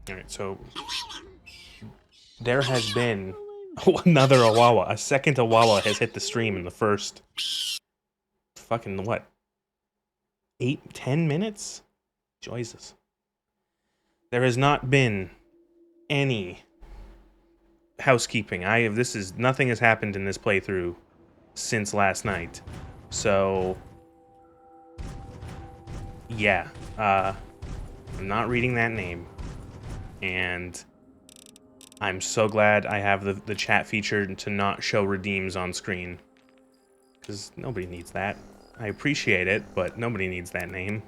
Alright, so there has been another Awawa. A second Awawa has hit the stream in the first fucking what? 8-10 minutes? Jesus. There has not been any housekeeping. Nothing has happened in this playthrough since last night. So yeah, I'm not reading that name. And I'm so glad I have the chat feature to not show redeems on screen. Because nobody needs that. I appreciate it, but nobody needs that name.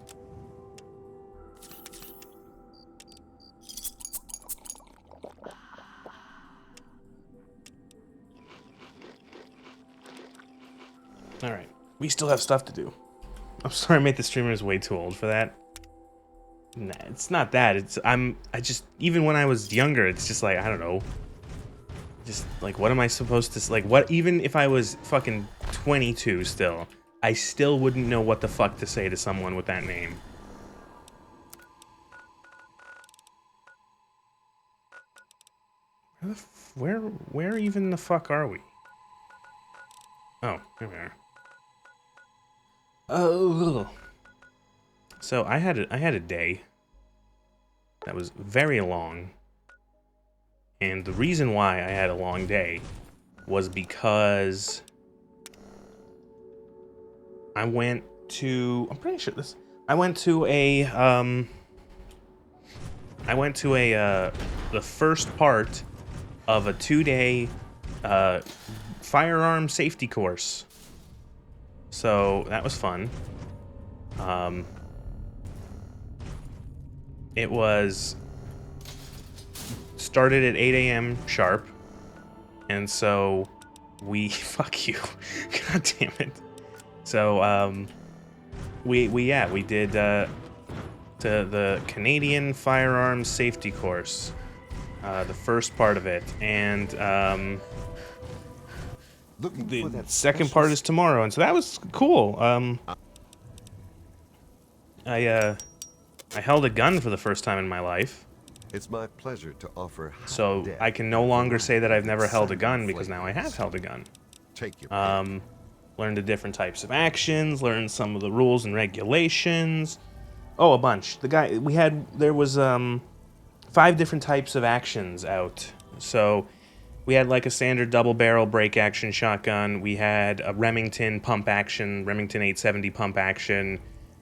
Alright, we still have stuff to do. I'm sorry I made the streamers way too old for that. Nah, it's not that. I just, even when I was younger, it's just like, I don't know. Just, like, what am I supposed to, like, what, even if I was fucking 22 still, I still wouldn't know what the fuck to say to someone with that name. Where even the fuck are we? Oh, here we are. Oh. So I had a day that was very long, and the reason why I had a long day was because I went to, I'm pretty sure this, I went to a the first part of a 2-day firearm safety course. So that was fun. It was started at 8 a.m. sharp, and so we fuck you, god damn it. So we did the Canadian firearms safety course, the first part of it, and the second part is tomorrow, and so that was cool. I held a gun for the first time in my life. It's my pleasure to offer. So I can no longer say that I've never held a gun because now I have held a gun. Take your Learned the different types of actions, learned some of the rules and regulations. Oh, a bunch. There was 5 different types of actions out. So we had like a standard double barrel break action shotgun. We had a Remington pump action, Remington 870 pump action.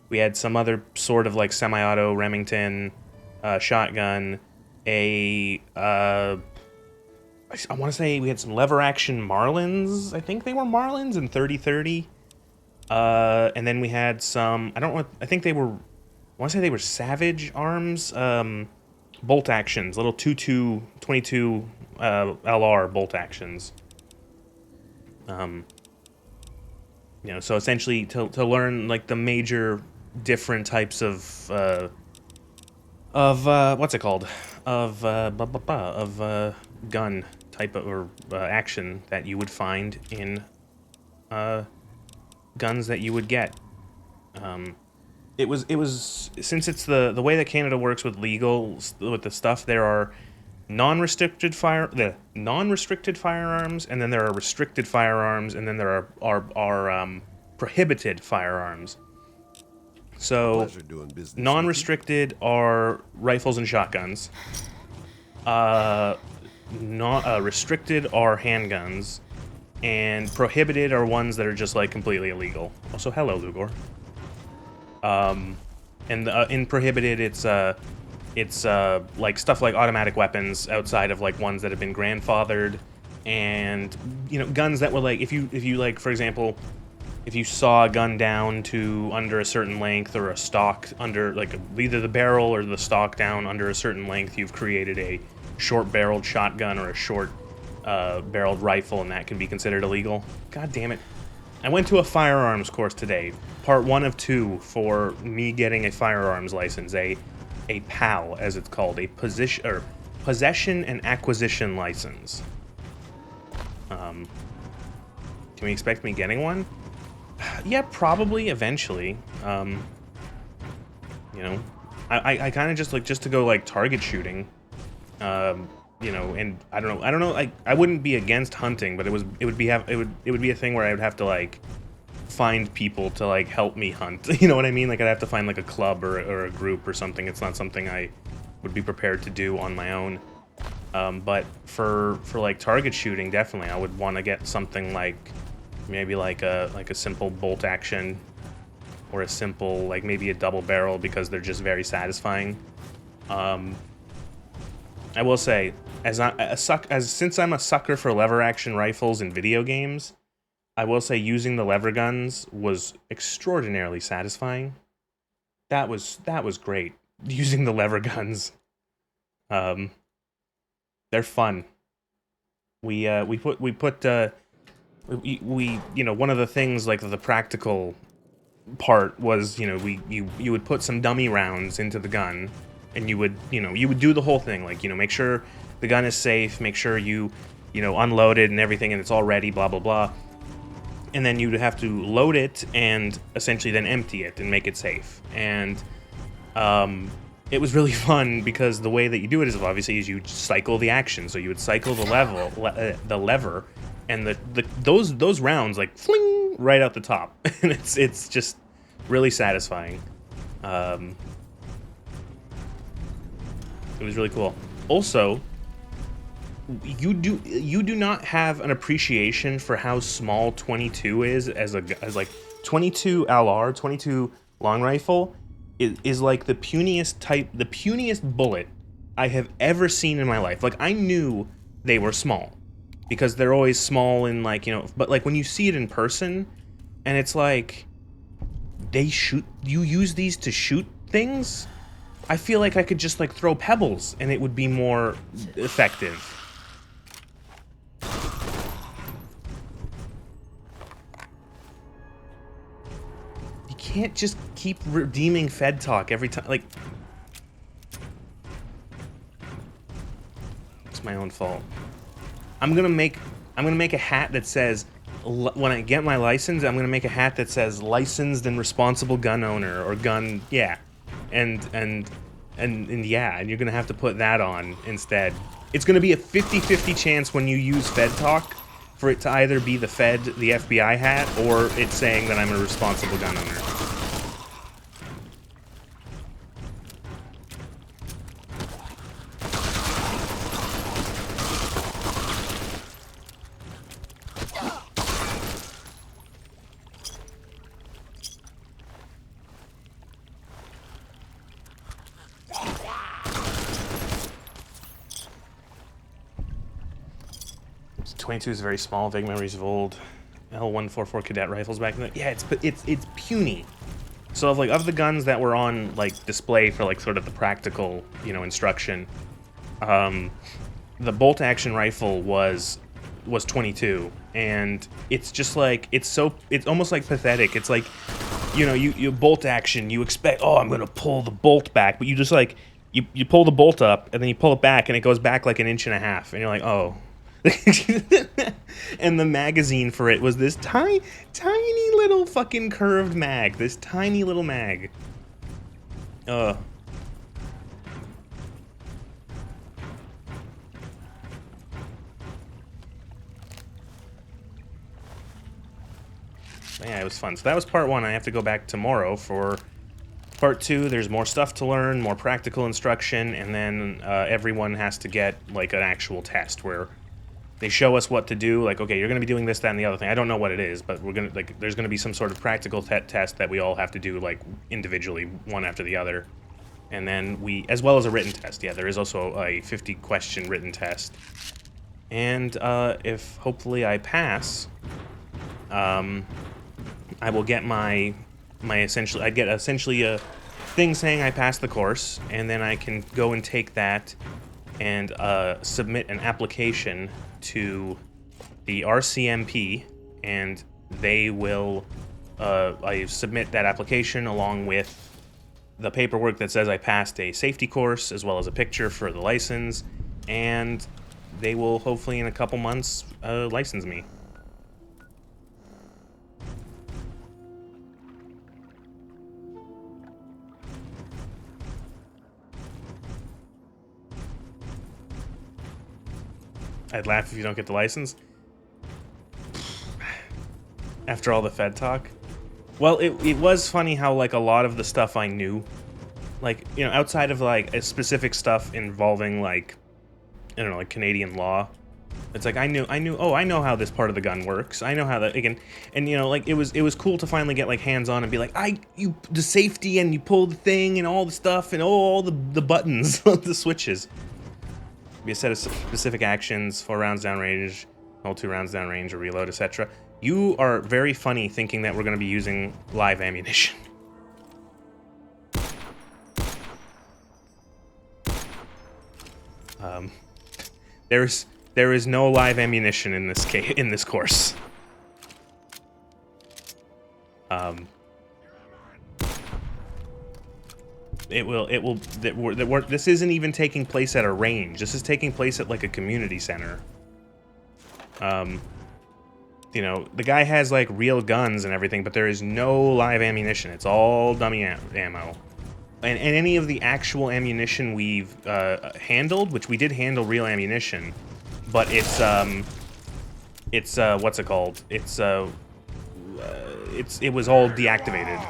We had some other sort of like semi-auto Remington shotgun. I want to say we had some lever action Marlins. I think they were Marlins in 30-30. And then we had some, I think they were, I want to say they were Savage Arms bolt actions, little 22 LR bolt actions. So essentially to learn like the major different types of what's it called? Of gun type of, or action that you would find in guns that you would get. It was since it's the way that Canada works with with the stuff, there are non-restricted firearms, and then there are restricted firearms, and then there are prohibited firearms. So non-restricted are rifles and shotguns. Restricted are handguns, and prohibited are ones that are just like completely illegal. Also, hello, Lugor. And in prohibited, it's like stuff like automatic weapons outside of like ones that have been grandfathered, and guns that were like if you like, for example, if you saw a gun down to under a certain length, or a stock under, like, either the barrel or the stock down under a certain length, you've created a short-barreled shotgun or a short-barreled rifle, and that can be considered illegal. God damn it. I went to a firearms course today, part 1 of 2 for me getting a firearms license, a PAL, as it's called, a possession and acquisition license. Can we expect me getting one? Yeah, probably eventually. I kind of just to go like target shooting. You know, and I don't know, like I wouldn't be against hunting, but it would be a thing where I would have to like find people to like help me hunt. You know what I mean? Like I'd have to find like a club or a group or something. It's not something I would be prepared to do on my own. But for like target shooting, definitely I would want to get something like maybe like a simple bolt action, or a simple like maybe a double barrel, because they're just very satisfying. I will say, since I'm a sucker for lever action rifles in video games, I will say using the lever guns was extraordinarily satisfying. That was great. Using the lever guns, they're fun. We you know, one of the things, like the practical part was, you know, you would put some dummy rounds into the gun, and you would do the whole thing, like, you know, make sure the gun is safe, make sure you know, unload it and everything, and it's all ready, blah blah blah. And then you'd have to load it and essentially then empty it and make it safe. And it was really fun because the way that you do it is obviously you cycle the action. So you would cycle the lever, and those rounds like fling right out the top, and it's just really satisfying. It was really cool. Also, you do not have an appreciation for how small 22 is as like 22 LR, 22 long rifle is like the puniest bullet I have ever seen in my life. Like, I knew they were small because they're always small in, like, you know, but like when you see it in person and it's like you use these to shoot things, I feel like I could just like throw pebbles and it would be more effective. Can't just keep redeeming Fed talk every time. Like, it's my own fault. I'm gonna make a hat that says, when I get my license, I'm gonna make a hat that says licensed and responsible gun owner, or gun, yeah, and yeah, and you're gonna have to put that on instead. It's gonna be a 50-50 chance when you use Fed talk for it to either be the Fed, the FBI hat, or it's saying that I'm a responsible gun owner. So 22 is very small. Vague memories of old L144 cadet rifles back in the... Yeah, it's puny. So of the guns that were on like display for like sort of the practical, you know, instruction, the bolt action rifle was 22, and it's just like it's almost like pathetic. It's like, you know, you bolt action, you expect, oh, I'm gonna pull the bolt back, but you just like you pull the bolt up and then you pull it back and it goes back like 1.5 inches, and you're like, oh. And the magazine for it was this tiny little fucking curved mag. This tiny little mag. Yeah, it was fun. So that was part 1. I have to go back tomorrow for part 2. There's more stuff to learn, more practical instruction, and then everyone has to get like an actual test where they show us what to do, like, okay, you're going to be doing this, that, and the other thing. I don't know what it is, but we're going to, like, there's going to be some sort of practical test that we all have to do, like, individually, one after the other. And then as well as a written test. Yeah, there is also a 50-question written test. And if, hopefully, I pass, I will get I get essentially a thing saying I passed the course, and then I can go and take that and submit an application to the RCMP, and they will I submit that application along with the paperwork that says I passed a safety course, as well as a picture for the license, and they will hopefully in a couple months license me. I'd laugh if you don't get the license. After all the Fed talk. Well, it was funny how, like, a lot of the stuff I knew, like, you know, outside of, like, a specific stuff involving, like, I don't know, like, Canadian law, it's like, I knew, oh, I know how this part of the gun works. I know how that, again, and, you know, like, it was cool to finally get, like, hands-on and be like, the safety, and you pull the thing, and all the stuff, and all the buttons, the switches. Be a set of specific actions, 4 rounds downrange, hold 2 rounds downrange, or reload, etc. You are very funny thinking that we're going to be using live ammunition. There is no live ammunition in this course. This isn't even taking place at a range. This is taking place at, like, a community center. You know, the guy has, like, real guns and everything, but there is no live ammunition. It's all dummy ammo. And any of the actual ammunition we've handled, which we did handle real ammunition, but it's what's it called? It was all deactivated.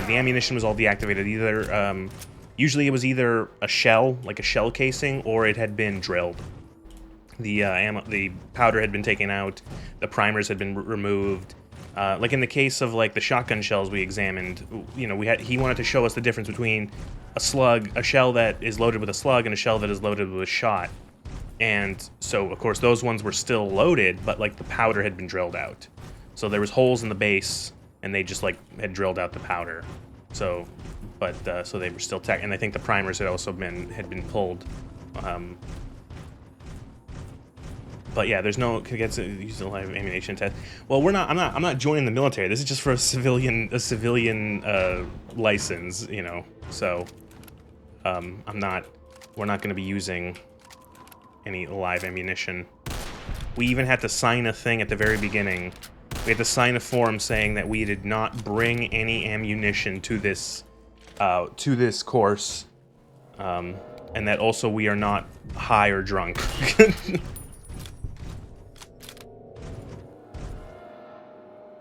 The ammunition was all deactivated. Either usually it was either a shell, like a shell casing, or it had been drilled. The powder had been taken out, the primers had been removed. Like in the case of, like, the shotgun shells we examined, you know, he wanted to show us the difference between a shell that is loaded with a slug, and a shell that is loaded with a shot. And so, of course, those ones were still loaded, but, like, the powder had been drilled out. So there was holes in the base, and they just, like, had drilled out the powder. So, but so they were still and I think the primers had also been pulled. But yeah, there's no gets to use the live ammunition test. Well, I'm not joining the military. This is just for a civilian license, you know. So, we're not going to be using any live ammunition. We even had to sign a thing at the very beginning. We had to sign a form saying that we did not bring any ammunition to this course, and that also we are not high or drunk.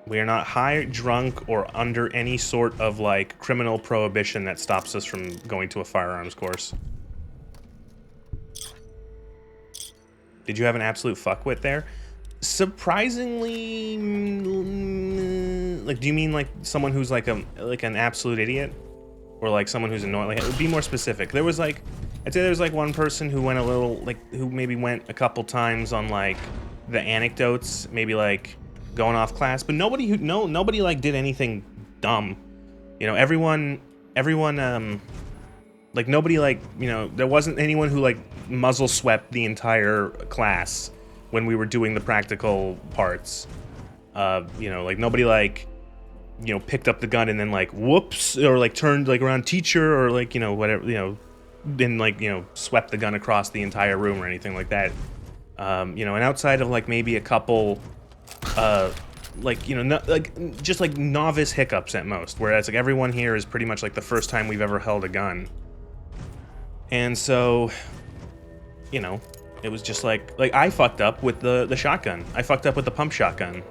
We are not high, drunk, or under any sort of, like, criminal prohibition that stops us from going to a firearms course. Did you have an absolute fuckwit there? Surprisingly, like, do you mean, like, someone who's, like, an absolute idiot? Or, like, someone who's annoying? Like, be more specific. There was, like, I'd say there was, like, one person who went a little, like, who maybe went a couple times on, like, the anecdotes, maybe, like, going off class, but nobody like did anything dumb. You know, everyone like, nobody, like, you know, there wasn't anyone who, like, muzzle swept the entire class when we were doing the practical parts. You know, like, nobody, like, you know, picked up the gun and then, like, whoops, or, like, turned, like, around teacher, or, like, you know, whatever, you know, then, like, you know, swept the gun across the entire room or anything like that. You know, and outside of, like, maybe a couple like, you know, just, like, novice hiccups at most, whereas, like, everyone here is pretty much, like, the first time we've ever held a gun. And so, you know, it was just like I fucked up with the shotgun. I fucked up with the pump shotgun.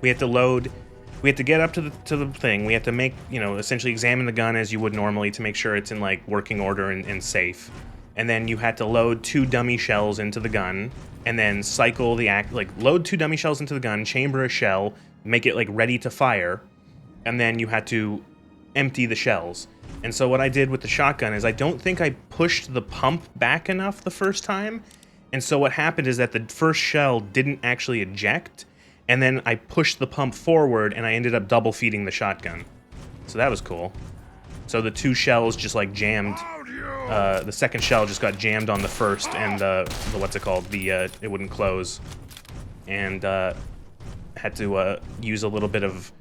We had to get up to the thing. We had to make, you know, essentially examine the gun as you would normally to make sure it's in, like, working order and safe. And then you had to load 2 dummy shells into the gun, and then cycle load 2 dummy shells into the gun, chamber a shell, make it, like, ready to fire, and then you had to empty the shells. And so what I did with the shotgun is I don't think I pushed the pump back enough the first time, and so what happened is that the first shell didn't actually eject, and then I pushed the pump forward, and I ended up double feeding the shotgun. So that was cool. So the 2 shells just, like, jammed. The second shell just got jammed on the first, and the what's it called? It wouldn't close, and had to use a little bit of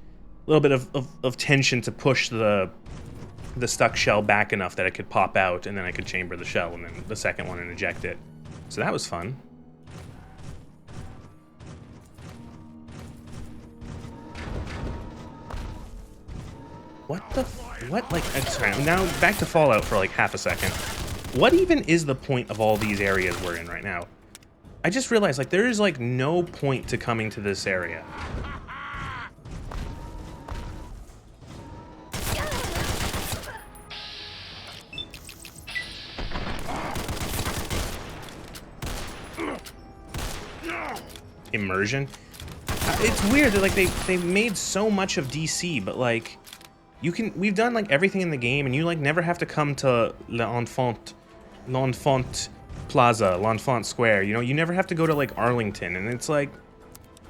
tension to push the stuck shell back enough that it could pop out, and then I could chamber the shell, and then the second one and eject it. So that was fun. What? Like, I'm sorry, now back to Fallout for, like, half a second. What even is the point of all these areas we're in right now? I just realized, like, there is, like, no point to coming to this area. Immersion? It's weird that, like, they made so much of DC, but, like, we've done, like, everything in the game, and you, like, never have to come to L'Enfant Plaza, L'Enfant Square, you know? You never have to go to, like, Arlington, and it's like...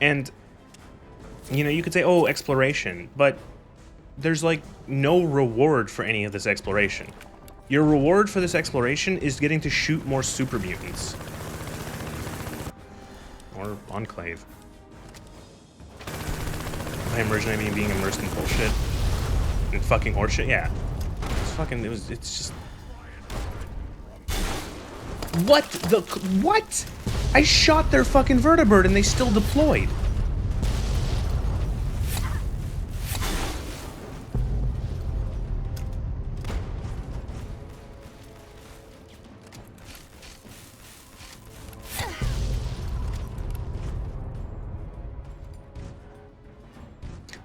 And, you know, you could say, oh, exploration, but there's, like, no reward for any of this exploration. Your reward for this exploration is getting to shoot more super mutants. Or Enclave. By immersion, I mean being immersed in bullshit. And fucking horseshit, yeah. It's just... What the... What? I shot their fucking vertibird and they still deployed.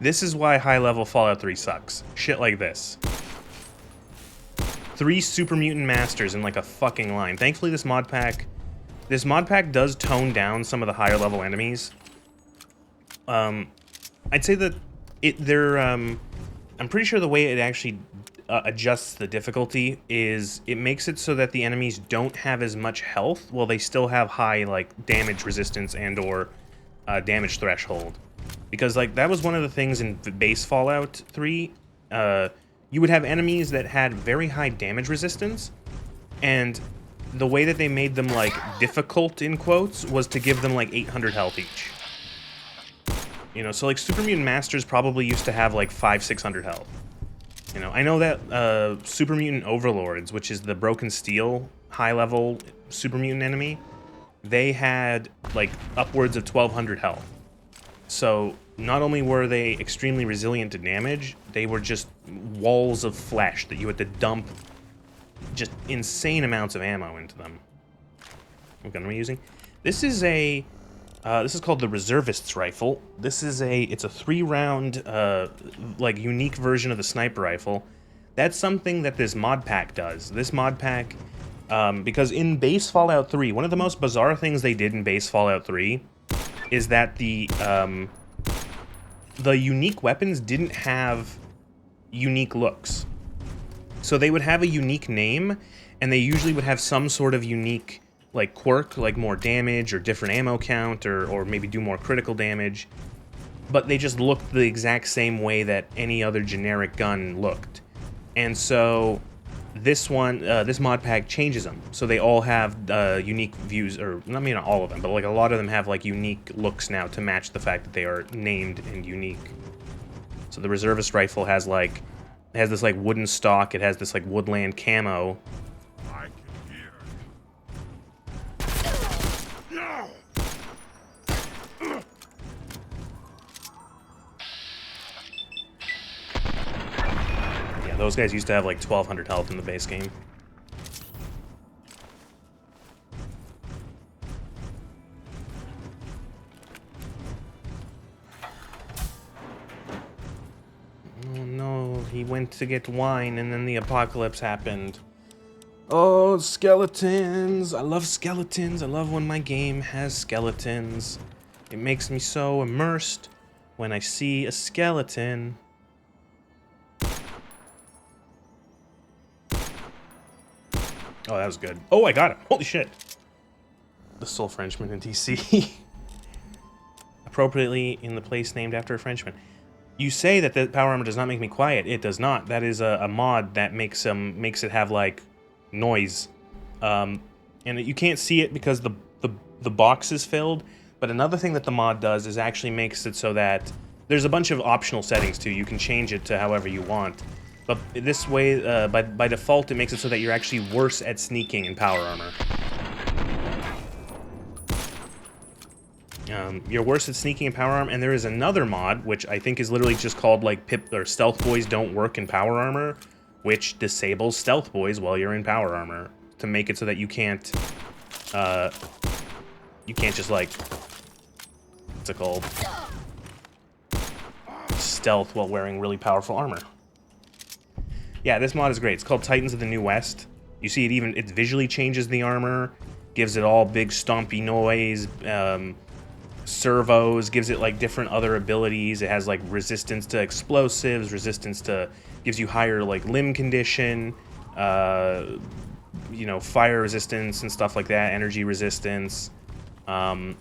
This is why high-level Fallout 3 sucks. Shit like this. 3 super mutant masters in like a fucking line. Thankfully, this mod pack does tone down some of the higher level enemies. I'd say that I'm pretty sure the way it actually adjusts the difficulty is it makes it so that the enemies don't have as much health while they still have high like damage resistance and or damage threshold. Because, like, that was one of the things in base Fallout 3. You would have enemies that had very high damage resistance, and the way that they made them, like, difficult, in quotes, was to give them, like, 800 health each. You know, so, like, Super Mutant Masters probably used to have, like, 500-600 health. You know, I know that Super Mutant Overlords, which is the Broken Steel high-level Super Mutant enemy, they had, like, upwards of 1200 health. So, not only were they extremely resilient to damage, they were just walls of flesh that you had to dump just insane amounts of ammo into them. What gun am I using? This is a... this is called the Reservist's Rifle. It's a 3-round, like, unique version of the sniper rifle. That's something that this mod pack does. This mod pack, because in base Fallout 3, one of the most bizarre things they did in base Fallout 3 is that the unique weapons didn't have unique looks. So they would have a unique name, and they usually would have some sort of unique, like, quirk, like more damage, or different ammo count, or maybe do more critical damage. But they just looked the exact same way that any other generic gun looked. And so this one, this mod pack changes them. So they all have unique views, or I mean not all of them, but like a lot of them have like unique looks now to match the fact that they are named and unique. So the Reservist Rifle has like, it has this like wooden stock, it has this like woodland camo. I can hear. Yeah, those guys used to have like 1200 health in the base game. Oh no, he went to get wine and then the apocalypse happened. Oh, skeletons! I love skeletons. I love when my game has skeletons. It makes me so immersed when I see a skeleton. Oh, that was good. Oh, I got him. Holy shit. The sole Frenchman in DC. Appropriately in the place named after a Frenchman. You say that the power armor does not make me quiet. It does not. That is a mod that makes it have, like, noise. And you can't see it because the box is filled. But another thing that the mod does is actually makes it so that there's a bunch of optional settings, too. You can change it to however you want. But this way, by default, it makes it so that you're actually worse at sneaking in power armor. You're worse at sneaking in power armor, and there is another mod, which I think is literally just called, like, Stealth Boys don't work in power armor, which disables Stealth Boys while you're in power armor. to make it so that you can't just like, what's it called? Stealth while wearing really powerful armor. Yeah, this mod is great. It's called Titans of the New West. You see it visually changes the armor, gives it all big stompy noise, servos, gives it like different other abilities. It has like resistance to explosives, gives you higher like limb condition, you know, fire resistance and stuff like that, energy resistance, you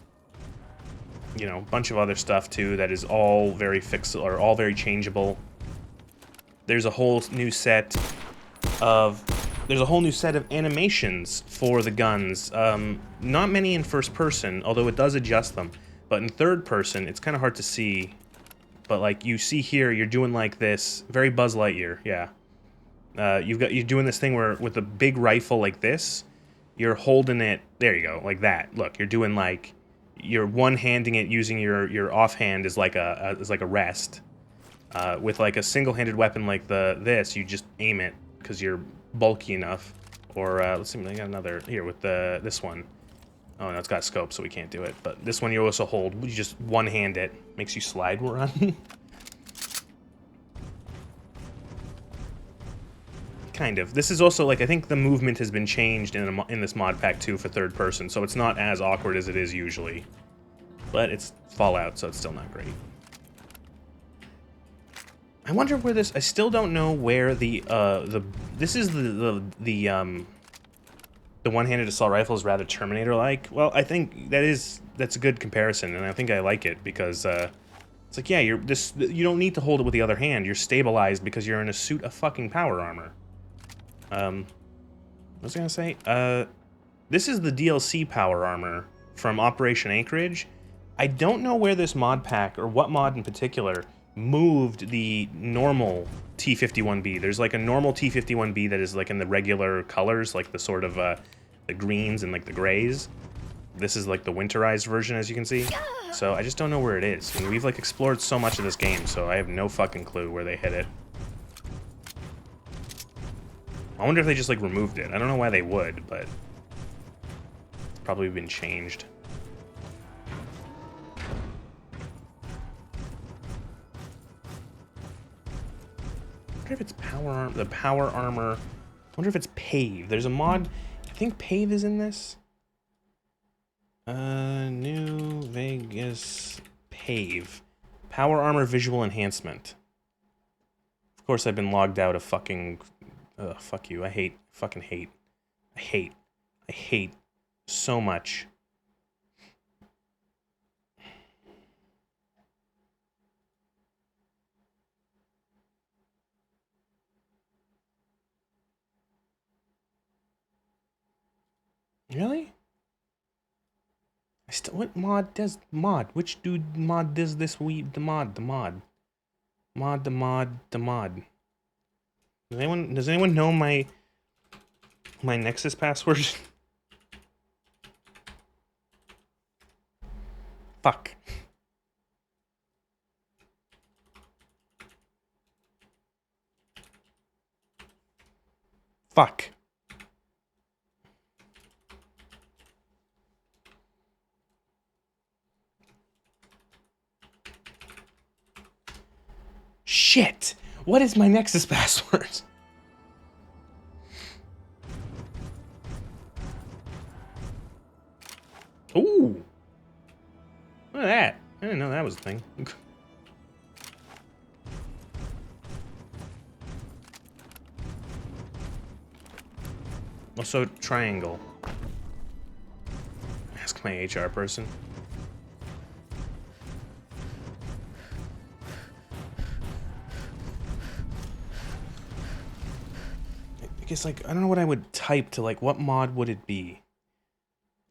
know, a bunch of other stuff too that is all very fixable or all very changeable. There's a whole new set of animations for the guns. Not many in first person, although it does adjust them. But in third person, it's kind of hard to see. But like you see here, you're doing like this, very Buzz Lightyear, yeah. You're doing this thing where with a big rifle like this, you're holding it. There you go, like that. Look, you're doing like you're one-handing it using your offhand as like a rest. With like a single-handed weapon like this, you just aim it because you're bulky enough. Or let's see, I got another here with this one. Oh no, it's got scope, so we can't do it. But this one you also hold. You just one-hand it. Makes you slide run. Kind of. This is also like I think the movement has been changed in this mod pack too for third person, so it's not as awkward as it is usually. But it's Fallout, so it's still not great. I wonder where this. I still don't know where this is the one-handed assault rifle is rather Terminator-like. Well, I think that's a good comparison, and I think I like it because it's like, yeah, you don't need to hold it with the other hand. You're stabilized because you're in a suit of fucking power armor. What was I gonna say? This is the DLC power armor from Operation Anchorage. I don't know where this mod pack or what mod in particular moved the normal T51B. There's like a normal T51B that is like in the regular colors, like the sort of the greens and like the grays. This is like the winterized version, as you can see. So I just don't know where it is. And we've like explored so much of this game, so I have no fucking clue where they hid it. I wonder if they just like removed it. I don't know why they would, but it's probably been changed. I wonder if it's the power armor. I wonder if it's Pave. There's a mod. I think Pave is in this. New Vegas Pave. Power armor visual enhancement. Of course, I've been logged out of fucking. Fuck you. I fucking hate. I hate so much. Really? What mod does Which dude mod does this? The mod. Does anyone know my Nexus password? Fuck. Fuck. Shit! What is my Nexus password? Ooh! Look at that. I didn't know that was a thing. Also, triangle. Ask my HR person. I guess, like, I don't know what I would type to, like, what mod would it be?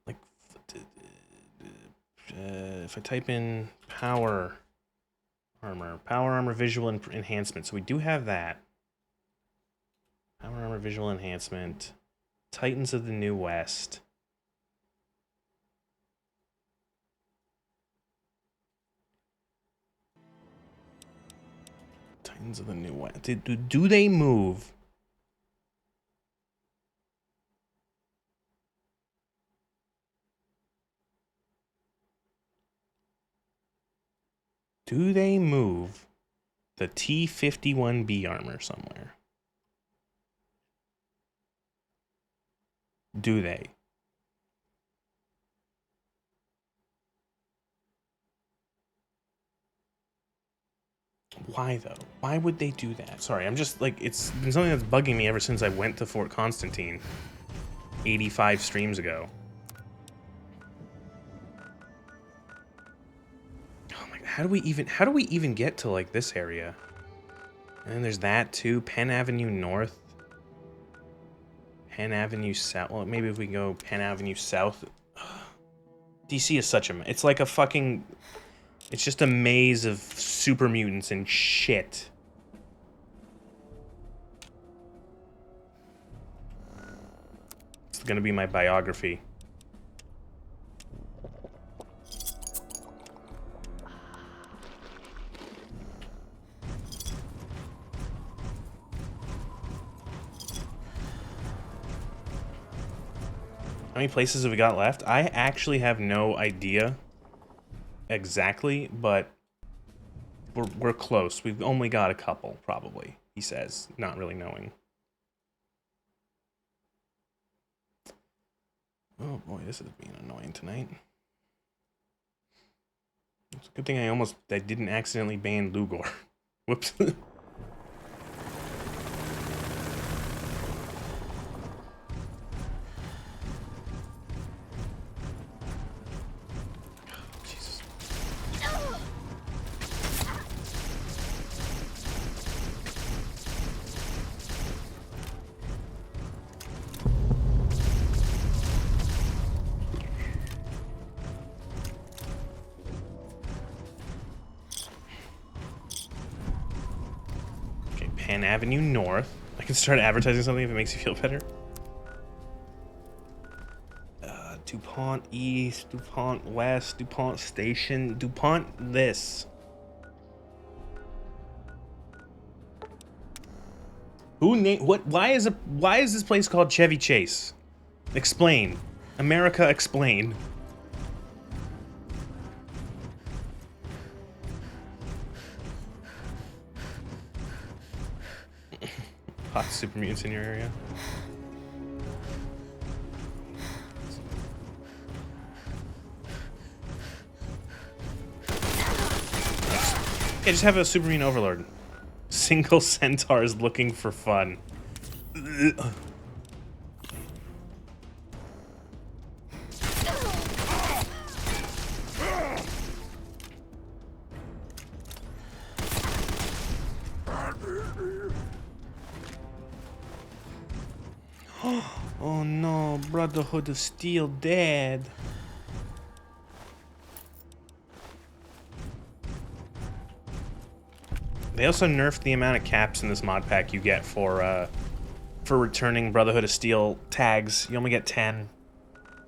Like, if I type in power armor visual enhancement. So we do have that. Power armor visual enhancement. Titans of the New West. Titans of the New West. Do they move? Do they move the T-51B armor somewhere? Do they? Why though? Why would they do that? Sorry, I'm just like, it's been something that's bugging me ever since I went to Fort Constantine 85 streams ago. Oh my god, how do we even get to like this area? And then there's that too, Penn Avenue North. Penn Avenue South. Well, maybe if we can go Penn Avenue South. DC is such a, it's like a fucking, it's just a maze of super mutants and shit. It's gonna be my biography. How many places have we got left? I actually have no idea exactly, but we're close. We've only got a couple, probably, he says, not really knowing. Oh boy, this is being annoying tonight. It's a good thing I didn't accidentally ban Lugor. Whoops. Penn Avenue North. I can start advertising something if it makes you feel better. DuPont East, DuPont West, DuPont Station, DuPont this. Who named what? Why is this place called Chevy Chase? Explain. America, explain. Hot super mutants in your area. Yeah, just have a super mutant overlord. Single centaurs looking for fun. Oh no, Brotherhood of Steel dead. They also nerfed the amount of caps in this mod pack you get for returning Brotherhood of Steel tags. You only get 10.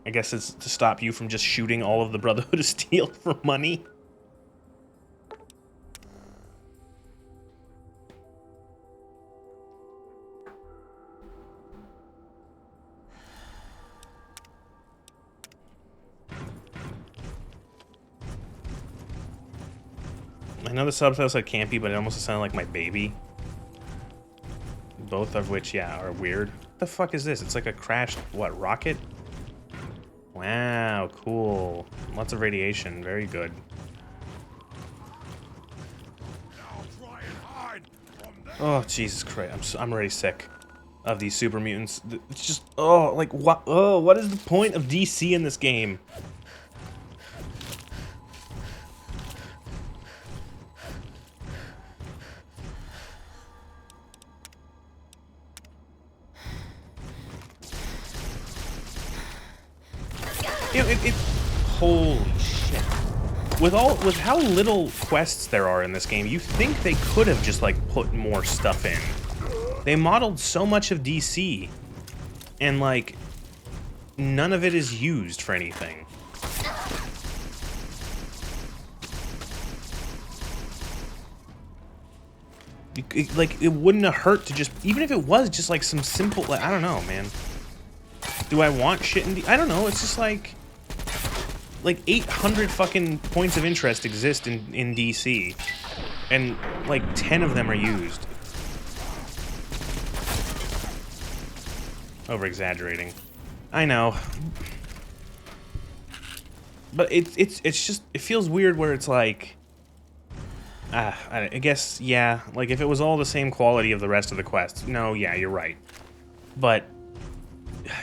I guess it's to stop you from just shooting all of the Brotherhood of Steel for money. I know the subtitle said campy, but it almost sounded like my baby. Both of which, yeah, are weird. What the fuck is this? It's like a crashed, what, rocket? Wow, cool. Lots of radiation, very good. Oh, Jesus Christ, I'm already sick of these super mutants. It's just, oh, like, what? Oh, what is the point of DC in this game? Holy shit. With how little quests there are in this game, you think they could have just like put more stuff in. They modeled so much of DC, and like none of it is used for anything. Like it wouldn't have hurt to just, even if it was just like some simple, like, I don't know, man. Do I want shit in I don't know, it's just like, like 800 fucking points of interest exist in DC, and like 10 of them are used. Over exaggerating, I know, but it's just, it feels weird where it's like, I guess, yeah, like if it was all the same quality of the rest of the quests, no, yeah, you're right, but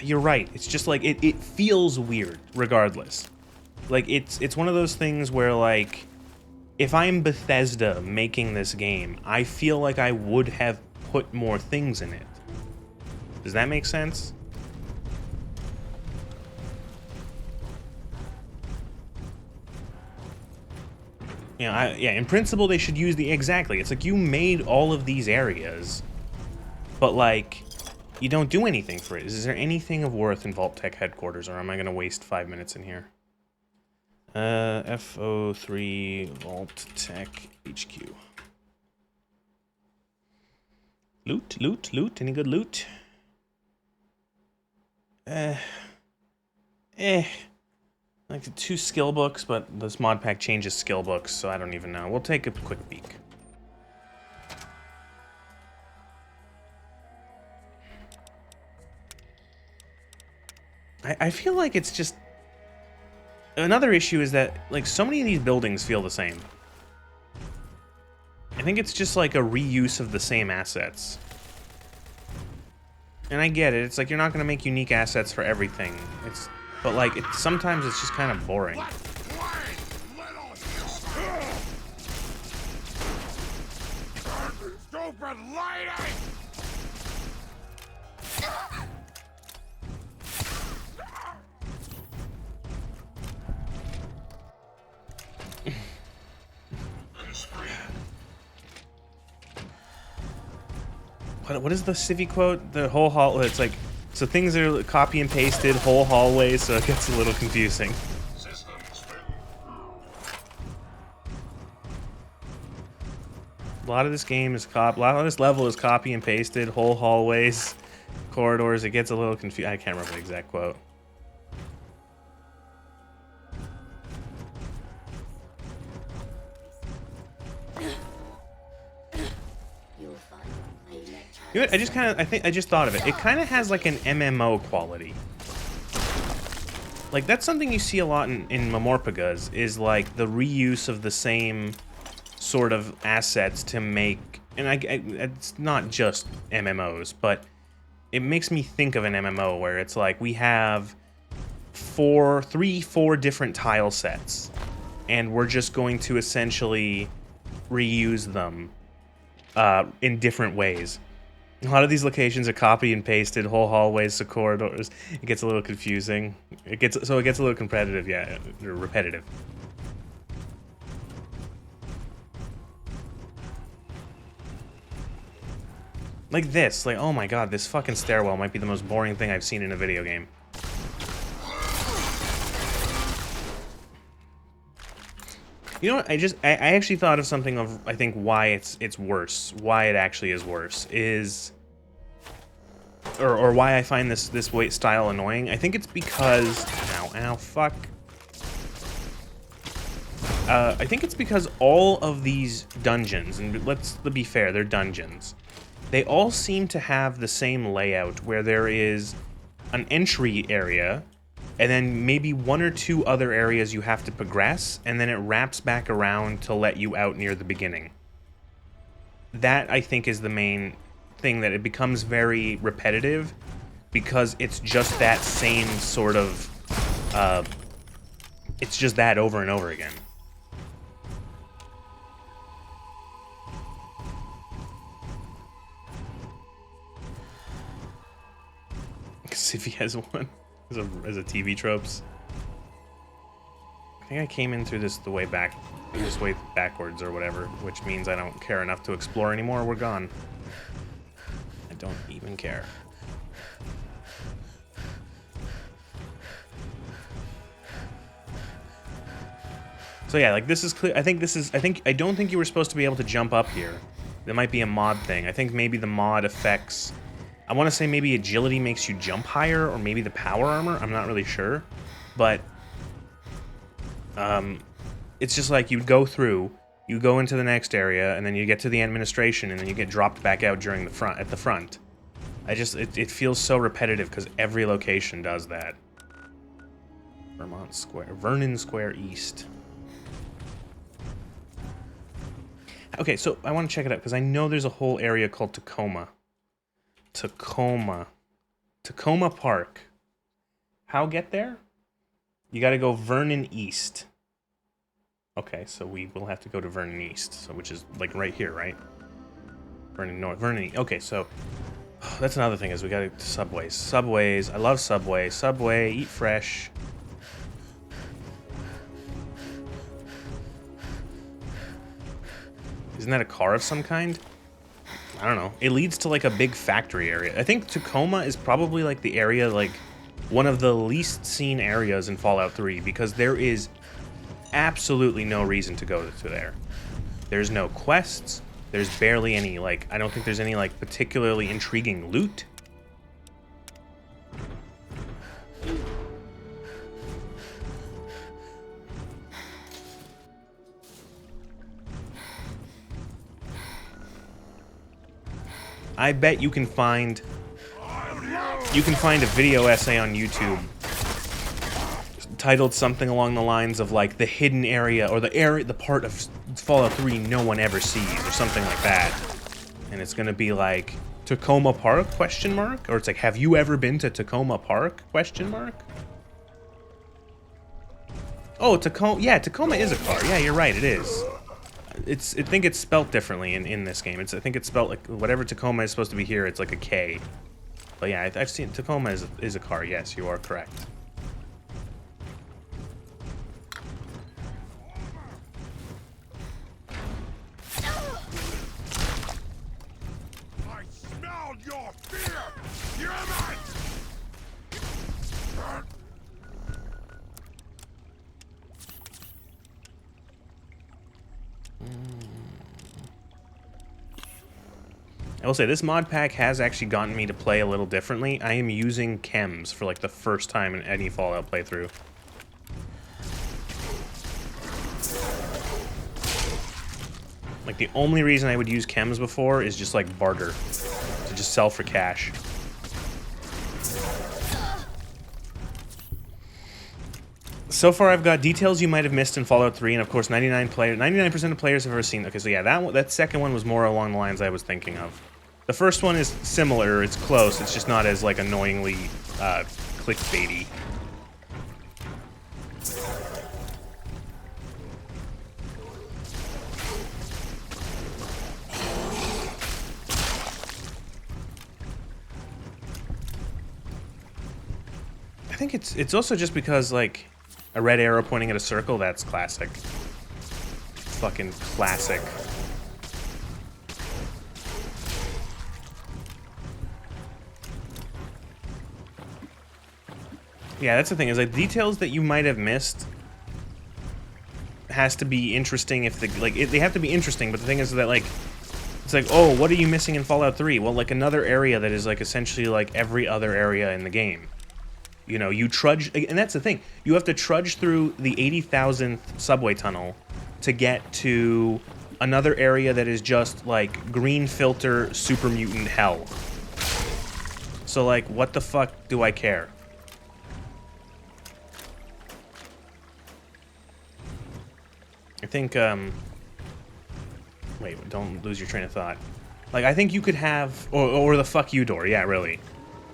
you're right. It's just like it feels weird regardless. Like it's one of those things where like if I'm Bethesda making this game, I feel like I would have put more things in it. Does that make sense? You know, yeah, in principle they should use the exactly. It's like you made all of these areas, but like you don't do anything for it. Is there anything of worth in Vault Tech headquarters, or am I gonna waste 5 minutes in here? FO3 Vault Tech HQ. Loot, loot, loot. Any good loot? Like the 2 skill books, but this mod pack changes skill books, so I don't even know. We'll take a quick peek. I feel like it's just... Another issue is that, like, so many of these buildings feel the same. I think it's just like a reuse of the same assets. And I get it, it's like you're not gonna make unique assets for everything. But like, sometimes it's just kind of boring. Stupid lady! What is the civvy quote? The whole hall. It's like, so things are copy and pasted whole hallways, so it gets a little confusing. A lot of this game is a lot of this level is copy and pasted whole hallways, corridors. It gets a little confusing. I can't remember the exact quote. You know what, I just thought of it. It kind of has like an MMO quality. Like that's something you see a lot in Mamorpagas, is like the reuse of the same sort of assets to make, and it's not just MMOs, but it makes me think of an MMO where it's like we have 4 different tile sets, and we're just going to essentially reuse them in different ways. A lot of these locations are copy and pasted, whole hallways, so corridors. It gets a little confusing. It gets a little competitive, yeah, or repetitive. Like this, like, oh my god, this fucking stairwell might be the most boring thing I've seen in a video game. You know what, I actually thought of something of, I think, why it's worse. Why it actually is worse is... Or why I find this weight style annoying. I think it's because... Ow, fuck. I think it's because all of these dungeons, and let's be fair, they're dungeons. They all seem to have the same layout, where there is an entry area, and then maybe 1 or 2 other areas you have to progress, and then it wraps back around to let you out near the beginning. That, I think, is the main thing, that it becomes very repetitive, because it's just that same sort of... it's just that over and over again. If he has one as a TV tropes. I think I came in through this way backwards or whatever, which means I don't care enough to explore anymore. We're gone. I don't even care. So yeah, like this is clear. I don't think you were supposed to be able to jump up here. There might be a mod thing. I think maybe the mod affects... I want to say maybe agility makes you jump higher, or maybe the power armor. I'm not really sure. But It's just like you go through, you go into the next area, and then you get to the administration, and then you get dropped back out during the front at the front. It feels so repetitive because every location does that. Vernon Square East. Okay, so I want to check it out because I know there's a whole area called Tacoma. Tacoma Park. How get there? You got to go Vernon East. Okay, so we will have to go to Vernon East, so which is like right here, right? Vernon North, Vernon East. Okay, so that's another thing is we got to Subways. Subways, I love Subway. Subway, eat fresh. Isn't that a car of some kind? I don't know. It leads to like a big factory area. I think Tacoma is probably like the area, like one of the least seen areas in Fallout 3 because there is absolutely no reason to go to there. There's no quests. There's barely any, like, I don't think there's any, like, particularly intriguing loot. I bet you can find a video essay on YouTube titled something along the lines of like the hidden area or the part of Fallout 3 no one ever sees or something like that. And it's gonna be like Tacoma Park ? Or it's like, have you ever been to Tacoma Park ? Oh, Tacoma, yeah, Tacoma is a car. Yeah, you're right, it is. I think it's spelt differently in this game. I think it's spelt like whatever Tacoma is supposed to be here, it's like a K. But yeah, I've seen Tacoma is a car. Yes, you are correct. I smelled your fear! Damn it! I will say, this mod pack has actually gotten me to play a little differently. I am using chems for like the first time in any Fallout playthrough. Like, the only reason I would use chems before is just like barter. To just sell for cash. So far, I've got details you might have missed in Fallout 3, and of course, 99% of players have ever seen. Okay, so yeah, that second one was more along the lines I was thinking of. The first one is similar, it's close, it's just not as, like, annoyingly, clickbaity. I think it's also just because, like, a red arrow pointing at a circle, that's classic. Fucking classic. Yeah, that's the thing, is like details that you might have missed has to be interesting if they have to be interesting, but the thing is that like it's like, oh, what are you missing in Fallout 3? Well, like another area that is like essentially like every other area in the game. You know, you trudge, and that's the thing, you have to trudge through the 80,000th subway tunnel to get to another area that is just like green filter super mutant hell. So like, what the fuck do I care? I think, wait, don't lose your train of thought. Like, I think you could have, or the fuck you door, yeah, really.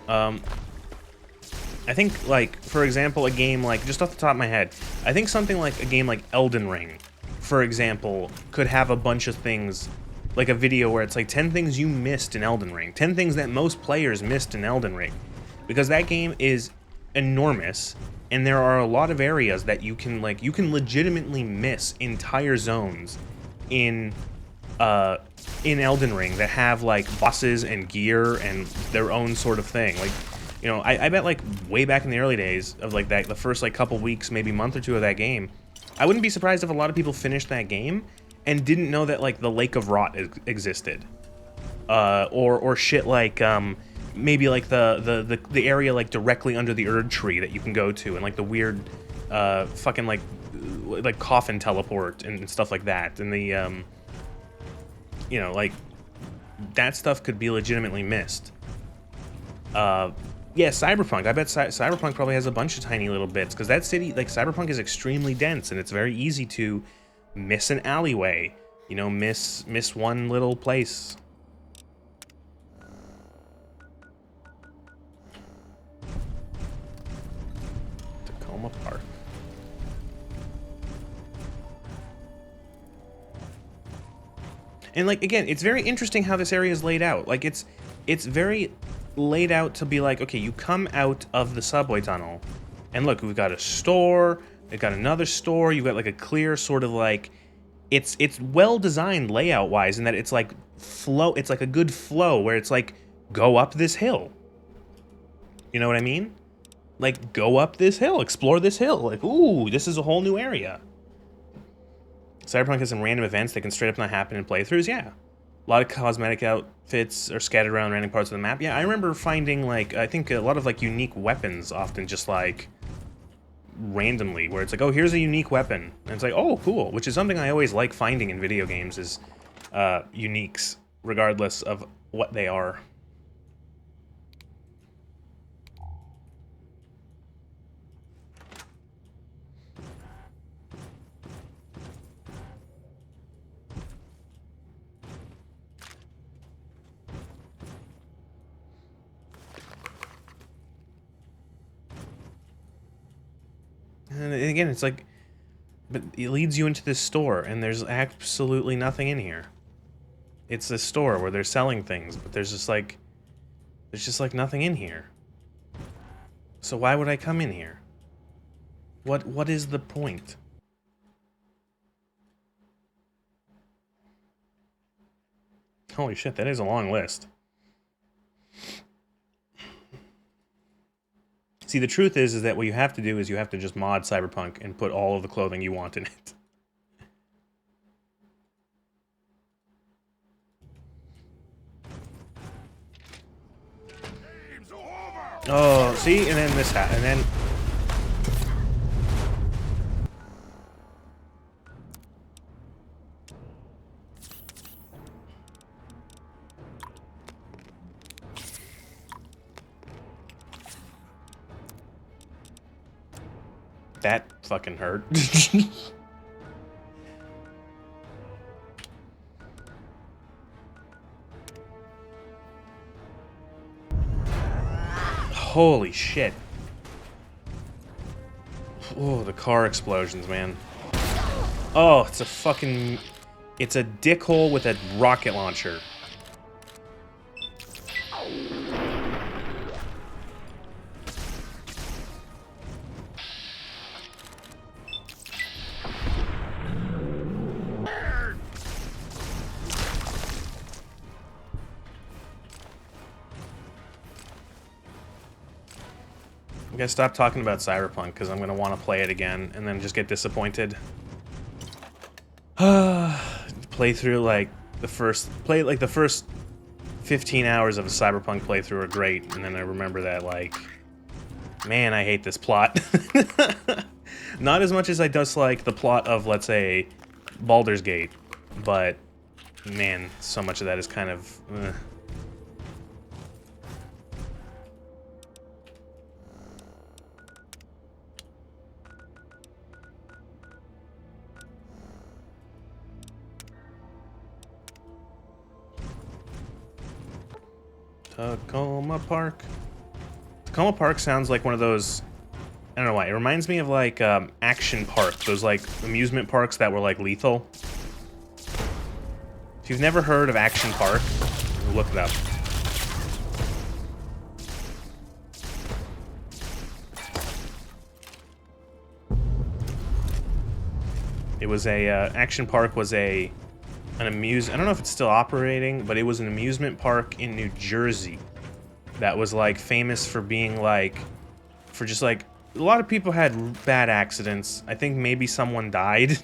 I think, like, for example, a game like, just off the top of my head, I think something like a game like Elden Ring, for example, could have a bunch of things, like a video where it's like 10 things you missed in Elden Ring, 10 things that most players missed in Elden Ring, because that game is enormous, and there are a lot of areas that you can legitimately miss entire zones in Elden Ring that have, like, bosses and gear and their own sort of thing. Like, you know, I bet, like, way back in the early days of, like, the first, like, couple weeks, maybe month or two of that game, I wouldn't be surprised if a lot of people finished that game and didn't know that, like, the Lake of Rot existed. Or shit like, maybe, like, the area, like, directly under the Erd Tree that you can go to, and, like, the weird, fucking, like, like coffin teleport and stuff like that, and the you know, like that stuff could be legitimately missed. Yeah, Cyberpunk. I bet Cyberpunk probably has a bunch of tiny little bits, because that city, like, Cyberpunk is extremely dense, and it's very easy to miss an alleyway. You know, miss one little place. Tacoma Park. And, like, again, it's very interesting how this area is laid out. Like, it's very laid out to be like, okay, you come out of the subway tunnel, and look, we've got a store, we've got another store, you've got, like, a clear sort of, like, it's well designed layout wise, in that it's like flow, it's like a good flow where it's like, go up this hill. You know what I mean? Like, go up this hill, explore this hill. Like, ooh, this is a whole new area. Cyberpunk has some random events that can straight up not happen in playthroughs. Yeah, a lot of cosmetic outfits are scattered around random parts of the map. Yeah, I remember finding, like, I think a lot of, like, unique weapons often just, like, randomly, where it's like, oh, here's a unique weapon, and it's like, oh, cool, which is something I always like finding in video games, is uniques, regardless of what they are. And again, it's like, but it leads you into this store, and there's absolutely nothing in here. It's a store where they're selling things, but there's just like nothing in here. So why would I come in here? What is the point? Holy shit, that is a long list. See, the truth is that what you have to do is you have to just mod Cyberpunk and put all of the clothing you want in it. Oh, see? And then this and then... That fucking hurt. Holy shit. Oh, the car explosions, man. Oh, it's a fucking... It's a dickhole with a rocket launcher. I'm gonna stop talking about Cyberpunk because I'm gonna want to play it again and then just get disappointed. Play through like the first 15 hours of a Cyberpunk playthrough are great, and then I remember that, like, man, I hate this plot. Not as much as I dislike the plot of, let's say, Baldur's Gate, but man, so much of that is kind of Tacoma Park. Tacoma Park sounds like one of those, I don't know why, it reminds me of like Action Park, those like amusement parks that were like lethal. If you've never heard of Action Park, look it up. It was a, Action Park was an I don't know if it's still operating, but it was an amusement park in New Jersey that was like famous for being like, for just like, a lot of people had bad accidents. I think maybe someone died.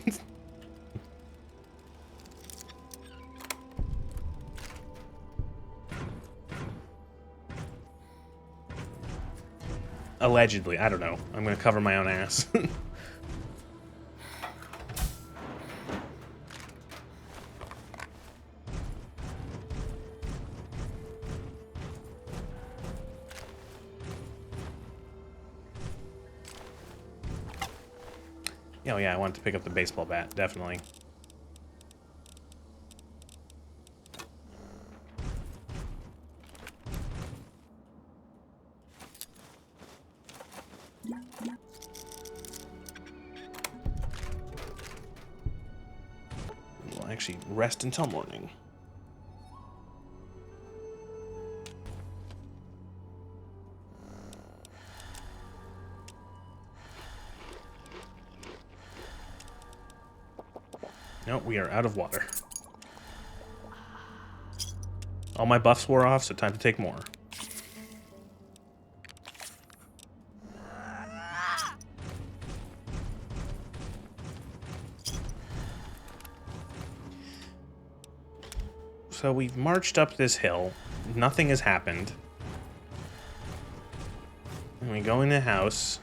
Allegedly, I don't know. I'm gonna cover my own ass. Oh yeah, I wanted to pick up the baseball bat, definitely. We'll actually rest until morning. Nope, we are out of water. All my buffs wore off, so time to take more. So we've marched up this hill. Nothing has happened. And we go in the house.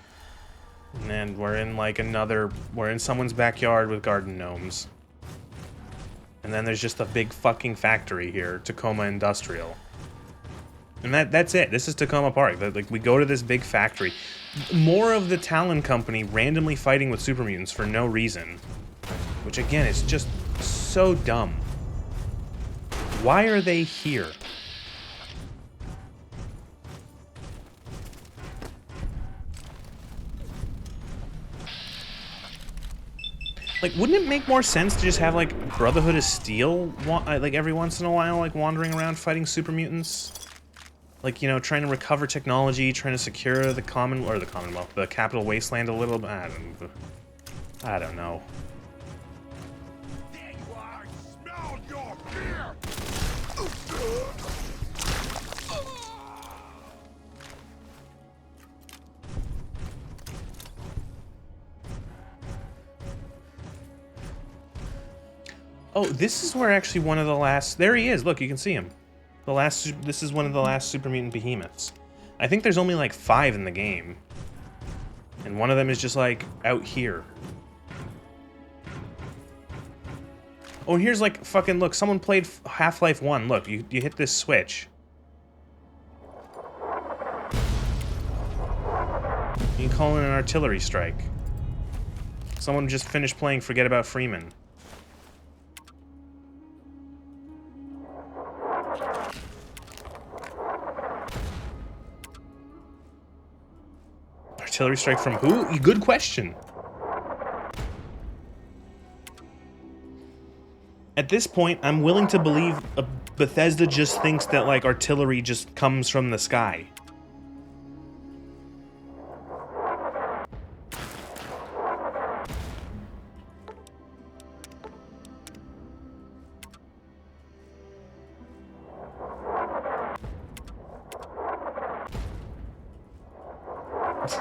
And then we're in like we're in someone's backyard with garden gnomes. And then there's just a big fucking factory here, Tacoma Industrial. And that's it. This is Tacoma Park. Like, we go to this big factory. More of the Talon Company randomly fighting with super mutants for no reason. Which, again, is just so dumb. Why are they here? Like, wouldn't it make more sense to just have, like, Brotherhood of Steel, like, every once in a while, like, wandering around fighting super mutants? Like, you know, trying to recover technology, trying to secure the Commonwealth, the capital Wasteland a little bit. I don't know. There you are! Smell your fear! Oh, this is where actually one of the last... There he is. Look, you can see him. This is one of the last super mutant behemoths. I think there's only like 5 in the game. And one of them is just like out here. Oh, and here's like fucking, look, someone played Half-Life 1. Look, you hit this switch. You can call in an artillery strike. Someone just finished playing Forget About Freeman. Artillery strike from who? Good question. At this point, I'm willing to believe Bethesda just thinks that, like, artillery just comes from the sky.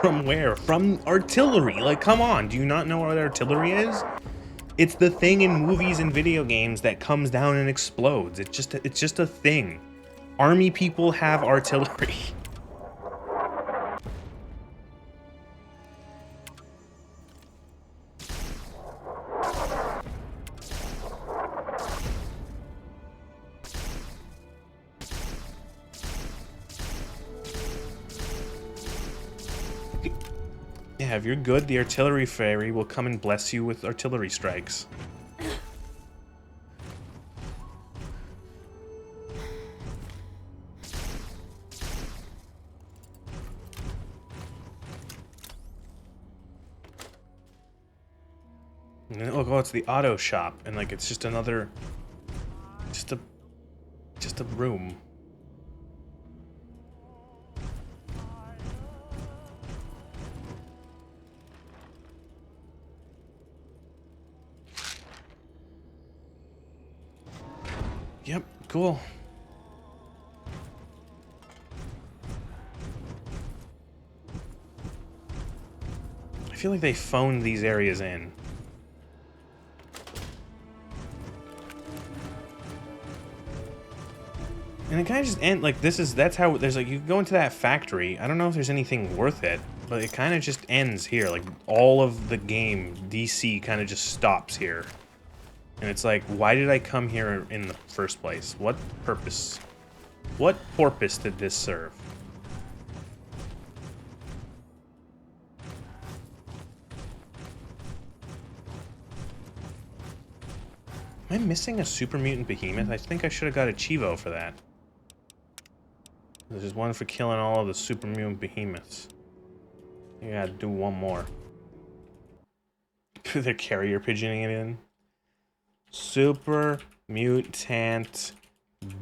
From where? From artillery. Like, come on. Do you not know what artillery is? It's the thing in movies and video games that comes down and explodes. It's just a thing. Army people have artillery. Yeah, if you're good, the artillery fairy will come and bless you with artillery strikes. And then, oh, it's the auto shop, and like it's just another, just a room. Yep, cool. I feel like they phoned these areas in. And it kind of just like that's how there's like you go into that factory. I don't know if there's anything worth it, but it kind of just ends here. Like all of the game, DC kind of just stops here. And it's like, why did I come here in the first place? What purpose? What purpose did this serve? Am I missing a super mutant behemoth? I think I should have got a Chivo for that. There's one for killing all of the super mutant behemoths. I gotta do one more. They're carrier pigeoning it in. Super mutant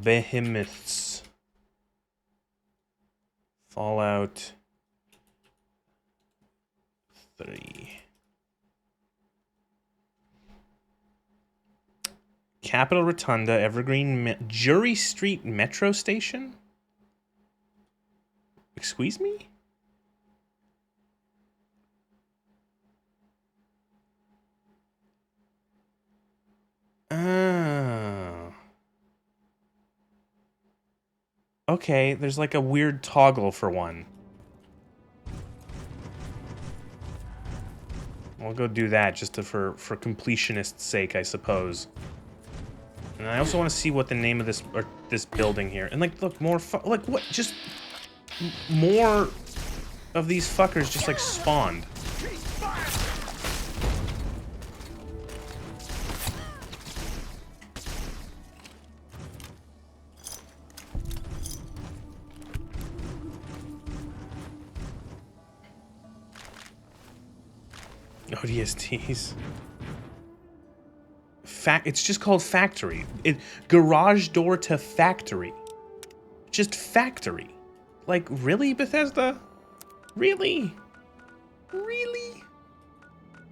behemoths. Fallout 3. Capitol Rotunda, Evergreen, Jury Street Metro Station? Excuse me? Oh. Okay, there's like a weird toggle for one. I'll go do that just for completionist's sake, I suppose. And I also want to see what the name of this building here. And like, look, more like what? Just more of these fuckers just like spawned. ODSTs. It's just called factory. Garage door to factory. Just factory. Like, really, Bethesda? Really? Really?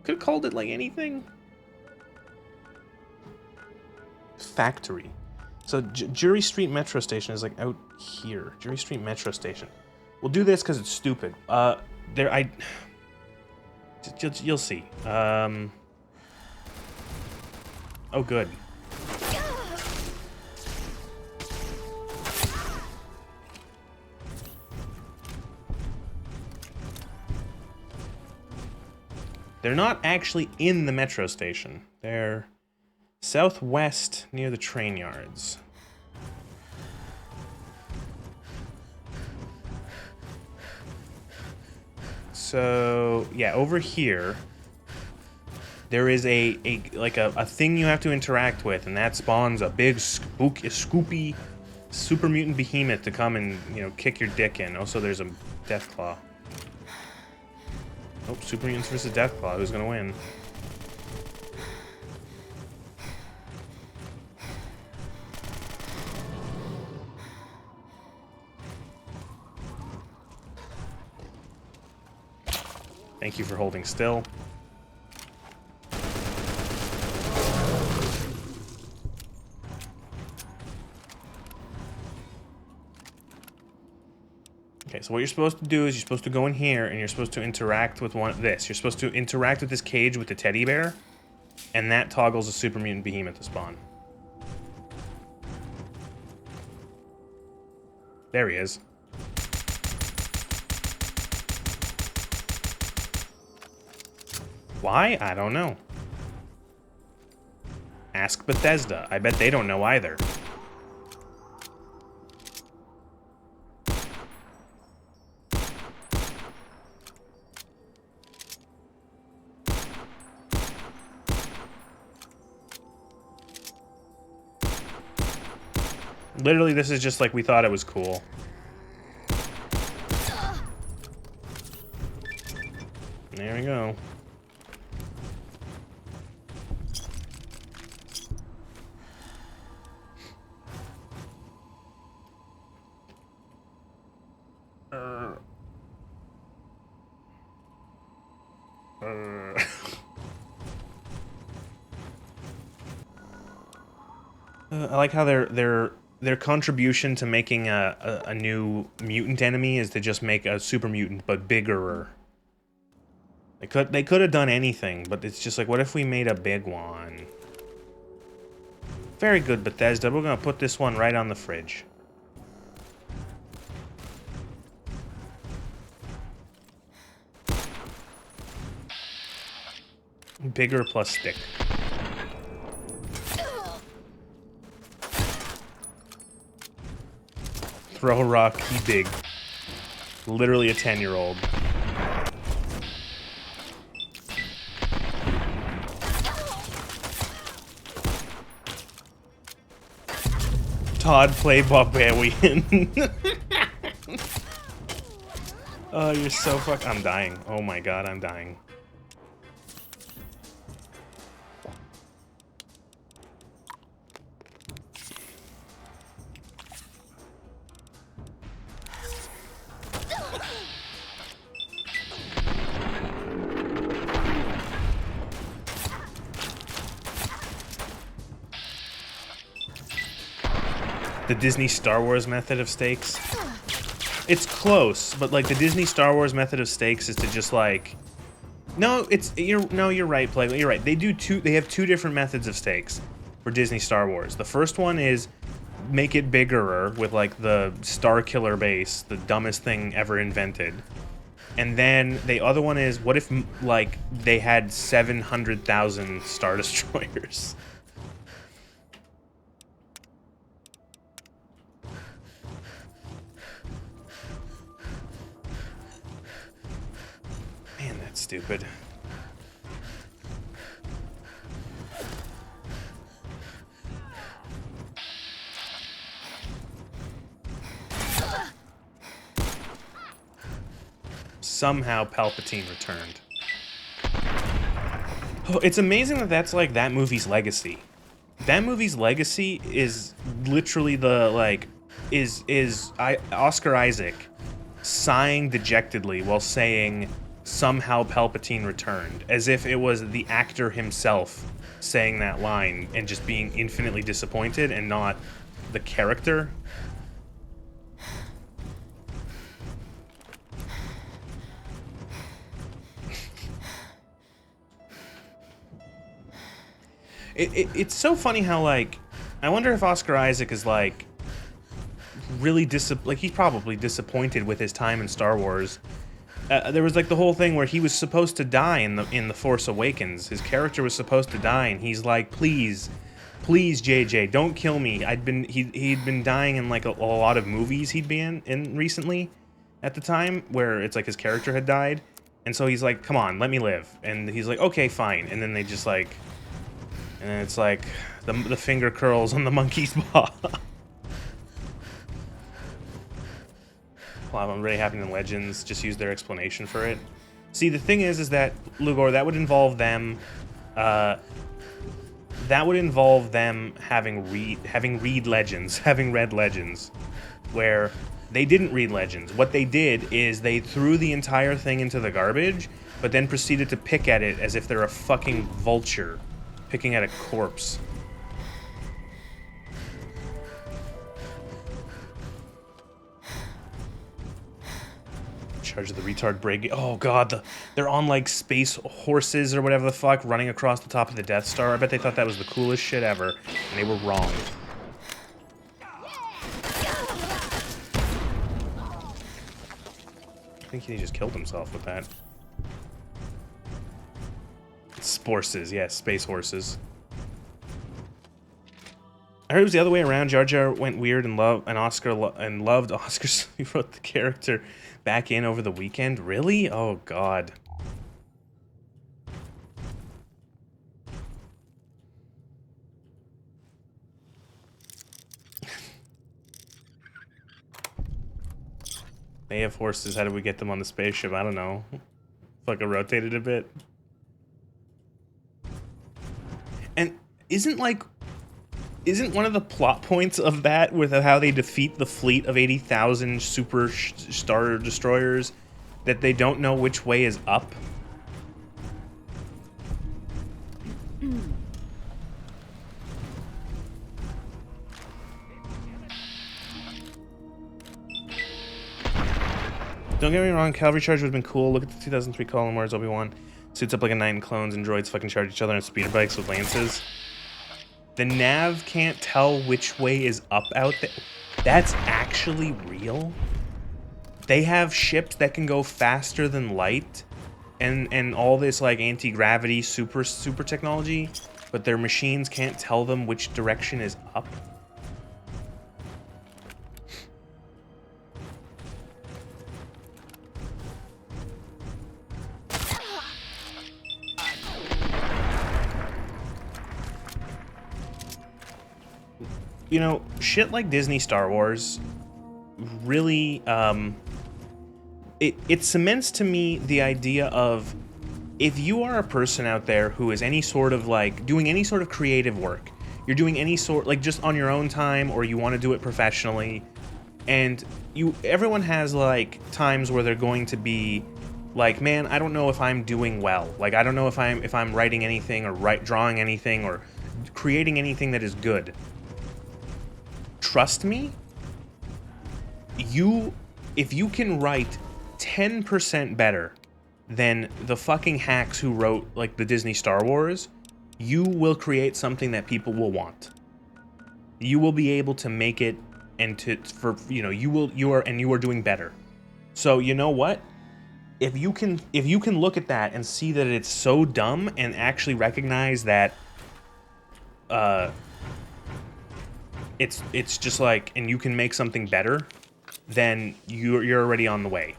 Could have called it like anything. Factory. So Jury Street Metro Station is like out here. Jury Street Metro Station. We'll do this because it's stupid. You'll see. Oh, good. They're not actually in the metro station. They're southwest near the train yards. So, yeah, over here, there is a thing you have to interact with, and that spawns a big scoopy super mutant behemoth to come and, you know, kick your dick in. Also, there's a Deathclaw. Oh, super mutants versus Deathclaw. Who's gonna win? Thank you for holding still. Okay, so what you're supposed to do is you're supposed to go in here and you're supposed to interact with one of this. You're supposed to interact with this cage with the teddy bear, and that toggles a super mutant behemoth to spawn. There he is. Why? I don't know. Ask Bethesda. I bet they don't know either. Literally, this is just like we thought it was cool. There we go. I like how their contribution to making a new mutant enemy is to just make a super mutant, but bigger. They could have done anything, but it's just like, what if we made a big one? Very good, Bethesda. We're gonna put this one right on the fridge. Bigger plus stick. Throw a rock, he big. Literally a 10-year-old. Codplay Barbarian. Oh, you're so fuck. I'm dying. Oh my god, I'm dying. The Disney Star Wars method of stakes. It's close, but like the Disney Star Wars method of stakes is to just like, no, you're right, Plague. You're right. They have two different methods of stakes for Disney Star Wars. The first one is make it bigger with like the Star Killer base, the dumbest thing ever invented. And then the other one is, what if like they had 700,000 Star Destroyers? Man, that's stupid. Somehow Palpatine returned. Oh, it's amazing that that's like that movie's legacy. That movie's legacy is literally the like Oscar Isaac sighing dejectedly while saying somehow Palpatine returned, as if it was the actor himself saying that line and just being infinitely disappointed and not the character. It's so funny how, like, I wonder if Oscar Isaac is, like, really he's probably disappointed with his time in Star Wars. There was, like, the whole thing where he was supposed to die in the Force Awakens. His character was supposed to die, and he's like, please, JJ, don't kill me. He'd been dying in, like, a lot of movies he'd been in recently at the time, where it's like his character had died. And so he's like, come on, let me live. And he's like, okay, fine. And then they just, like... And it's like the finger curls on the monkey's paw. Well, I'm really happy in Legends. Just use their explanation for it. See, the thing is that Lugor, that would involve them. That would involve them having read Legends, having read Legends, where they didn't read Legends. What they did is they threw the entire thing into the garbage, but then proceeded to pick at it as if they're a fucking vulture. Picking at a corpse. Charge of the retard brig. Oh god, they're on like space horses or whatever the fuck, running across the top of the Death Star. I bet they thought that was the coolest shit ever, and they were wrong. I think he just killed himself with that. Sporces, yes, space horses. I heard it was the other way around. Jar Jar went weird and loved Oscar, so he wrote the character back in over the weekend. Really? Oh god. They have horses. How did we get them on the spaceship? I don't know. Fucking rotated a bit. And isn't one of the plot points of that with how they defeat the fleet of 80,000 super star destroyers that they don't know which way is up? Don't get me wrong, Cavalry Charge would have been cool. Look at the 2003 Clone Wars Obi-Wan. Suits up like a knight and clones and droids fucking charge each other on speeder bikes with lances. The nav can't tell which way is up out there. That's actually real? They have ships that can go faster than light and all this like anti-gravity super technology, but their machines can't tell them which direction is up? you know, shit like Disney Star Wars really, it cements to me the idea of, if you are a person out there who is any sort of, like, doing any sort of creative work, you're doing any sort, like, just on your own time, or you want to do it professionally, and everyone has, like, times where they're going to be like, man, I don't know if I'm doing well. Like, I don't know if I'm writing anything, or drawing anything, or creating anything that is good. Trust me, if you can write 10% better than the fucking hacks who wrote, like, the Disney Star Wars, you will create something that people will want. You will be able to make it, and you are doing better. So, you know what? If you can look at that and see that it's so dumb, and actually recognize that it's just like, and you can make something better, then you're already on the way.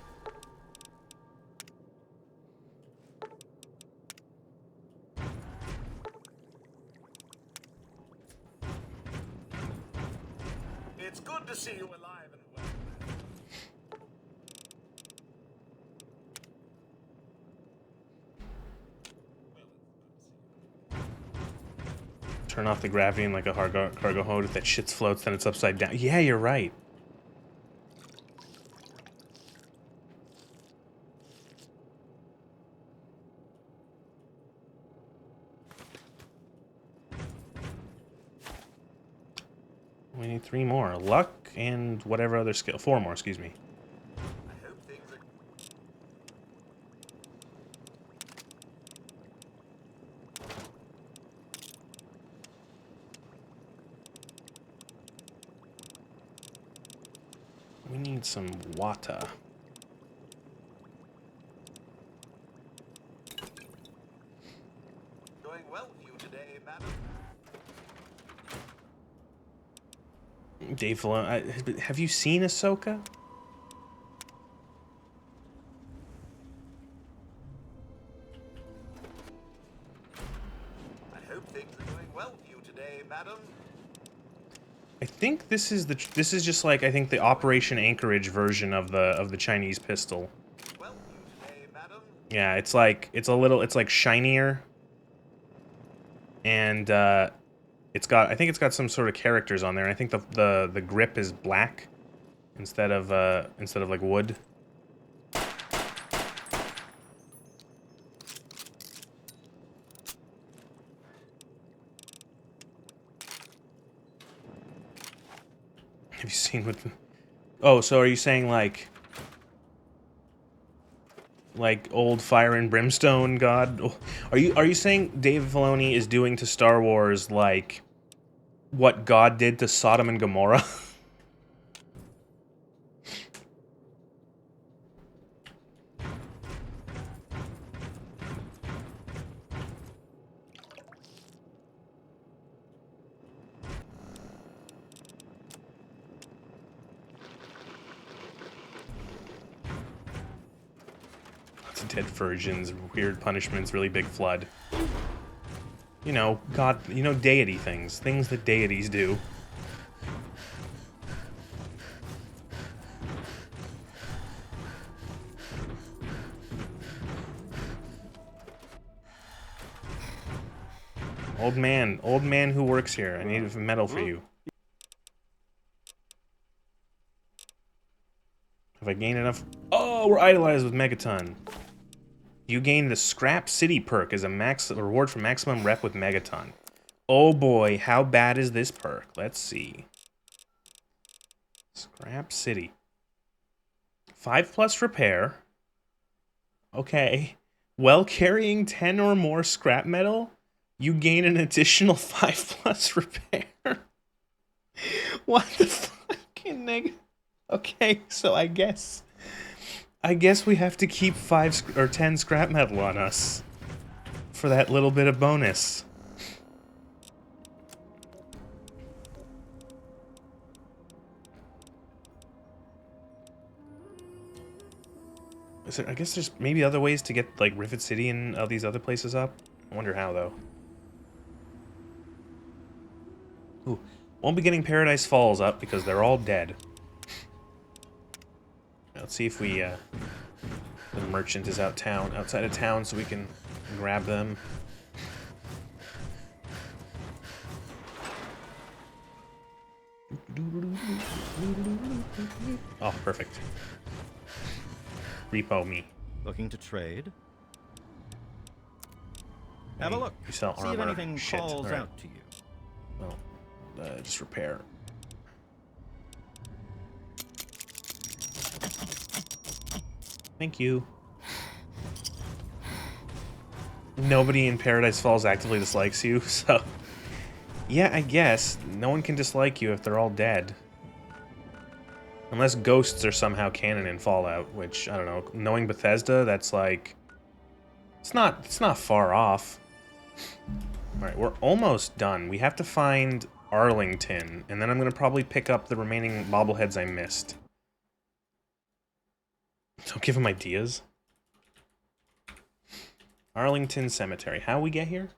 It's good to see you alive and well. Turn off the gravity in like a cargo hold. If that shit floats, then it's upside down. Yeah, you're right. We need 3 more. Luck and whatever other skill. 4 more, excuse me. I hope things are... We need some water. going well for you today, madam. Dave Filoni, have you seen Ahsoka? I hope things are going well for you today, madam. I think this is just like, I think the Operation Anchorage version of the Chinese pistol. Well for you today, madam. Yeah, it's like it's like shinier, and I think it's got some sort of characters on there. I think the grip is black instead of like wood. Have you seen what? Oh, so are you saying like old Fire and Brimstone God? Are you saying Dave Filoni is doing to Star Wars like what God did to Sodom and Gomorrah? Lots of dead virgins, weird punishments, really big flood. You know, God, you know, deity things that deities do. Old man who works here. I need a medal for you. Have I gained enough? Oh, we're idolized with Megaton. You gain the Scrap City perk as a reward for maximum rep with Megaton. Oh boy, how bad is this perk? Let's see. Scrap City. 5+ repair. Okay. While carrying 10 or more scrap metal, you gain an additional 5+ repair. What the fucking nigga? Okay, so I guess we have to keep 5 or 10 scrap metal on us for that little bit of bonus. I guess there's maybe other ways to get like Rivet City and all these other places up. I wonder how though. Ooh, Won't be getting Paradise Falls up because they're all dead. Let's see if we, the merchant is outside of town, so we can grab them. Oh, perfect. Repo me. Looking to trade? Have a look. You sell See if armor. anything Shit. calls All right. out to you. Well, just repair. Thank you. Nobody in Paradise Falls actively dislikes you, so... Yeah, I guess. No one can dislike you if they're all dead. Unless ghosts are somehow canon in Fallout, which, I don't know, knowing Bethesda, that's like... It's not far off. Alright, we're almost done. We have to find Arlington, and then I'm gonna probably pick up the remaining bobbleheads I missed. Don't give him ideas. Arlington Cemetery. How we get here?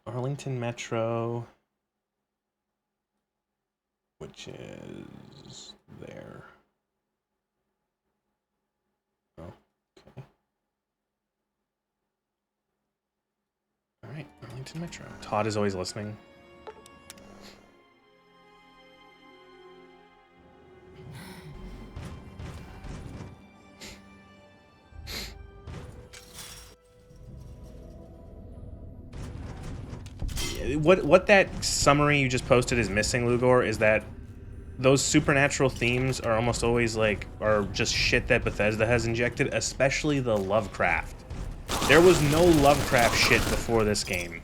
Arlington Metro, which is there. Oh, okay. All right, Arlington Metro. Todd is always listening. What that summary you just posted is missing, Lugor, is that those supernatural themes are almost always like, are just shit that Bethesda has injected, especially the Lovecraft. There was no Lovecraft shit before this game.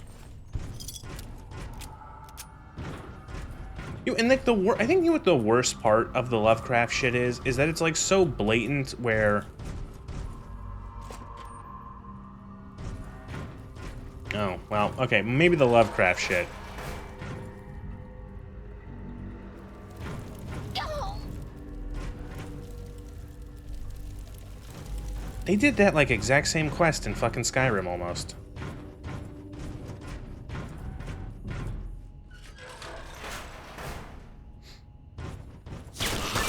And like I think what the worst part of the Lovecraft shit is that it's like so blatant where... Oh, well, okay, maybe the Lovecraft shit. They did that, like, exact same quest in fucking Skyrim, almost.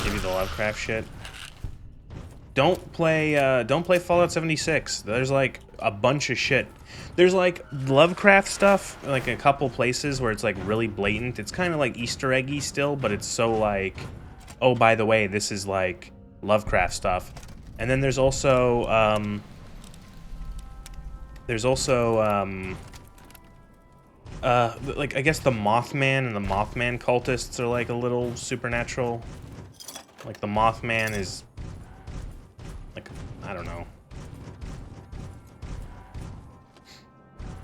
Give you the Lovecraft shit. Don't play Fallout 76. There's, like, a bunch of shit. There's, like, Lovecraft stuff, like, a couple places where it's, like, really blatant. It's kind of, like, Easter eggy still, but it's so, like, oh, by the way, this is, like, Lovecraft stuff. And then there's also, like, I guess the Mothman and the Mothman cultists are, like, a little supernatural. Like, the Mothman is, like, I don't know.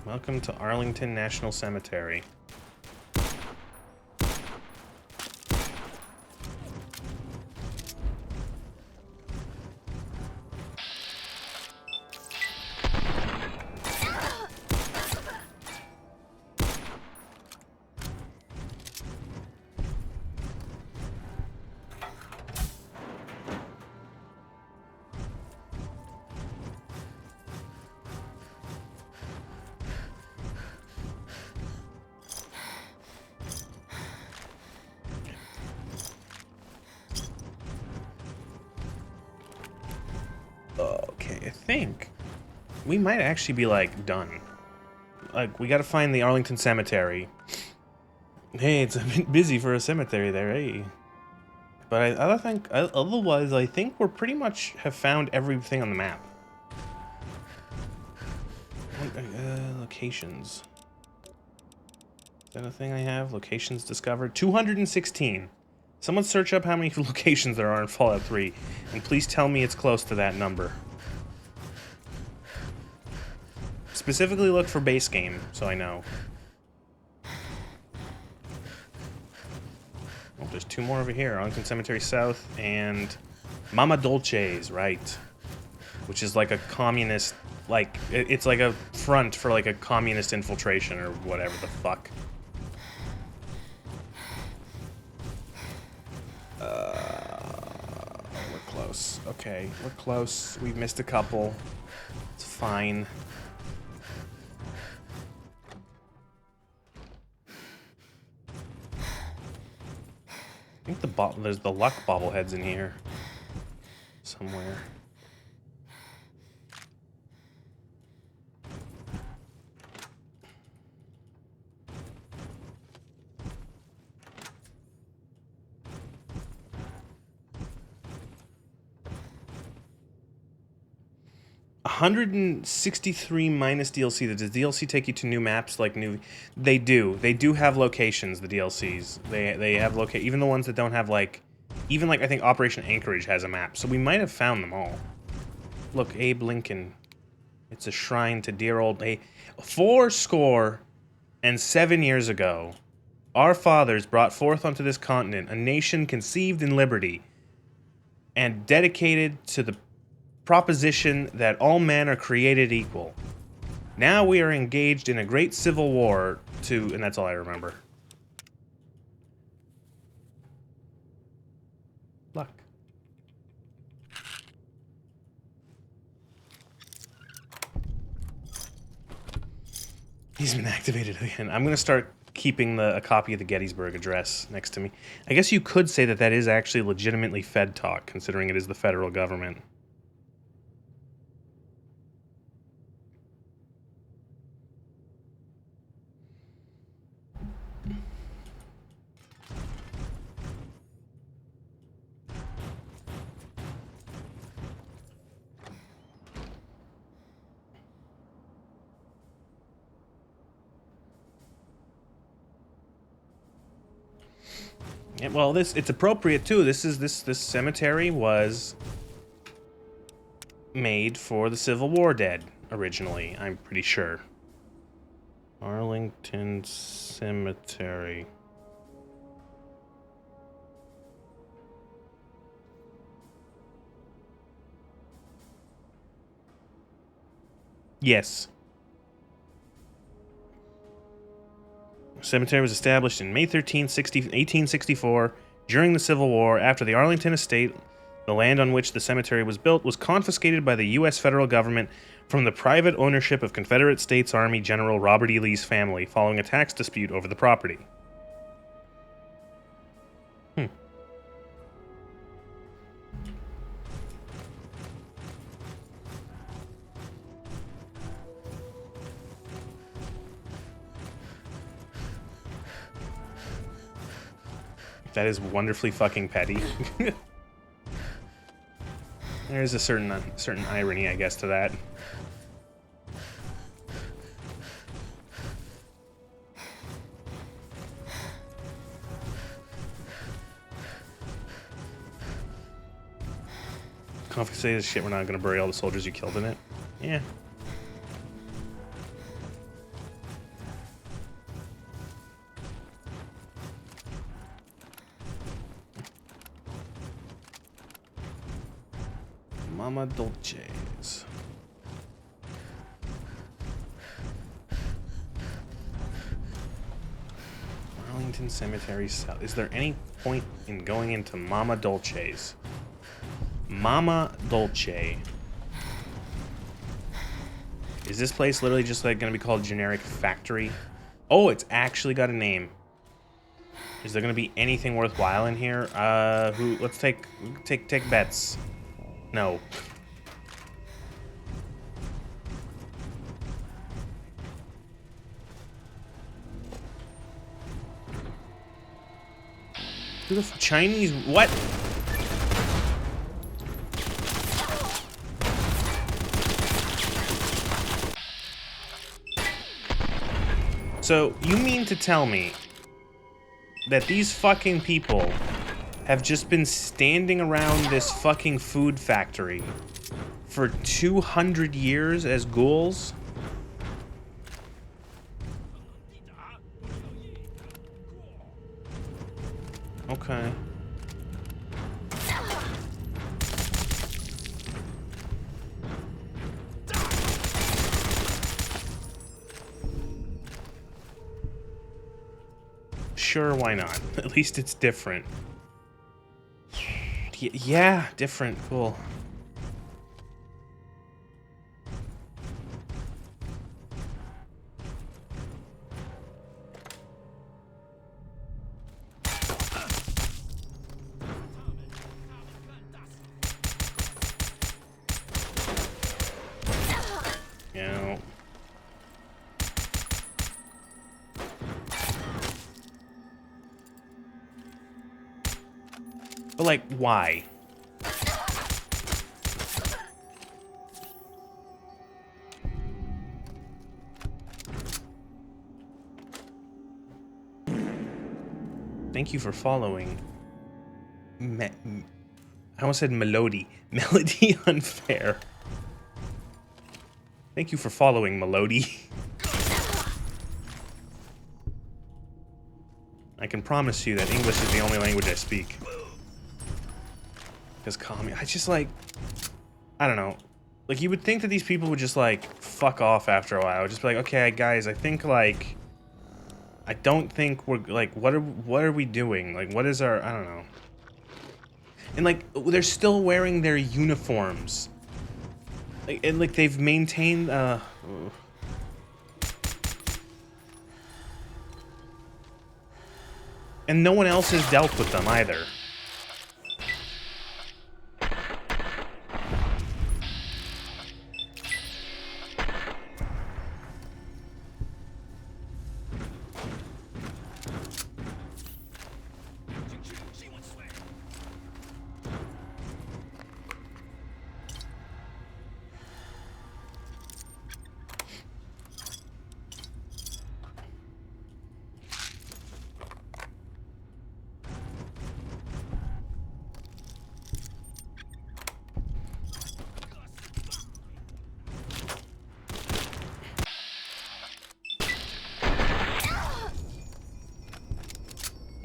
Welcome to Arlington National Cemetery. Okay, I think we might actually be, like, done. Like, we gotta find the Arlington Cemetery. Hey, it's a bit busy for a cemetery there, hey. But otherwise, I think we're pretty much have found everything on the map. Locations. Is that a thing I have? Locations discovered? 216. Someone search up how many locations there are in Fallout 3, and please tell me it's close to that number. Specifically look for base game, so I know. Oh, there's two more over here. Arlington Cemetery South and Mama Dolce's, right. Which is like a communist, like, it's like a front for like a communist infiltration or whatever the fuck. We're close. Okay, we're close. We've missed a couple. It's fine. think there's the luck bobbleheads in here somewhere. $163 minus DLC. Does the DLC take you to new maps like new? They do. They do have locations. The DLCs. They have even the ones that don't have like, even like I think Operation Anchorage has a map. So we might have found them all. Look, Abe Lincoln. It's a shrine to dear old Abe. 7 years ago, our fathers brought forth onto this continent a nation conceived in liberty and dedicated to the proposition that all men are created equal. Now we are engaged in a great civil war and that's all I remember. Luck. He's been activated again. I'm gonna start keeping a copy of the Gettysburg Address next to me. I guess you could say that is actually legitimately Fed talk, considering it is the federal government. Yeah, well, it's appropriate too. This cemetery was made for the Civil War dead originally, I'm pretty sure. Arlington Cemetery. Yes. The cemetery was established in May 13, 1864 during the Civil War. After the Arlington estate, the land on which the cemetery was built was confiscated by the U.S. federal government from the private ownership of Confederate States Army General Robert E. Lee's family following a tax dispute over the property. That is wonderfully fucking petty. There's a certain irony, I guess, to that. Confiscated shit, we're not gonna bury all the soldiers you killed in it. Yeah. Mama Dolces. Arlington Cemetery South. Is there any point in going into Mama Dolces? Mama Dolce. Is this place literally just like gonna be called Generic Factory? Oh, it's actually got a name. Is there gonna be anything worthwhile in here? Let's take bets. No. Who the Chinese? What? So, you mean to tell me that these fucking people have just been standing around this fucking food factory for 200 years as ghouls? Okay. Sure, why not? At least it's different. Yeah, different. Cool. But, like, why? Thank you for following. I almost said Melody. Melody Unfair. Thank you for following, Melody. I can promise you that English is the only language I speak. Because I just like... I don't know. Like, you would think that these people would just, like, fuck off after a while. Just be like, okay, guys, I think, like... I don't think we're, like, what are we doing? Like, what is our... I don't know. And, like, they're still wearing their uniforms. Like, and, like, they've maintained, and no one else has dealt with them, either.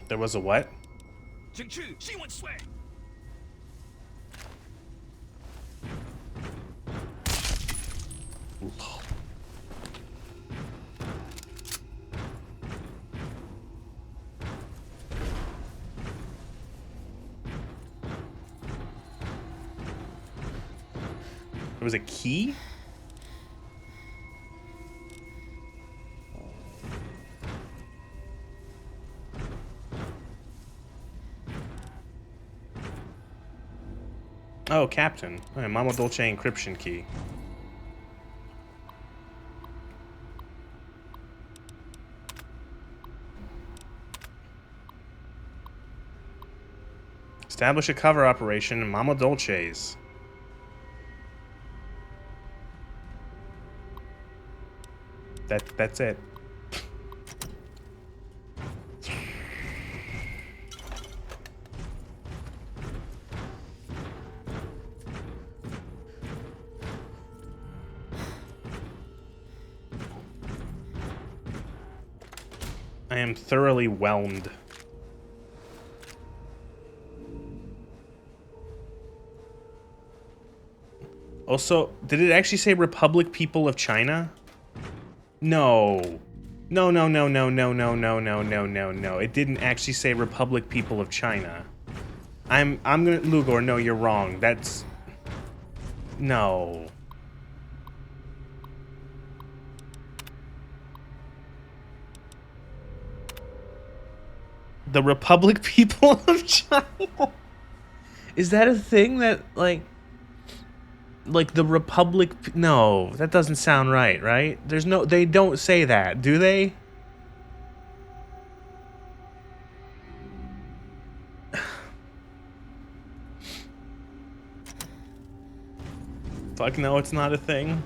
There was a what? There was a key? Oh, Captain. Okay, Mama Dolce encryption key. Establish a cover operation in Mama Dolce's. That's it. I am thoroughly whelmed. Also, did it actually say Republic People of China? No. No, no, no, no, no, no, no, no, no, no, no. It didn't actually say Republic People of China. I'm gonna... Lugor, no, you're wrong. That's... No. The Republic People of China? Is that a thing that, like the Republic... No, that doesn't sound right, right? There's no... They don't say that, do they? Fuck no, it's not a thing.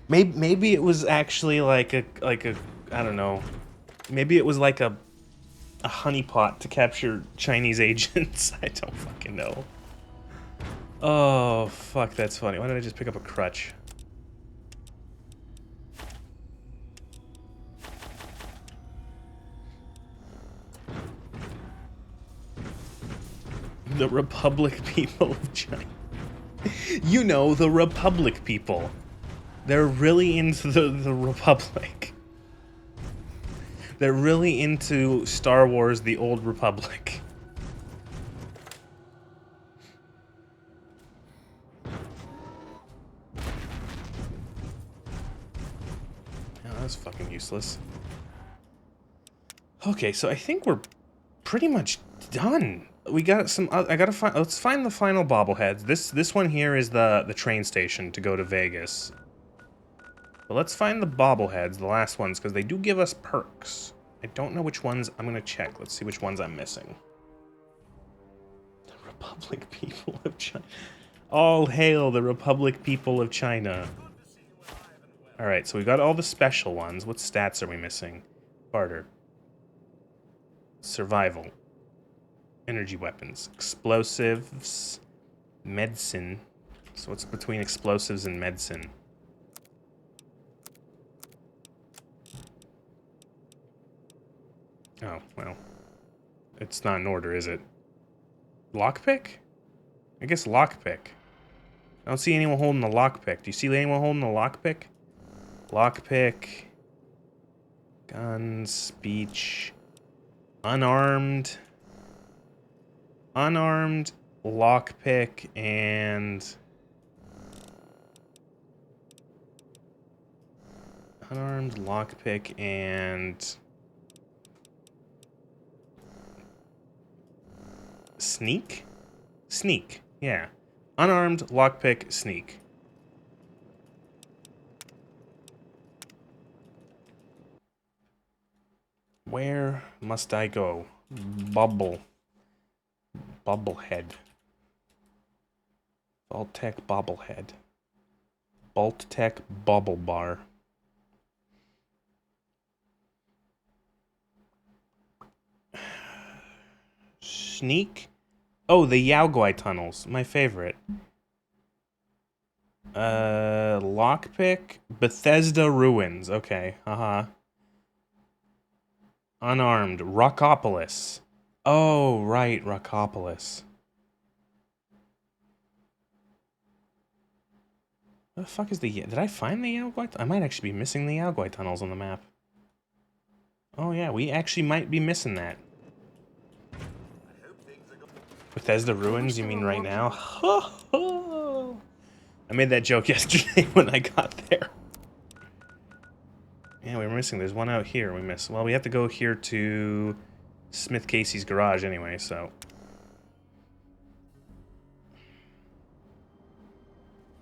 Maybe it was actually like a I don't know. Maybe it was like a honeypot to capture Chinese agents. I don't fucking know. Oh, fuck, that's funny. Why did I just pick up a crutch? The Republic People of China. You know, the Republic people. They're really into the Republic. They're really into Star Wars: The Old Republic. Oh, that's fucking useless. Okay, so I think we're pretty much done. We got some... I gotta find... Let's find the final bobbleheads. This one here is the train station to go to Vegas. But let's find the bobbleheads, the last ones, because they do give us perks. I don't know which ones. I'm going to check. Let's see which ones I'm missing. The Republic people of China. All hail the Republic people of China. Alright, so we got all the special ones. What stats are we missing? Barter. Survival. Energy weapons. Explosives. Medicine. So what's between explosives and medicine? Oh, well. It's not in order, is it? Lockpick? I guess lockpick. I don't see anyone holding the lockpick. Do you see anyone holding the lockpick? Lockpick. Guns. Speech. Unarmed. Unarmed. Lockpick. And... unarmed. Lockpick. And... sneak? Sneak. Yeah. Unarmed, lockpick, sneak. Where must I go? Bubble. Bubblehead. Vault-Tec bobblehead. Vault-Tec bubble bar. Sneak? Oh, the Yaoguai tunnels. My favorite. Lockpick? Bethesda ruins. Okay, Unarmed. Rockopolis. Oh, right, Rockopolis. What the fuck is the... did I find the Yaoguai? I might actually be missing the Yaoguai tunnels on the map. Oh yeah, we actually might be missing that. Bethesda ruins, you mean right now? I made that joke yesterday when I got there. Yeah, we were missing. There's one out here we missed. Well, we have to go here to Smith Casey's garage anyway, so...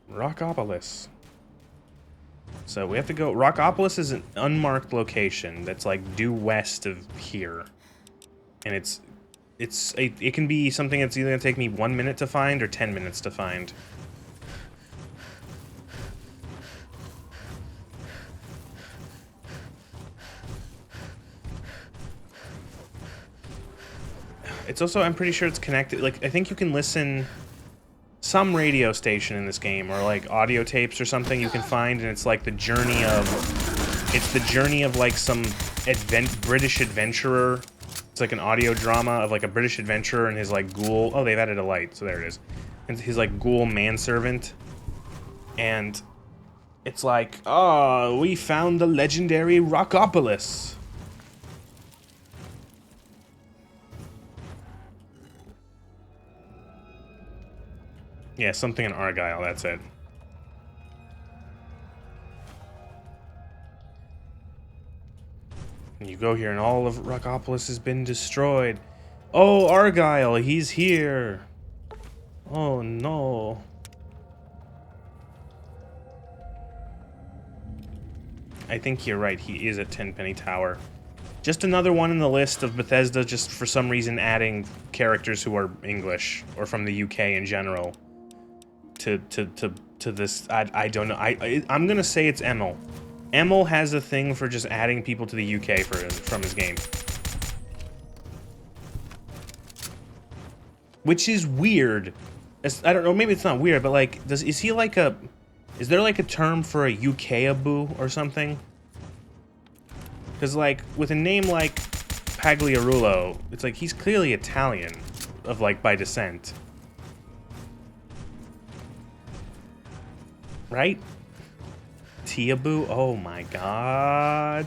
Rockopolis. So we have to go... Rockopolis is an unmarked location that's like due west of here. And it can be something that's either going to take me 1 minute to find or 10 minutes to find. It's also, I'm pretty sure it's connected, like, I think you can listen some radio station in this game, or like audio tapes or something you can find, and it's like the journey of like some British adventurer. It's like an audio drama of like a British adventurer and his like ghoul. Oh, they've added a light, so there it is. And his like ghoul manservant. And it's like, oh, we found the legendary Rockopolis. Yeah, something in Argyle, that's it. And you go here and all of Rockopolis has been destroyed. Oh, Argyle, he's here. Oh, no. I think you're right, he is at Tenpenny Tower. Just another one in the list of Bethesda just for some reason adding characters who are English, or from the UK in general. To this, I don't know. I'm gonna say it's Emil. Emil has a thing for just adding people to the UK from his game, which is weird. I don't know. Maybe it's not weird, but like, is there like a term for a UK-aboo or something? Because like with a name like Pagliarulo, it's like he's clearly Italian, of like by descent. Right? Tiaboo? Oh my god.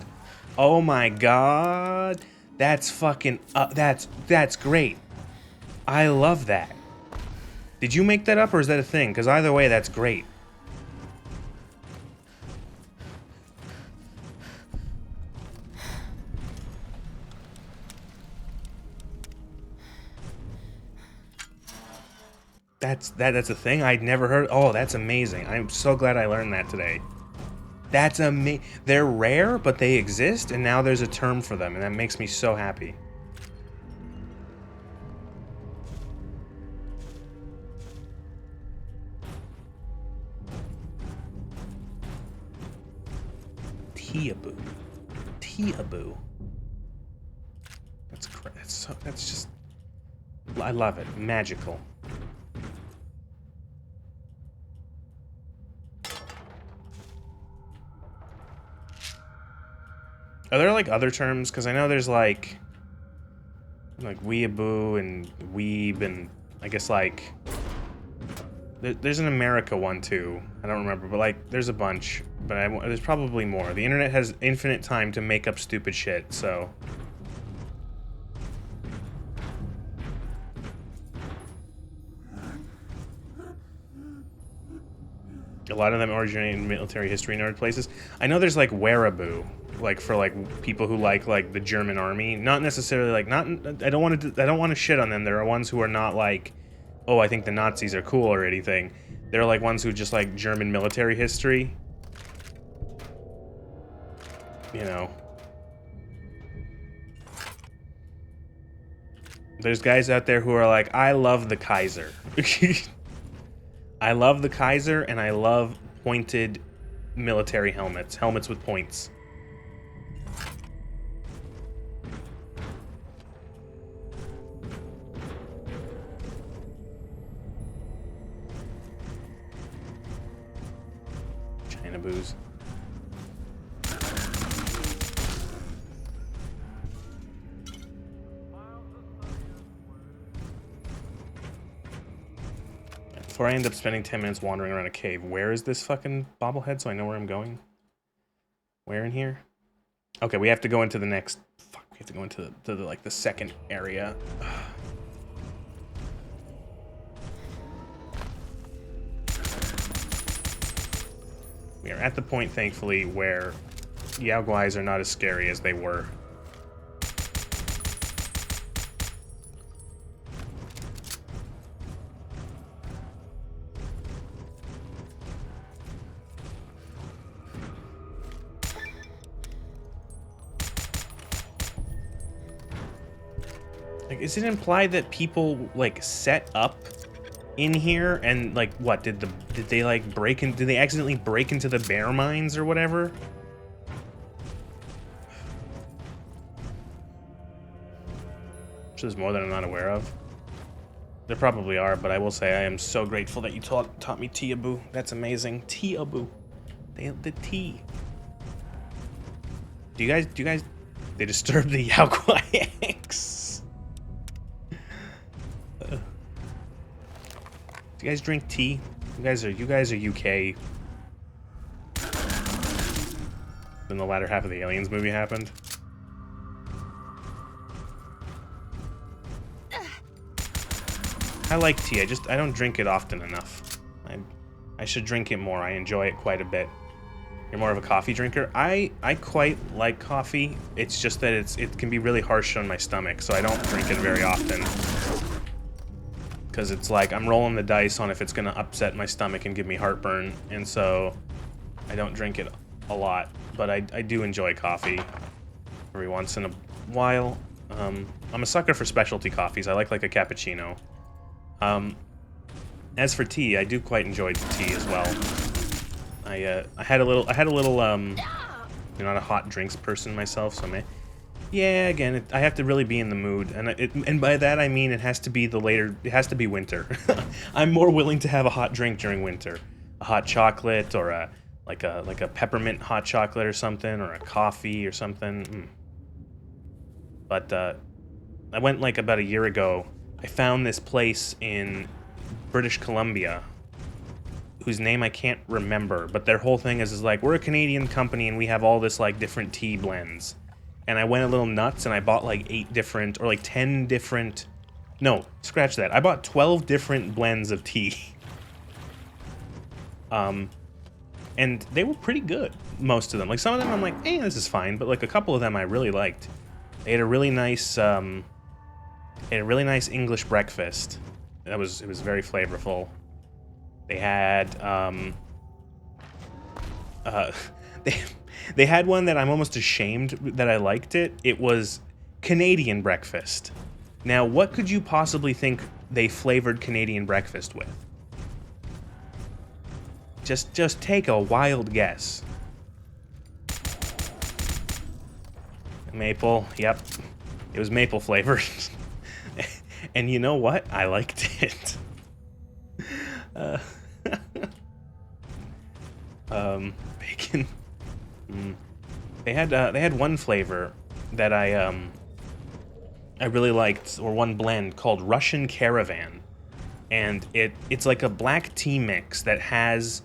Oh my god. That's fucking... that's great. I love that. Did you make that up or is that a thing? Because either way, that's great. That's a thing I'd never heard. Oh, that's amazing. I'm so glad I learned that today. That's they're rare, but they exist, and now there's a term for them, and that makes me so happy. Teaboo. Teaboo. That's just... I love it. Magical. Are there like other terms? Because I know there's like weeaboo and weeb and I guess like there's an America one too. I don't remember, but like there's a bunch. But there's probably more. The internet has infinite time to make up stupid shit, so. A lot of them originate in military history nerd places. I know there's like wereaboo, like for like people who like the German army. Not necessarily like I don't want to shit on them. There are ones who are not like, oh, I think the Nazis are cool or anything. They're like ones who just like German military history. You know. There's guys out there who are like, I love the Kaiser. I love the Kaiser, and I love pointed military helmets. Helmets with points. China booze. Before I end up spending 10 minutes wandering around a cave, where is this fucking bobblehead so I know where I'm going? Where in here? Okay, we have to go into the next... Fuck, we have to go into the second area. We are at the point, thankfully, where Yao Guais are not as scary as they were. Like, is it implied that people like set up in here and like what did they like break in? Did they accidentally break into the bear mines or whatever? Which there's more than I'm not aware of. There probably are, but I will say I am so grateful that you taught me Teaboo. That's amazing. Teaboo. The tea. Do you guys? They disturbed the Yao Guai eggs. Do you guys drink tea? You guys are UK. When the latter half of the Aliens movie happened. I like tea. I don't drink it often enough. I should drink it more. I enjoy it quite a bit. You're more of a coffee drinker. I quite like coffee. It's just that it can be really harsh on my stomach, so I don't drink it very often. Because it's like I'm rolling the dice on if it's going to upset my stomach and give me heartburn, and so I don't drink it a lot. But I do enjoy coffee every once in a while. I'm a sucker for specialty coffees. I like a cappuccino. As for tea, I do quite enjoy tea as well. I had a little. I'm not a hot drinks person myself, so yeah, again, I have to really be in the mood, and by that I mean it has to be it has to be winter. I'm more willing to have a hot drink during winter, a hot chocolate or a peppermint hot chocolate or something, or a coffee or something. But I went like about a year ago. I found this place in British Columbia, whose name I can't remember, but their whole thing is like, we're a Canadian company and we have all this like different tea blends. And I went a little nuts and I bought like 8 different, or like 10 different, no, scratch that. I bought 12 different blends of tea. And they were pretty good, most of them. Like some of them I'm like, hey, this is fine, but like a couple of them I really liked. They had a really nice, English breakfast. It was very flavorful. They had, They had one that I'm almost ashamed that I liked it. It was Canadian breakfast. Now, what could you possibly think they flavored Canadian breakfast with? Just take a wild guess. Maple, yep. It was maple flavored. And you know what? I liked it. Bacon. They had one flavor that I really liked, or one blend called Russian Caravan, and it's like a black tea mix that has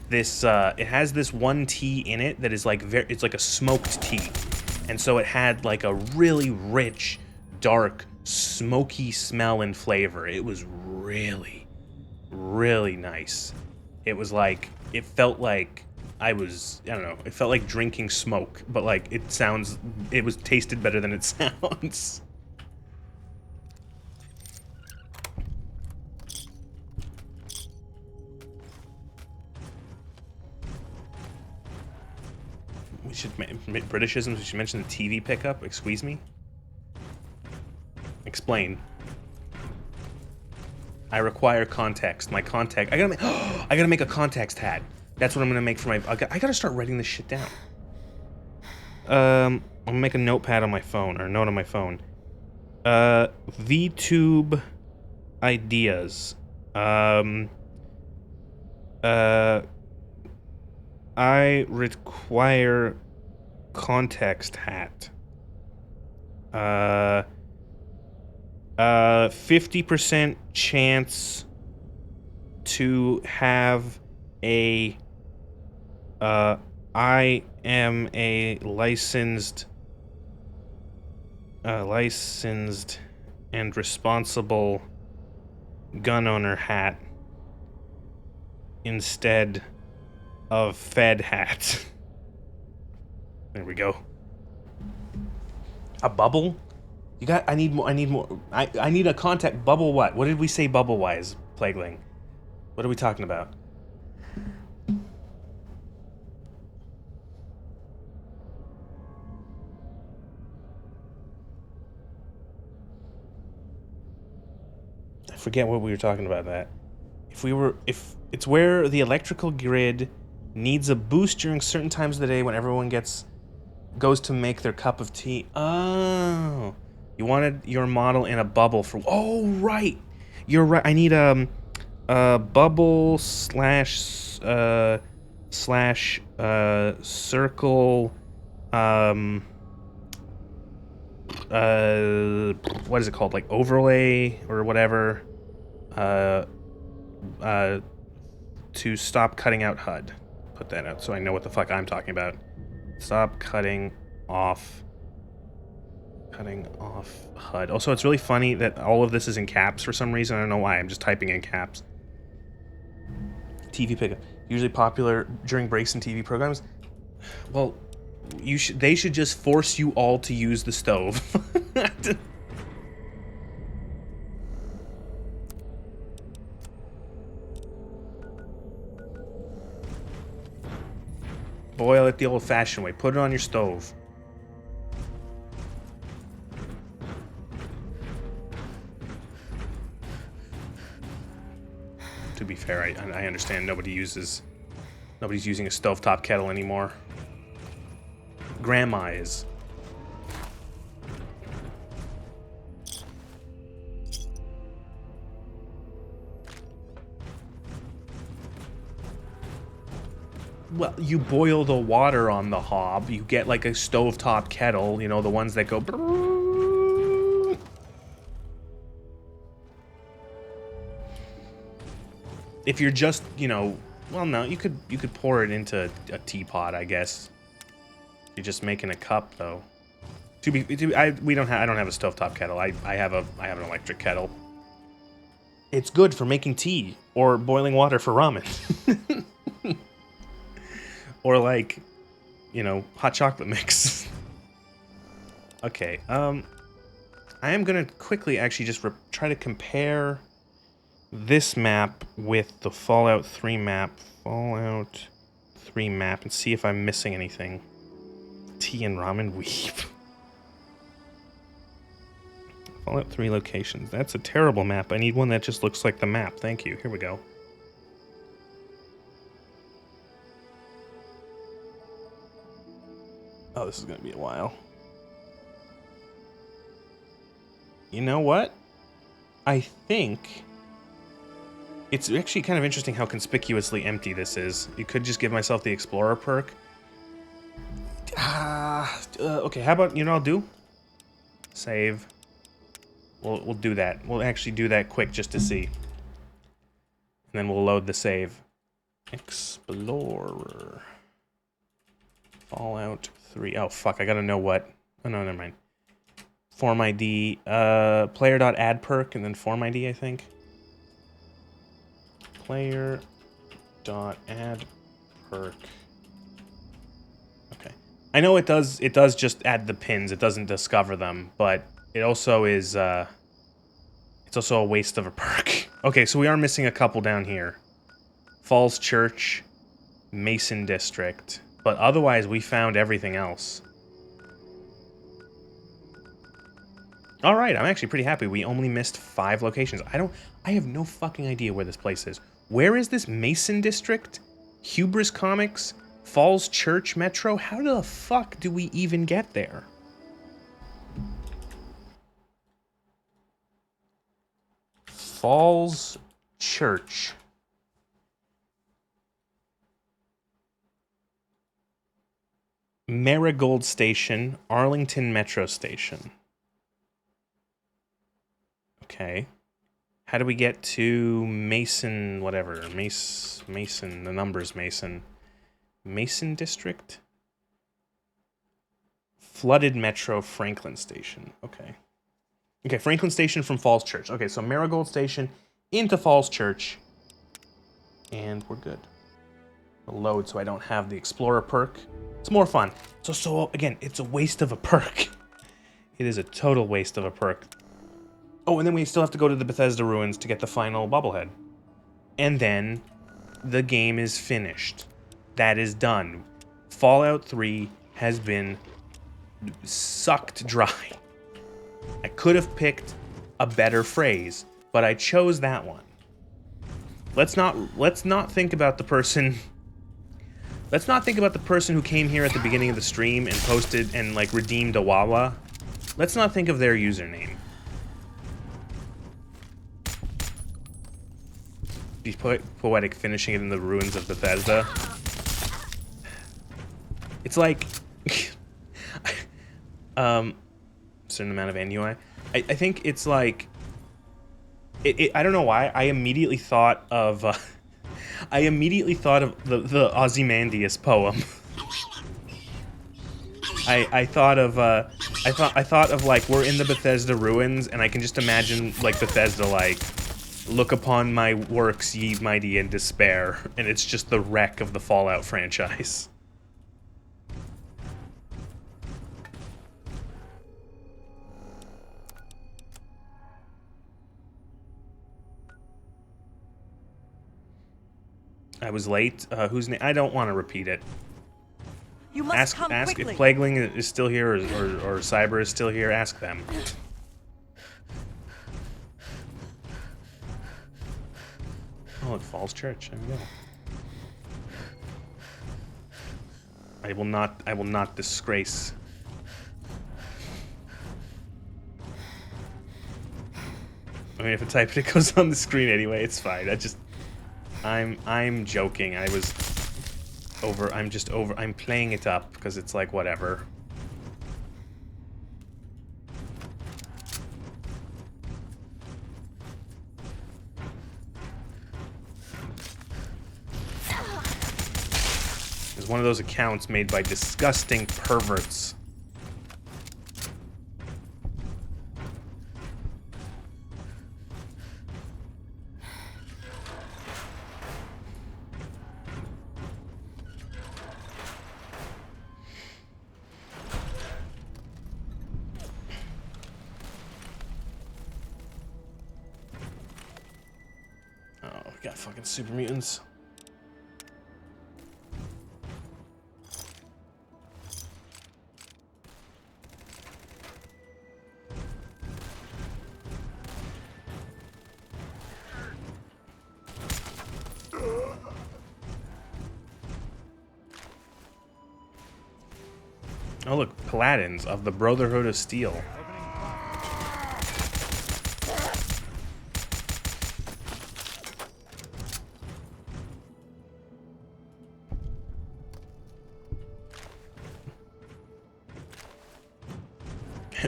this it has this one tea in it that is like it's like a smoked tea, and so it had like a really rich, dark, smoky smell and flavor. It was really, really nice. It was like, it felt like I don't know, it felt like drinking smoke, but like it was tasted better than it sounds. We should Britishisms. We should mention the TV pickup. Excuse me. Explain. I require context. My context. I gotta make a context hat. That's what I'm gonna make for my. I gotta start writing this shit down. I'm gonna make a notepad on my phone, or a note on my phone. VTube ideas. I require context hat. 50% chance to have a I am a licensed and responsible gun owner hat instead of Fed hat. There we go. A bubble? I need more. I need a contact. Bubble what? What did we say bubble wise, Plagueling? What are we talking about? I forget what we were talking about that. If it's where the electrical grid needs a boost during certain times of the day when everyone goes to make their cup of tea. Oh. You wanted your model in a bubble for... Oh, right. You're right. I need a bubble slash circle what is it called? Like overlay or whatever to stop cutting out HUD. Put that out so I know what the fuck I'm talking about. Stop cutting off HUD. Also, it's really funny that all of this is in caps for some reason. I don't know why. I'm just typing in caps. TV pickup. Usually popular during breaks in TV programs. Well, they should just force you all to use the stove. Boil it the old-fashioned way. Put it on your stove. To be fair, I understand nobody's using a stovetop kettle anymore. Grandma is. Well, you boil the water on the hob. You get like a stovetop kettle, you know, the ones that go brrrr. If you're just, you know, well, no, you could pour it into a teapot, I guess. You're just making a cup, though. I don't have a stovetop kettle. I have an electric kettle. It's good for making tea or boiling water for ramen. Or like, you know, hot chocolate mix. Okay, I am gonna quickly actually just try to compare this map with the Fallout 3 map. Fallout 3 map and see if I'm missing anything. Tea and ramen weep. Fallout 3 locations. That's a terrible map. I need one that just looks like the map. Thank you. Here we go. Oh, this is going to be a while. You know what? I think it's actually kind of interesting how conspicuously empty this is. You could just give myself the Explorer perk. Okay, how about, you know what I'll do? Save. We'll do that. We'll actually do that quick just to see. And then we'll load the save. Explorer. Fallout 3. Oh, fuck, I gotta know what... Oh, no, never mind. Form ID, player.add perk, and then form ID, I think. Player.add perk. Okay. I know it does just add the pins, it doesn't discover them, but it also is, it's also a waste of a perk. Okay, so we are missing a couple down here. Falls Church, Mason District, but otherwise we found everything else. All right, I'm actually pretty happy. We only missed 5 locations. I have no fucking idea where this place is. Where is this? Mason District? Hubris Comics? Falls Church Metro? How the fuck do we even get there? Falls Church. Marigold Station, Arlington Metro Station. Okay. How do we get to Mason, whatever? Mason, the number's Mason. Mason District? Flooded Metro, Franklin Station. Okay. Okay, Franklin Station from Falls Church. Okay, so Marigold Station into Falls Church. And we're good. I'll load so I don't have the Explorer perk. It's more fun. So again, it's a waste of a perk. It is a total waste of a perk. Oh, and then we still have to go to the Bethesda Ruins to get the final bobblehead. And then the game is finished. That is done. Fallout 3 has been sucked dry. I could have picked a better phrase, but I chose that one. Let's not think about the person. Let's not think about the person who came here at the beginning of the stream and posted and like redeemed a Wawa. Let's not think of their username. Be poetic, finishing it in the ruins of Bethesda. It's like certain amount of NUI. I think it's like I don't know why I immediately thought of the Ozymandias poem. I thought of like we're in the Bethesda ruins and I can just imagine like Bethesda like look upon my works ye mighty in despair, and it's just the wreck of the Fallout franchise. I was late. Whose name? I don't want to repeat it. You must come ask quickly. if Plagueling is still here or Cyber is still here. Ask them. Oh, it Falls Church. There we go. I will not disgrace. I mean, if I type it, it goes on the screen anyway. It's fine. I'm joking. I'm playing it up because it's like whatever. It's one of those accounts made by disgusting perverts. Oh, we got fucking super mutants. Oh look, Paladins of the Brotherhood of Steel.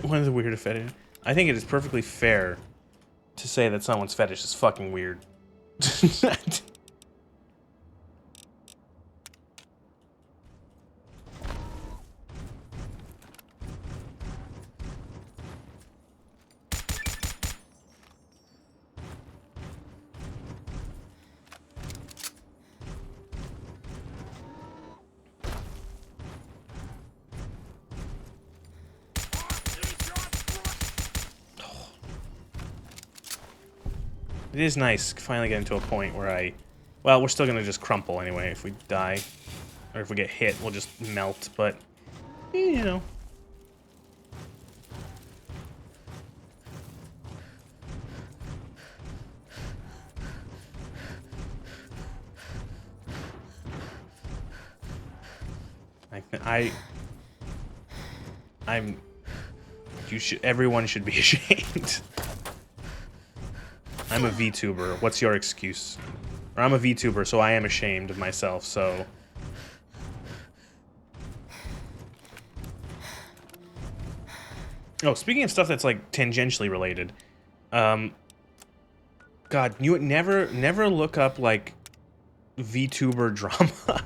One of the weird fetish. I think it is perfectly fair to say that someone's fetish is fucking weird. It is nice finally getting to a point where well, we're still gonna just crumple anyway if we die. Or if we get hit, we'll just melt, but, you know. Everyone should be ashamed. I'm a VTuber. What's your excuse? Or I'm a VTuber, so I am ashamed of myself, so... Oh, speaking of stuff that's, like, tangentially related, God, you never look up, like, VTuber drama.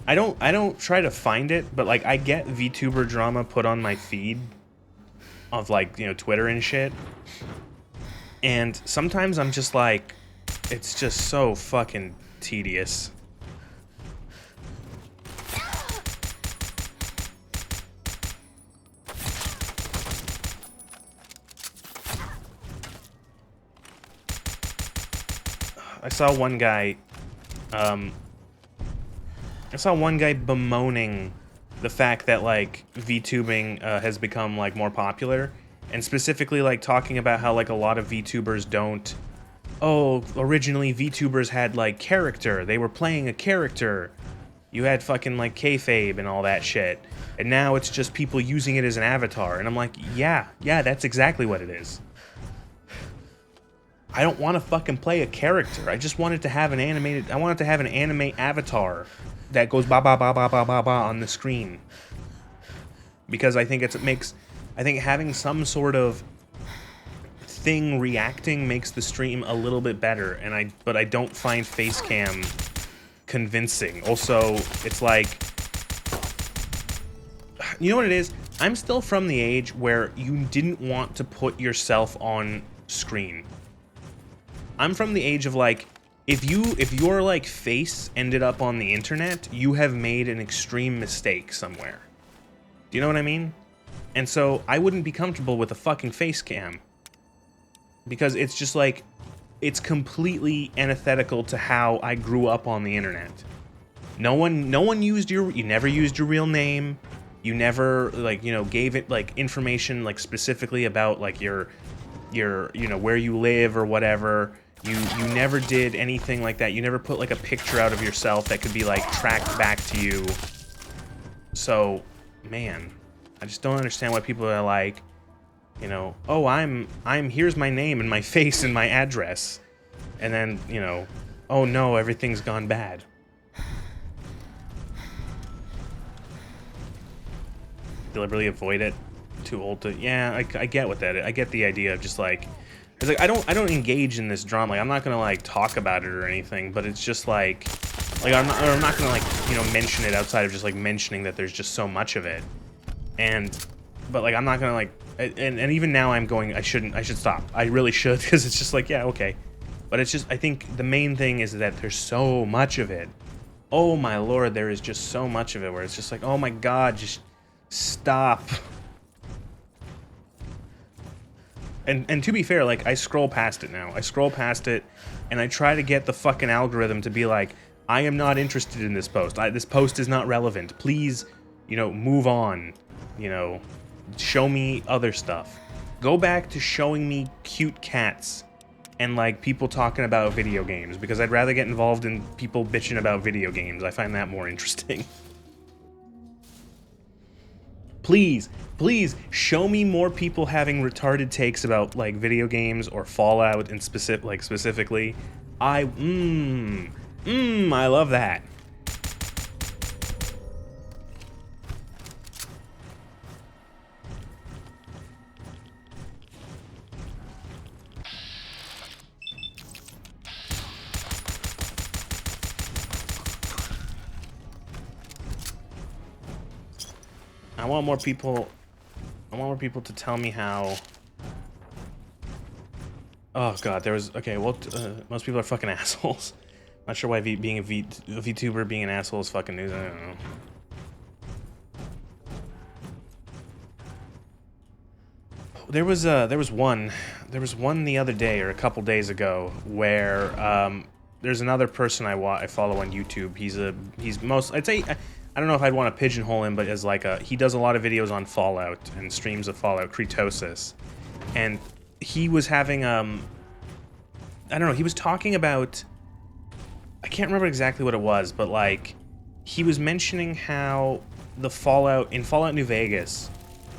I don't try to find it, but, like, I get VTuber drama put on my feed of, like, you know, Twitter and shit. And sometimes I'm just like, it's just so fucking tedious. I saw one guy bemoaning the fact that, like, VTubing has become, like, more popular. And specifically, like, talking about how, like, a lot of VTubers don't... Oh, originally VTubers had, like, character. They were playing a character. You had fucking, like, kayfabe and all that shit. And now it's just people using it as an avatar. And I'm like, yeah, that's exactly what it is. I don't want to fucking play a character. I just wanted to have an animated... I wanted to have an anime avatar that goes ba ba ba ba ba ba ba on the screen. Because I think it makes... I think having some sort of thing reacting makes the stream a little bit better, but I don't find face cam convincing. Also, it's like, you know what it is? I'm still from the age where you didn't want to put yourself on screen. I'm from the age of, like, if your, like, face ended up on the internet, you have made an extreme mistake somewhere. Do you know what I mean? And so I wouldn't be comfortable with a fucking face cam. Because it's just like, it's completely antithetical to how I grew up on the internet. No one used you never used your real name. You never, like, you know, gave it, like, information, like, specifically about, like, your, you know, where you live or whatever. You never did anything like that. You never put, like, a picture out of yourself that could be, like, tracked back to you. So, man... I just don't understand why people are like, you know, oh, here's my name and my face and my address. And then, you know, oh no, everything's gone bad. Deliberately avoid it. Too old to, yeah, I get what that is. I get the idea of just like, it's like, I don't engage in this drama. Like, I'm not gonna, like, talk about it or anything, but it's just like I'm not gonna, like, you know, mention it outside of just, like, mentioning that there's just so much of it. But, like, I'm not gonna, like, and even now I'm going, I should stop. I really should, because it's just like, yeah, okay. But it's just, I think the main thing is that there's so much of it. Oh my lord, there is just so much of it where it's just like, oh my god, just stop. And to be fair, like, I scroll past it now. I scroll past it, and I try to get the fucking algorithm to be like, I am not interested in this post. This post is not relevant. Please, you know, move on. You know, show me other stuff. Go back to showing me cute cats and, like, people talking about video games, because I'd rather get involved in people bitching about video games. I find that more interesting. Please, please show me more people having retarded takes about like video games or Fallout and specifically. I love that. I want more people to tell me how. Oh god, there was okay. Well, most people are fucking assholes. Not sure why being a VTuber being an asshole is fucking news. I don't know. There was one the other day or a couple days ago where there's another person I follow on YouTube. I'd say I don't know if I'd want to pigeonhole him, but as like he does a lot of videos on Fallout and streams of Fallout, Kretosis, and he was having I don't know, he was talking about, I can't remember exactly what it was, but like he was mentioning how in Fallout New Vegas,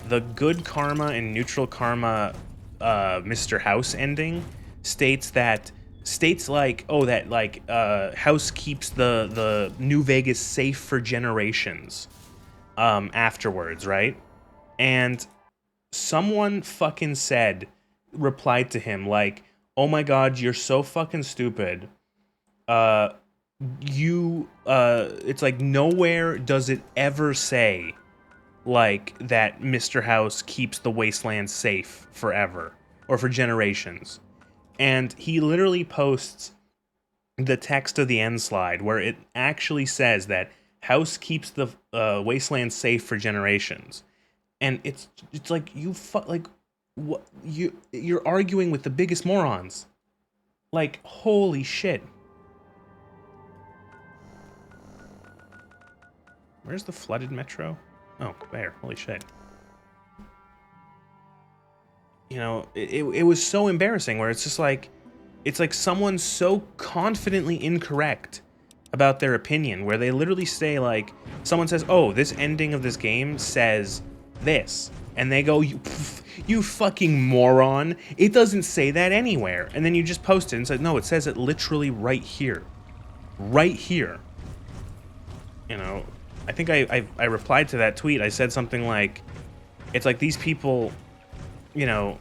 the good karma and neutral karma Mr. House ending states like, oh, that like House keeps the New Vegas safe for generations afterwards, right? And someone fucking replied to him like, oh my god, you're so fucking stupid. It's like nowhere does it ever say like that Mr. House keeps the Wasteland safe forever or for generations. And he literally posts the text of the end slide where it actually says that House keeps the Wasteland safe for generations. And it's like what you're arguing with the biggest morons. Like, holy shit. Where's the flooded metro? Oh, there. Holy shit. You know, it was so embarrassing where it's like someone so confidently incorrect about their opinion where they literally say like, someone says, oh, this ending of this game says this. And they go, you fucking moron. It doesn't say that anywhere. And then you just post it and say, no, it says it literally right here. Right here. You know, I think I replied to that tweet. I said something like, it's like these people, you know,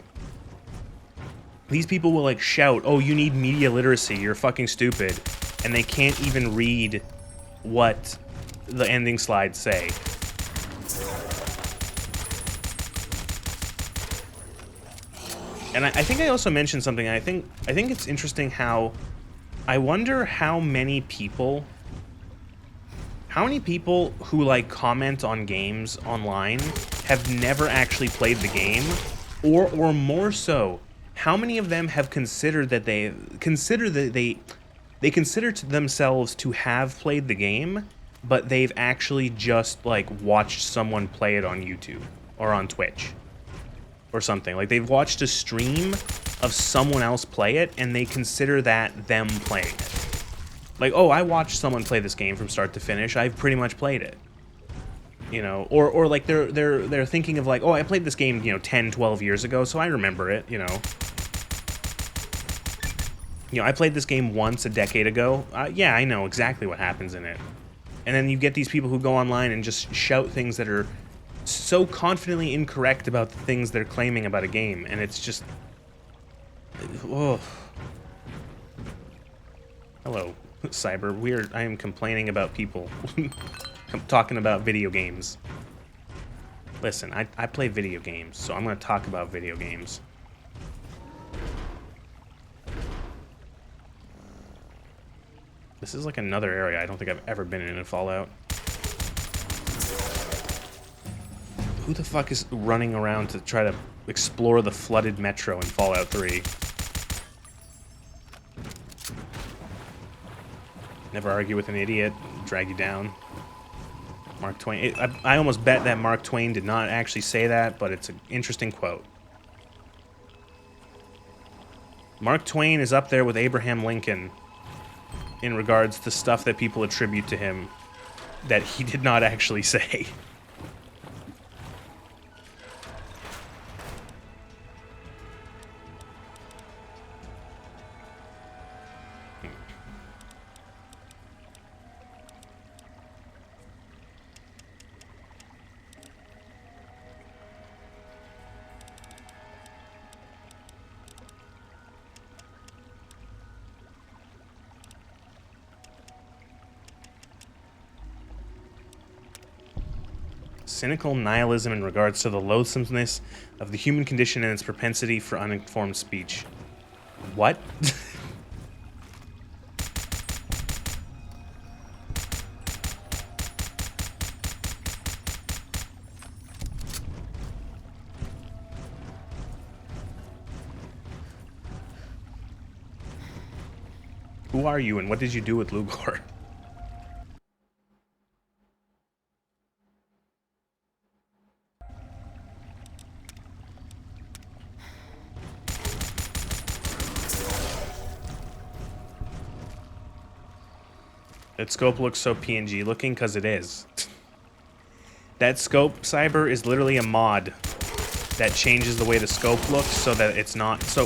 these people will like shout, oh, you need media literacy, you're fucking stupid. And they can't even read what the ending slides say. And I think I also mentioned something. I think it's interesting how I wonder how many people who like comment on games online have never actually played the game, or more so, how many of them have considered that they consider themselves to have played the game, but they've actually just like watched someone play it on YouTube or on Twitch. Or something. Like, they've watched a stream of someone else play it, and they consider that them playing it. Like, oh, I watched someone play this game from start to finish, I've pretty much played it. You know, or like, they're thinking of like, oh, I played this game, you know, 10, 12 years ago, so I remember it, you know. You know, I played this game once a decade ago, yeah, I know exactly what happens in it. And then you get these people who go online and just shout things that are so confidently incorrect about the things they're claiming about a game, and it's just, oh. Hello, Cyber. Weird. I am complaining about people. I'm talking about video games. Listen, I play video games, so I'm going to talk about video games. This is like another area I don't think I've ever been in Fallout. Who the fuck is running around to try to explore the flooded metro in Fallout 3? Never argue with an idiot, drag you down. Mark Twain. I almost bet that Mark Twain did not actually say that, but it's an interesting quote. Mark Twain is up there with Abraham Lincoln in regards to stuff that people attribute to him that he did not actually say. cynical nihilism in regards to the loathsomeness of the human condition and its propensity for uninformed speech. What? Who are you and what did you do with Lugor? That scope looks so PNG looking because it is. That scope, Cyber, is literally a mod that changes the way the scope looks so that it's not... So,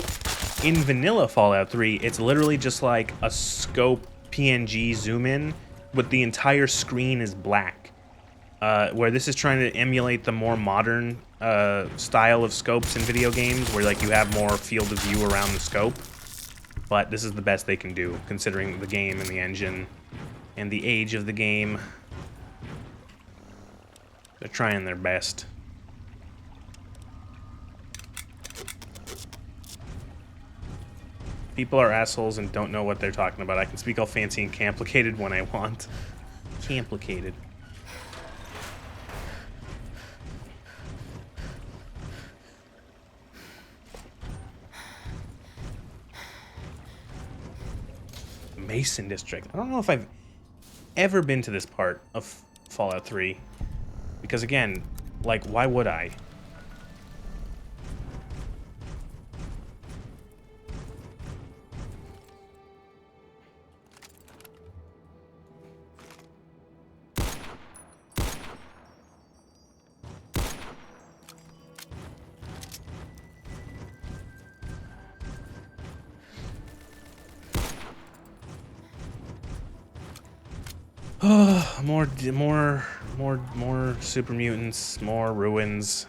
in vanilla Fallout 3, it's literally just like a scope PNG zoom in, but the entire screen is black. Where this is trying to emulate the more modern style of scopes in video games, where like you have more field of view around the scope. But this is the best they can do, considering the game and the engine and the age of the game. They're trying their best. People are assholes and don't know what they're talking about. I can speak all fancy and complicated when I want. Complicated. Mason District. I don't know if I've ever been to this part of Fallout 3. Because again, like, why would I? More super mutants, more ruins,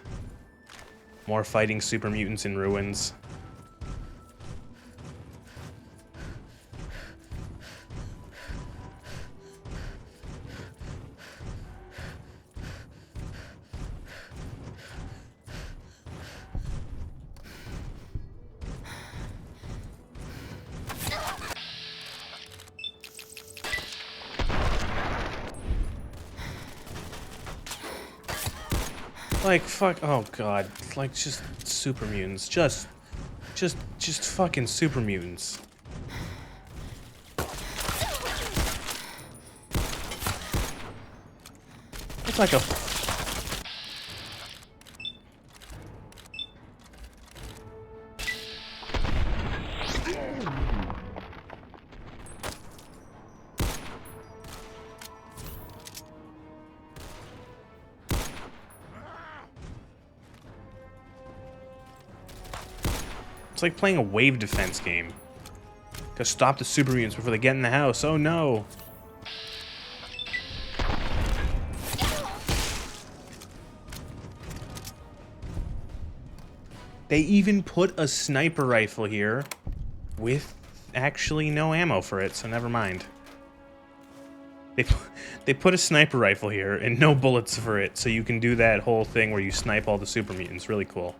more fighting super mutants in ruins. Like, fuck, oh god, like, just super mutants, just fucking super mutants. It's like a... It's like playing a wave defense game. To stop the super mutants before they get in the house. Oh no! They even put a sniper rifle here with actually no ammo for it, so never mind. They put a sniper rifle here and no bullets for it, so you can do that whole thing where you snipe all the super mutants. Really cool.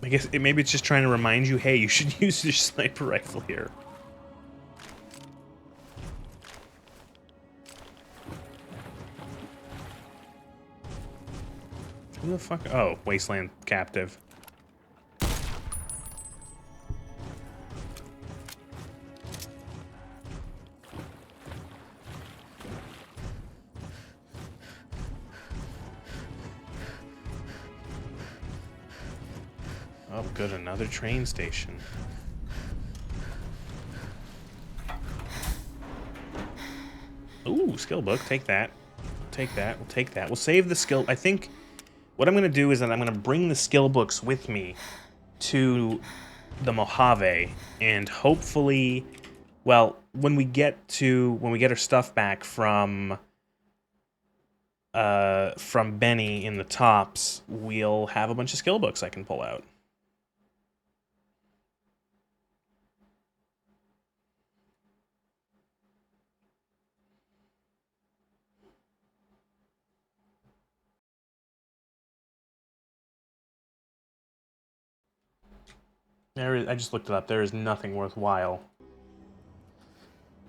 I guess maybe it's just trying to remind you, hey, you should use your sniper rifle here. Who the fuck? Oh, Wasteland captive. Oh, good, another train station. Ooh, skill book, take that. Take that, we'll take that. We'll save the skill. I think what I'm gonna do is that I'm gonna bring the skill books with me to the Mojave, and hopefully, well, when we get our stuff back from Benny in the tops, we'll have a bunch of skill books I can pull out. I just looked it up. There is nothing worthwhile.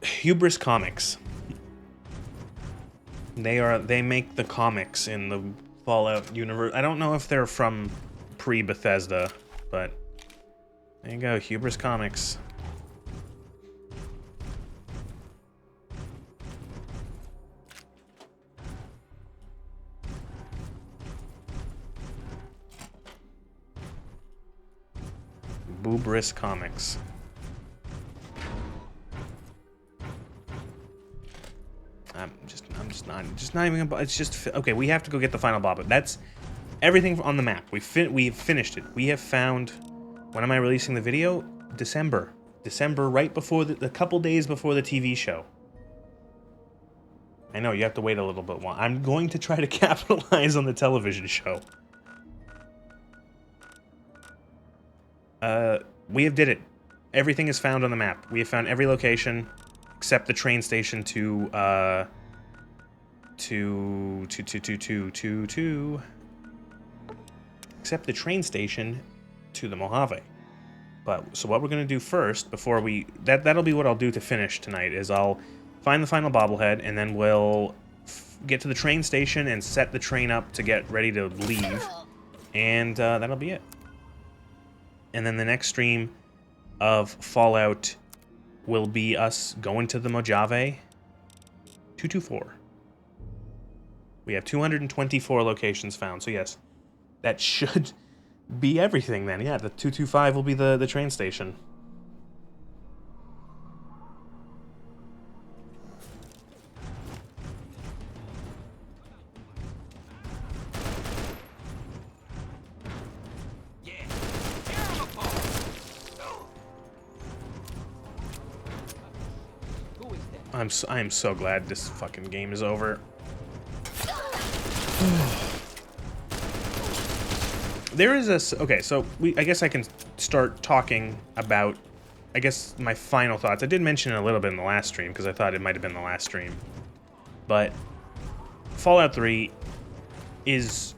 Hubris Comics. They make the comics in the Fallout universe. I don't know if they're from pre-Bethesda, but there you go, Hubris Comics. Boobris Comics. I'm just not even gonna, it's just, okay, we have to go get the final bob. That's everything on the map. We've finished it. We have found, when am I releasing the video? December, right before a couple days before the TV show. I know, you have to wait a little bit more. I'm going to try to capitalize on the television show. We have did it. Everything is found on the map. We have found every location except the train station except the train station to the Mojave. But so what we're gonna do first, before that'll be what I'll do to finish tonight, is I'll find the final bobblehead, and then we'll get to the train station and set the train up to get ready to leave, and that'll be it. And then the next stream of Fallout will be us going to the Mojave 224. We have 224 locations found, so yes, that should be everything then. Yeah, the 225 will be the train station. I am so glad this fucking game is over. There is a... Okay, so I guess I can start talking about, I guess, my final thoughts. I did mention it a little bit in the last stream, because I thought it might have been the last stream. But Fallout 3 is...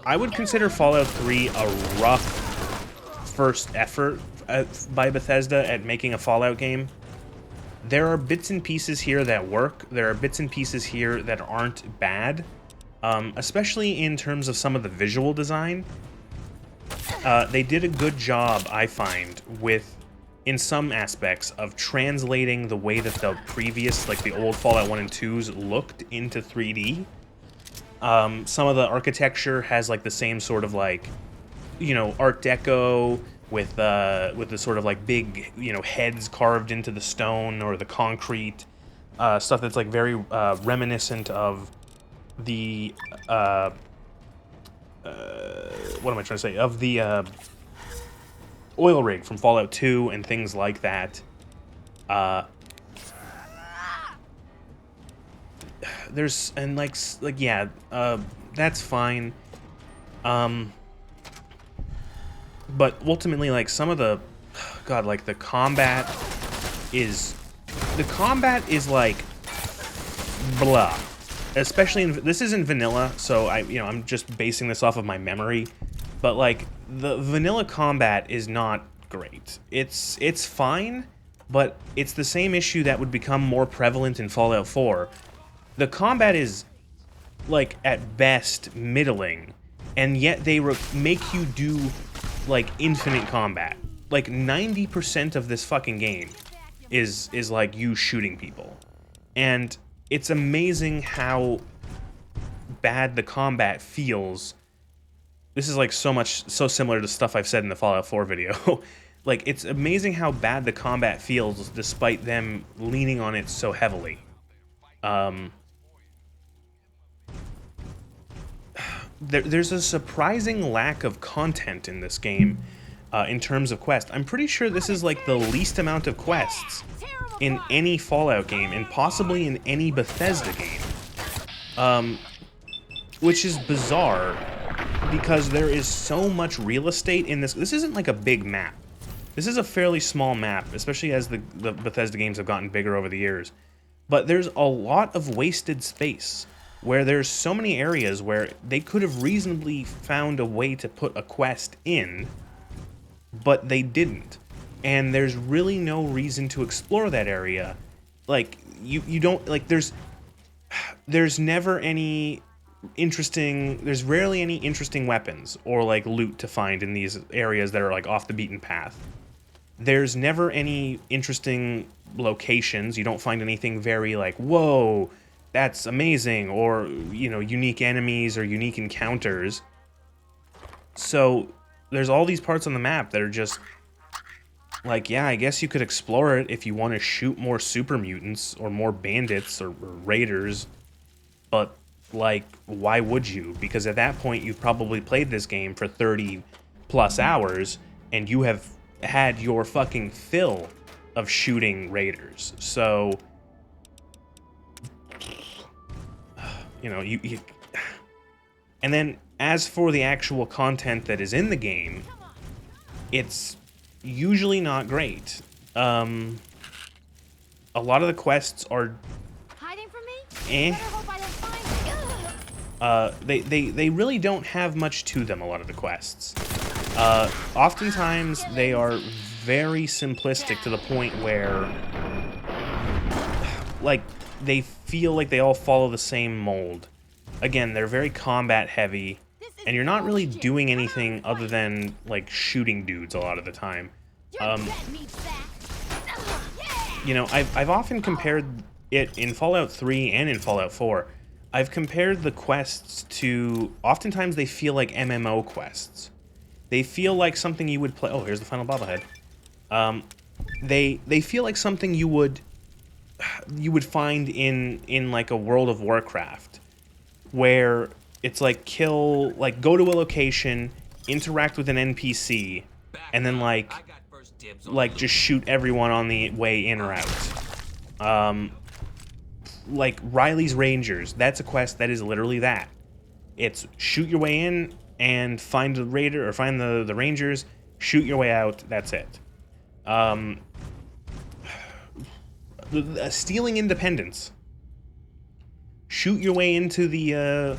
I would consider Fallout 3 a rough first effort by Bethesda at making a Fallout game. There are bits and pieces here that work. There are bits and pieces here that aren't bad, especially in terms of some of the visual design. They did a good job, I find, with, in some aspects, of translating the way that the previous, like the old Fallout 1 and 2s looked into 3D. Some of the architecture has like the same sort of like, you know, Art Deco, with the sort of like big, you know, heads carved into the stone or the concrete, stuff that's like very reminiscent of the what am I trying to say? Of the oil rig from Fallout 2 and things like that. There's and like yeah, that's fine. But ultimately, like, some of the... God, like, the combat is like... blah. Especially in... This isn't vanilla, so I'm just basing this off of my memory. But, like, the vanilla combat is not great. It's fine, but it's the same issue that would become more prevalent in Fallout 4. The combat is, like, at best, middling. And yet they make you do... like infinite combat. Like 90% of this fucking game is like you shooting people. And it's amazing how bad the combat feels. This is like so similar to stuff I've said in the Fallout 4 video. Like, it's amazing how bad the combat feels despite them leaning on it so heavily. There's a surprising lack of content in this game in terms of quests. I'm pretty sure this is like the least amount of quests in any Fallout game, and possibly in any Bethesda game. Which is bizarre, because there is so much real estate in this. This isn't like a big map. This is a fairly small map, especially as the Bethesda games have gotten bigger over the years. But there's a lot of wasted space, where there's so many areas where they could have reasonably found a way to put a quest in, but they didn't. And there's really no reason to explore that area. Like, you don't, like, there's never any interesting, there's rarely any interesting weapons or, like, loot to find in these areas that are, like, off the beaten path. There's never any interesting locations. You don't find anything very, like, whoa, that's amazing, or, you know, unique enemies or unique encounters. So there's all these parts on the map that are just like, yeah, I guess you could explore it if you want to shoot more super mutants or more bandits or raiders, but like, why would you? Because at that point you've probably played this game for 30 plus hours and you have had your fucking fill of shooting raiders. So you know, you and then as for the actual content that is in the game, it's usually not great. A lot of the quests are Hiding from me? eh. Better hope I don't find you. They really don't have much to them, a lot of the quests. Oftentimes they are very simplistic to the point where, like, they feel like they all follow the same mold. Again, they're very combat heavy, and you're not really doing anything other than, like, shooting dudes a lot of the time. You know, I've often compared it in Fallout 3 and in Fallout 4. I've compared the quests to, oftentimes they feel like MMO quests. They feel like something you would play. Oh, here's the final bobblehead. They feel like something you would find in like a World of Warcraft, where it's like go to a location, interact with an NPC, and then like just shoot everyone on the way in or out. Like Riley's Rangers, that's a quest that is literally that. It's shoot your way in and find the raider or find the Rangers, shoot your way out. That's it. Stealing Independence. Shoot your way into the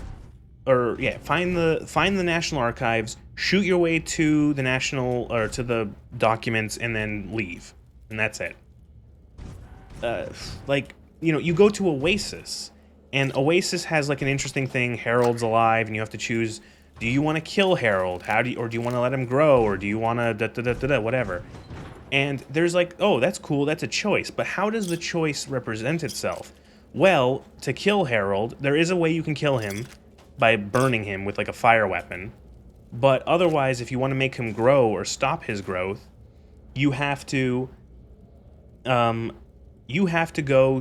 find the National Archives, shoot your way to the national or to the documents, and then leave, and that's it. Like, you know, you go to Oasis, and Oasis has like an interesting thing. Harold's alive, and you have to choose: do you want to kill Harold? Or do you want to let him grow, or do you want to whatever? And there's like, oh, that's cool, that's a choice, but how does the choice represent itself? Well, to kill Harold, there is a way you can kill him by burning him with like a fire weapon, but otherwise, if you want to make him grow or stop his growth, you have to go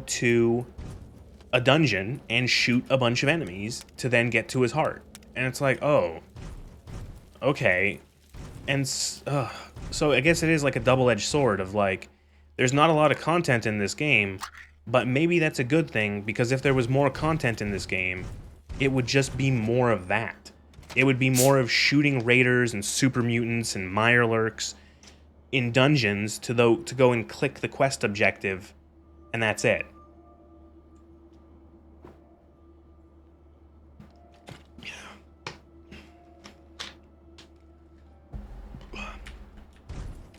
to a dungeon and shoot a bunch of enemies to then get to his heart. And it's like, oh, okay. And so I guess it is like a double-edged sword of like, there's not a lot of content in this game, but maybe that's a good thing, because if there was more content in this game, it would just be more of that. It would be more of shooting raiders and super mutants and mirelurks in dungeons to go and click the quest objective, and that's it.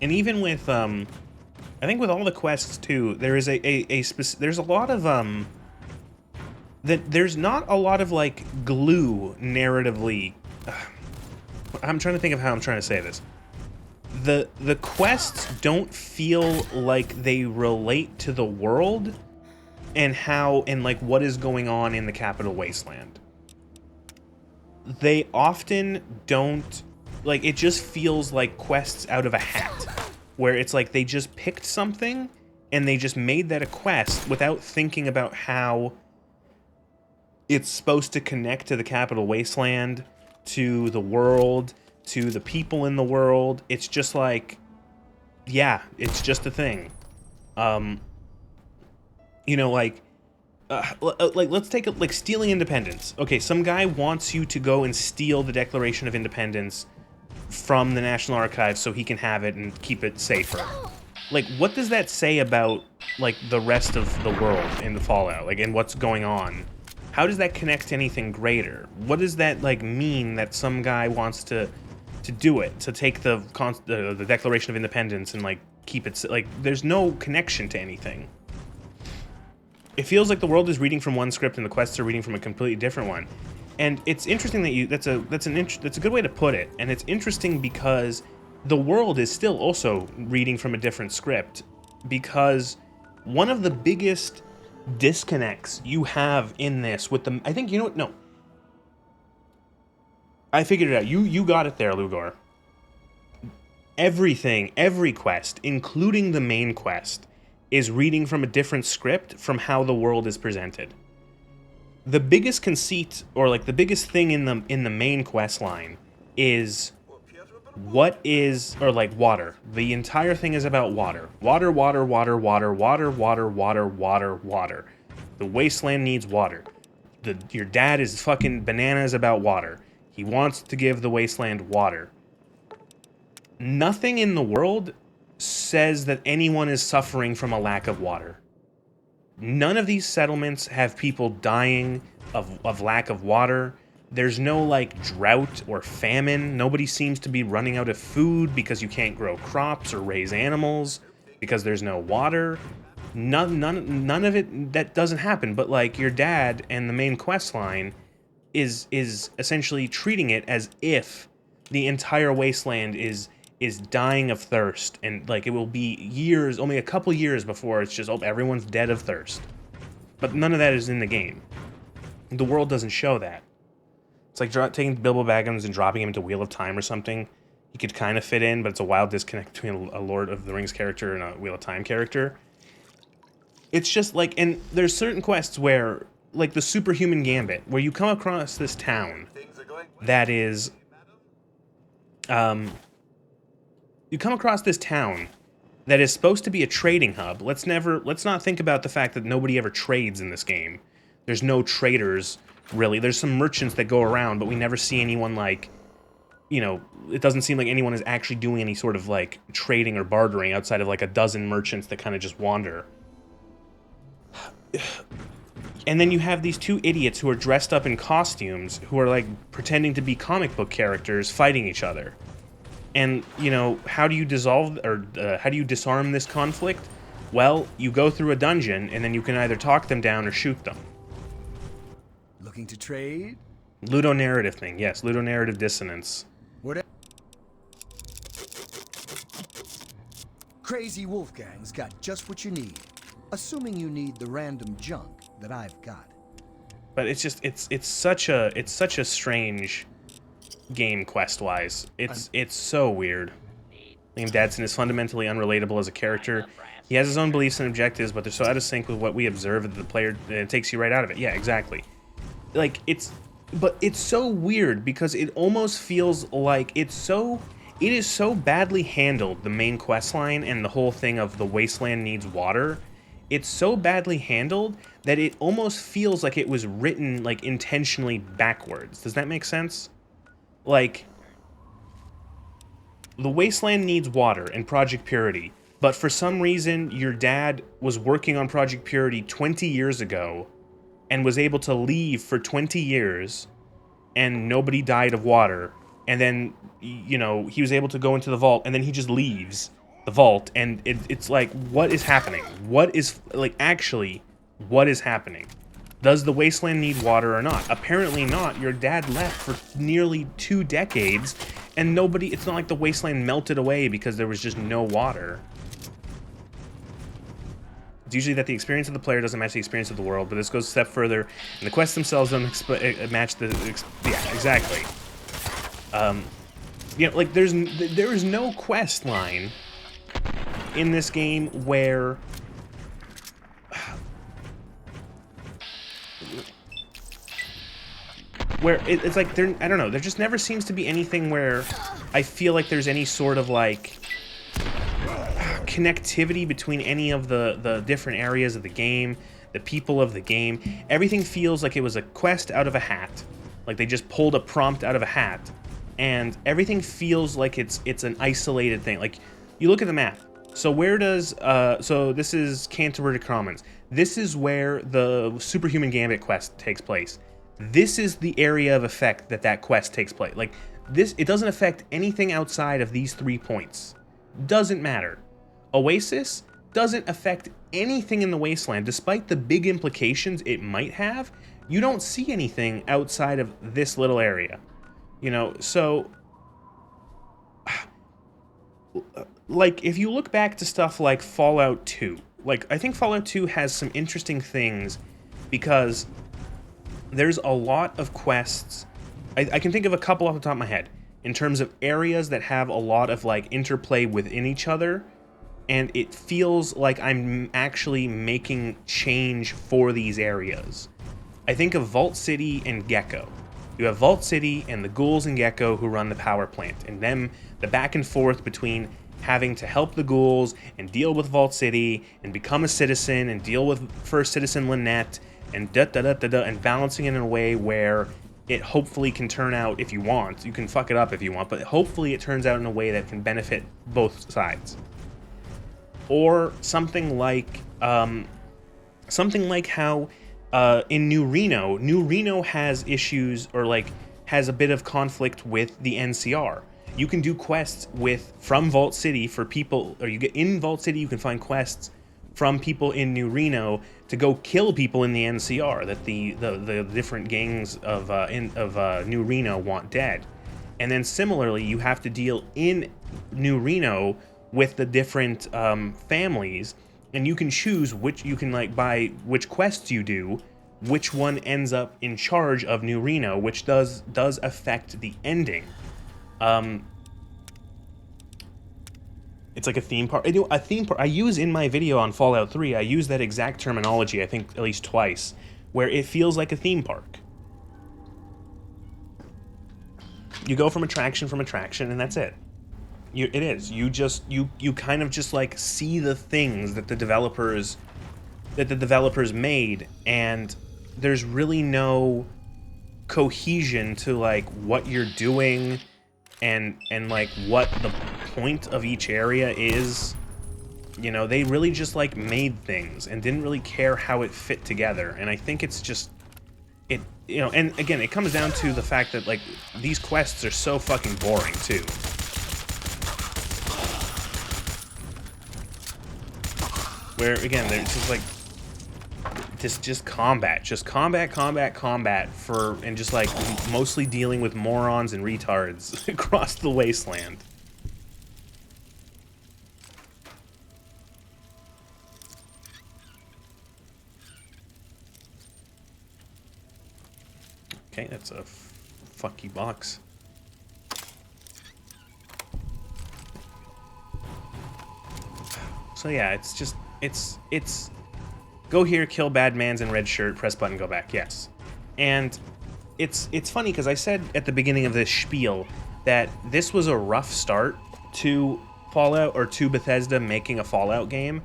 And even with, I think with all the quests too, there is there's a lot of, there's not a lot of, like, glue narratively. I'm trying to think of how I'm trying to say this. The quests don't feel like they relate to the world and like what is going on in the capital Wasteland. They often don't. Like, it just feels like quests out of a hat, where it's like they just picked something and they just made that a quest without thinking about how it's supposed to connect to the capital Wasteland, to the world, to the people in the world. It's just like, yeah, it's just a thing. You know, like let's take it, like, stealing independence. Okay, some guy wants you to go and steal the Declaration of Independence from the National Archives so he can have it and keep it safer. Like, what does that say about, like, the rest of the world in the Fallout, like, and what's going on? How does that connect to anything greater? What does that, like, mean that some guy wants to to do it, to take the Declaration of Independence and like keep it like there's no connection to anything. It feels like the world is reading from one script and the quests are reading from a completely different one. And it's interesting that that's a good way to put it. And it's interesting because the world is still also reading from a different script, because one of the biggest disconnects you have in this with the, I think, you know what, no, I figured it out. You got it there, Lugor. Everything, every quest, including the main quest, is reading from a different script from how the world is presented. The biggest conceit, or like the biggest thing in the main quest line, is what is, or like water. The entire thing is about water. Water, water, water, water, water, water, water, water, water. The wasteland needs water. Your dad is fucking bananas about water. He wants to give the wasteland water. Nothing in the world says that anyone is suffering from a lack of water. None of these settlements have people dying of lack of water. There's no, like, drought or famine. Nobody seems to be running out of food because you can't grow crops or raise animals because there's no water. None of it, that doesn't happen. But, like, your dad and the main quest line is essentially treating it as if the entire wasteland is dying of thirst, and like it will be years, only a couple years before it's just, oh, everyone's dead of thirst. But none of that is in the game. The world doesn't show that. It's like taking Bilbo Baggins and dropping him into Wheel of Time or something. He could kind of fit in, but it's a wild disconnect between a Lord of the Rings character and a Wheel of Time character. It's just like, and there's certain quests where, like the Superhuman Gambit, where you come across this town that is, you come across this town that is supposed to be a trading hub. Let's not think about the fact that nobody ever trades in this game. There's no traders, really. There's some merchants that go around, but we never see anyone, like, you know, it doesn't seem like anyone is actually doing any sort of, like, trading or bartering outside of, like, a dozen merchants that kind of just wander. And then you have these two idiots who are dressed up in costumes, who are, like, pretending to be comic book characters fighting each other. And, you know, how do you dissolve, or how do you disarm this conflict? Well, you go through a dungeon, and then you can either talk them down or shoot them. Looking to trade? Ludonarrative thing, yes, ludonarrative dissonance. What? Crazy Wolfgang's got just what you need. Assuming you need the random junk that I've got. But it's just, it's such a strange game quest-wise. It's so weird. Liam Dadson is fundamentally unrelatable as a character. He has his own beliefs and objectives, but they're so out of sync with what we observe that the player, it takes you right out of it. Yeah, exactly. Like, but it's so weird because it almost feels like it is so badly handled, the main quest line and the whole thing of the wasteland needs water. It's so badly handled that it almost feels like it was written, like, intentionally backwards. Does that make sense? Like, the wasteland needs water and Project Purity, but for some reason your dad was working on Project Purity 20 years ago and was able to leave for 20 years and nobody died of water, and then, you know, he was able to go into the vault, and then he just leaves the vault, and it's like, what is happening? What is, like, actually, what is happening? Does the wasteland need water or not? Apparently not. Your dad left for nearly 2 decades, and nobody, it's not like the wasteland melted away because there was just no water. It's usually that the experience of the player doesn't match the experience of the world, but this goes a step further, and the quests themselves don't match the, yeah, exactly. You know, like, there is no quest line in this game where it's like, I don't know, there just never seems to be anything where I feel like there's any sort of, like, connectivity between any of the different areas of the game, the people of the game. Everything feels like it was a quest out of a hat. Like they just pulled a prompt out of a hat. And everything feels like it's an isolated thing. Like, you look at the map. So where does, so this is Canterbury Commons. This is where the Superhuman Gambit quest takes place. This is the area of effect that quest takes place. Like, it doesn't affect anything outside of these 3 points. Doesn't matter. Oasis doesn't affect anything in the Wasteland, despite the big implications it might have. You don't see anything outside of this little area, you know. So, like, if you look back to stuff like Fallout 2, like, I think Fallout 2 has some interesting things because there's a lot of quests. I can think of a couple off the top of my head in terms of areas that have a lot of, like, interplay within each other, and it feels like I'm actually making change for these areas. I think of Vault City and Gecko. You have Vault City and the ghouls and Gecko who run the power plant, and them, the back and forth between having to help the ghouls and deal with Vault City and become a citizen and deal with First Citizen Lynette and and balancing it in a way where it hopefully can turn out, if you want, you can fuck it up if you want, but hopefully it turns out in a way that can benefit both sides. Or something like how in New Reno has issues, or like has a bit of conflict with the NCR. You can do quests from Vault City for people, or you get in Vault City, you can find quests from people in New Reno to go kill people in the NCR that the different gangs of New Reno want dead. And then similarly, you have to deal in New Reno with the different families, and you can choose which, you can, like, by which quests you do, which one ends up in charge of New Reno, which does affect the ending. It's like a theme park. I use in my video on Fallout 3, I use that exact terminology, I think at least twice, where it feels like a theme park. You go from attraction, and that's it. It is. You kind of just, like, see the things that the developers made, and there's really no cohesion to, like, what you're doing and like what the point of each area is. You know, they really just, like, made things and didn't really care how it fit together. And I think it's just, you know, and again, it comes down to the fact that, like, these quests are so fucking boring too. Where, again, there's just, like, just combat for, and just, like, mostly dealing with morons and retards across the Wasteland. Okay, that's a fuck you box. So yeah, it's just, it's go here, kill bad mans in red shirt, press button, go back. Yes. And it's funny because I said at the beginning of this spiel that this was a rough start to Fallout, or to Bethesda making a Fallout game,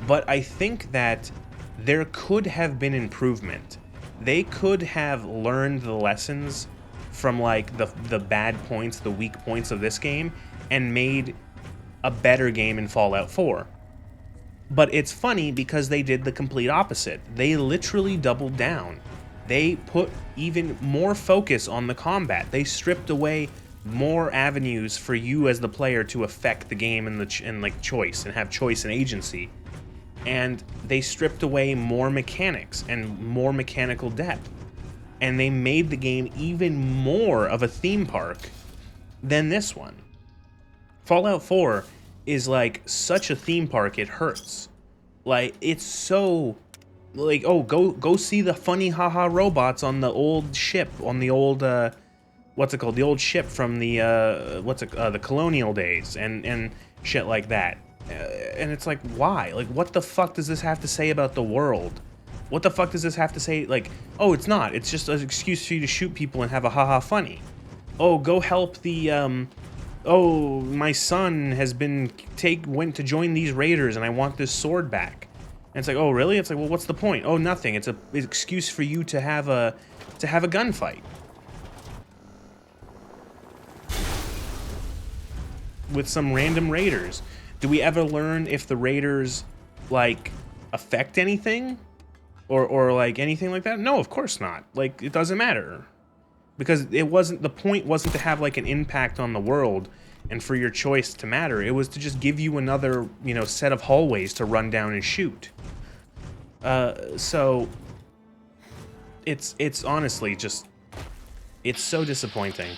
but I think that there could have been improvement. They could have learned the lessons from, like, the bad points, the weak points of this game, and made a better game in Fallout 4. But it's funny because they did the complete opposite. They literally doubled down. They put even more focus on the combat. They stripped away more avenues for you as the player to affect the game and like choice, and have choice and agency. And they stripped away more mechanics and more mechanical depth. And they made the game even more of a theme park than this one. Fallout 4 is, like, such a theme park, it hurts. Like, it's so, like, oh, go see the funny haha robots on the old ship, on the old, what's it called? The old ship from the, the colonial days, and shit like that. And it's like, why? Like, what the fuck does this have to say about the world? What the fuck does this have to say? Like, oh, it's not. It's just an excuse for you to shoot people and have a haha funny. Oh, go help the, oh, my son has went to join these raiders and I want this sword back. And it's like, oh, really? It's like, well, what's the point? Oh, nothing. It's an excuse for you to have a gunfight with some random raiders. Do we ever learn if the raiders, like, affect anything? Or like anything like that? No, of course not. Like, it doesn't matter. because the point wasn't to have like an impact on the world and for your choice to matter. It was to just give you another, you know, set of hallways to run down and shoot. So it's honestly just, it's so disappointing.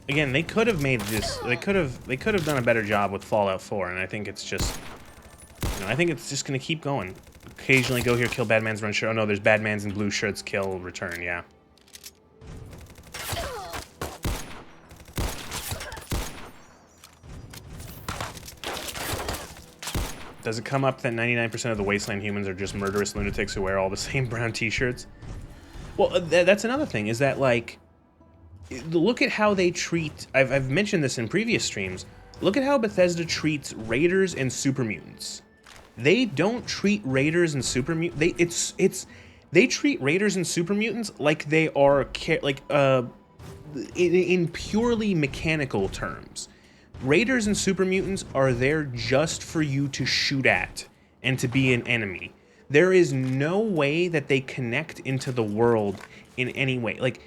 Again, they could have made this. They could have done a better job with Fallout 4, and I think it's just, you know, I think it's just gonna keep going. Occasionally go here, kill bad mans, run shirt. Oh no, there's bad mans in blue shirts, kill, return. Yeah. Does it come up that 99% of the Wasteland humans are just murderous lunatics who wear all the same brown t-shirts? Well, that's another thing, is that, like, look at how they treat, I've mentioned this in previous streams, look at how Bethesda treats raiders and super mutants. They don't treat raiders and super mutants, they treat raiders and super mutants like they are, in purely mechanical terms. Raiders and super mutants are there just for you to shoot at and to be an enemy. There is no way that they connect into the world in any way. Like,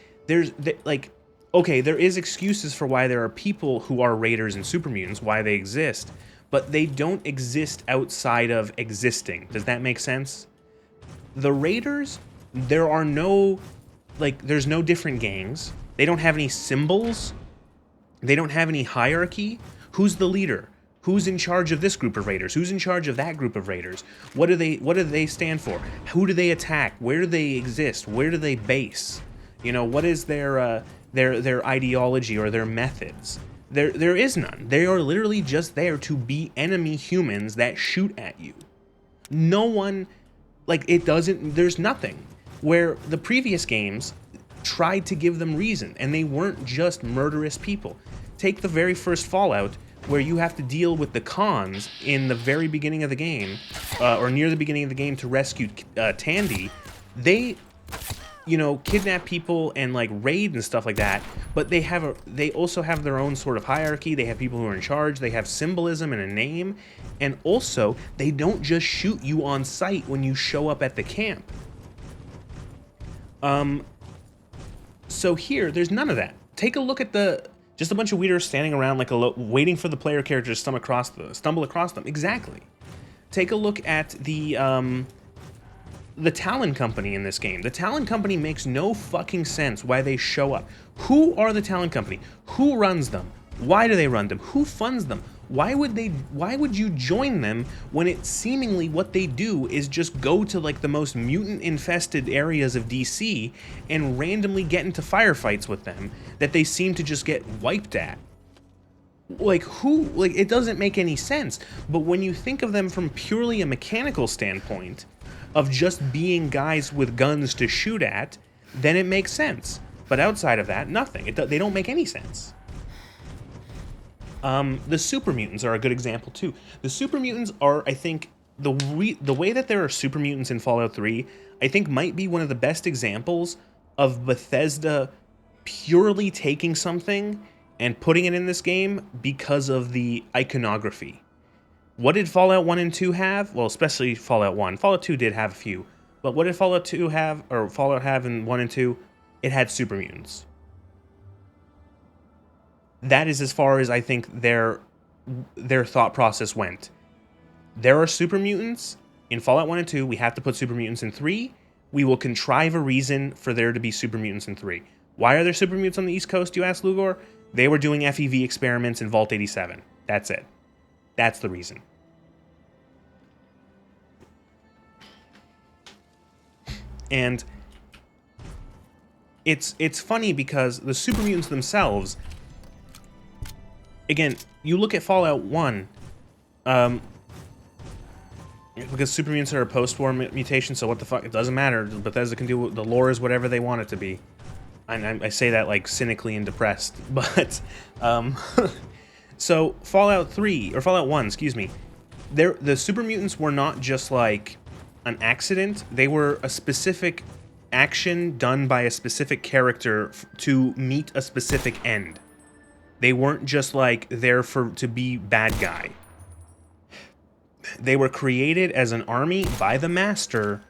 okay, there is excuses for why there are people who are raiders and super mutants, why they exist, but they don't exist outside of existing. Does that make sense? The raiders, there are no, like, there's no different gangs. They don't have any symbols. They don't have any hierarchy. Who's the leader? Who's in charge of this group of raiders? Who's in charge of that group of raiders? What do they stand for? Who do they attack? Where do they exist? Where do they base? You know, what is their ideology or their methods? There is none. They are literally just there to be enemy humans that shoot at you. No one, like, there's nothing. Where the previous games tried to give them reason, and they weren't just murderous people. Take the very first Fallout, where you have to deal with the cons in the very beginning of the game, or near the beginning of the game, to rescue Tandy. They, you know, kidnap people and, like, raid and stuff like that, but they also have their own sort of hierarchy. They have people who are in charge, they have symbolism and a name, and also they don't just shoot you on sight when you show up at the camp. So here, there's none of that. Take a look at just a bunch of weirdos standing around like waiting for the player character to stumble across them. Exactly. Take a look at the Talon Company in this game. The Talon Company makes no fucking sense why they show up. Who are the Talon Company? Who runs them? Why do they run them? Who funds them? Why would you join them when it seemingly what they do is just go to, like, the most mutant-infested areas of DC and randomly get into firefights with them that they seem to just get wiped at? Like, it doesn't make any sense. But when you think of them from purely a mechanical standpoint of just being guys with guns to shoot at, then it makes sense. But outside of that, nothing. They don't make any sense. The super mutants are a good example too. The super mutants are, I think, the way that there are super mutants in Fallout 3, I think might be one of the best examples of Bethesda purely taking something and putting it in this game because of the iconography. What did Fallout 1 and 2 have? Well, especially Fallout 1. Fallout 2 did have a few. But what did Fallout 2 have, or Fallout have in 1 and 2? It had super mutants. That is as far as I think their thought process went. There are super mutants in Fallout 1 and 2. We have to put super mutants in 3. We will contrive a reason for there to be super mutants in 3. Why are there super mutants on the East Coast, you ask, Lugor? They were doing FEV experiments in Vault 87. That's it. That's the reason. And it's funny because the super mutants themselves, again, you look at Fallout 1, because super mutants are a post-war mutation, so what the fuck, it doesn't matter. Bethesda can do, the lore is whatever they want it to be. I say that, like, cynically and depressed, but, so Fallout 3, or Fallout 1, excuse me, the super mutants were not just, like, an accident. They were a specific action done by a specific character to meet a specific end. They weren't just like there to be bad guy. They were created as an army by the Master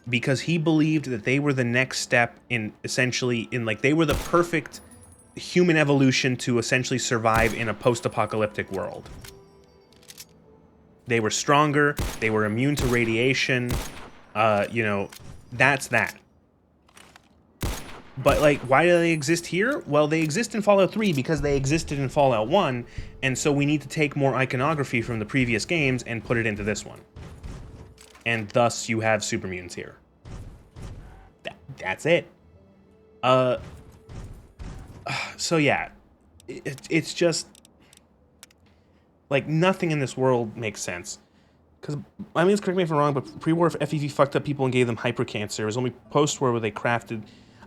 because he believed that they were the next step in essentially in like they were the perfect human evolution to essentially survive in a post-apocalyptic world. They were stronger, they were immune to radiation, you know, that's that. But, like, why do they exist here? Well, they exist in Fallout 3 because they existed in Fallout 1, and so we need to take more iconography from the previous games and put it into this one. And thus, you have super mutants here. That's it. So yeah, it's just... like, nothing in this world makes sense. Because, I mean, correct me if I'm wrong, but pre-war FEV fucked up people and gave them hypercancer. It was only post-war where they crafted...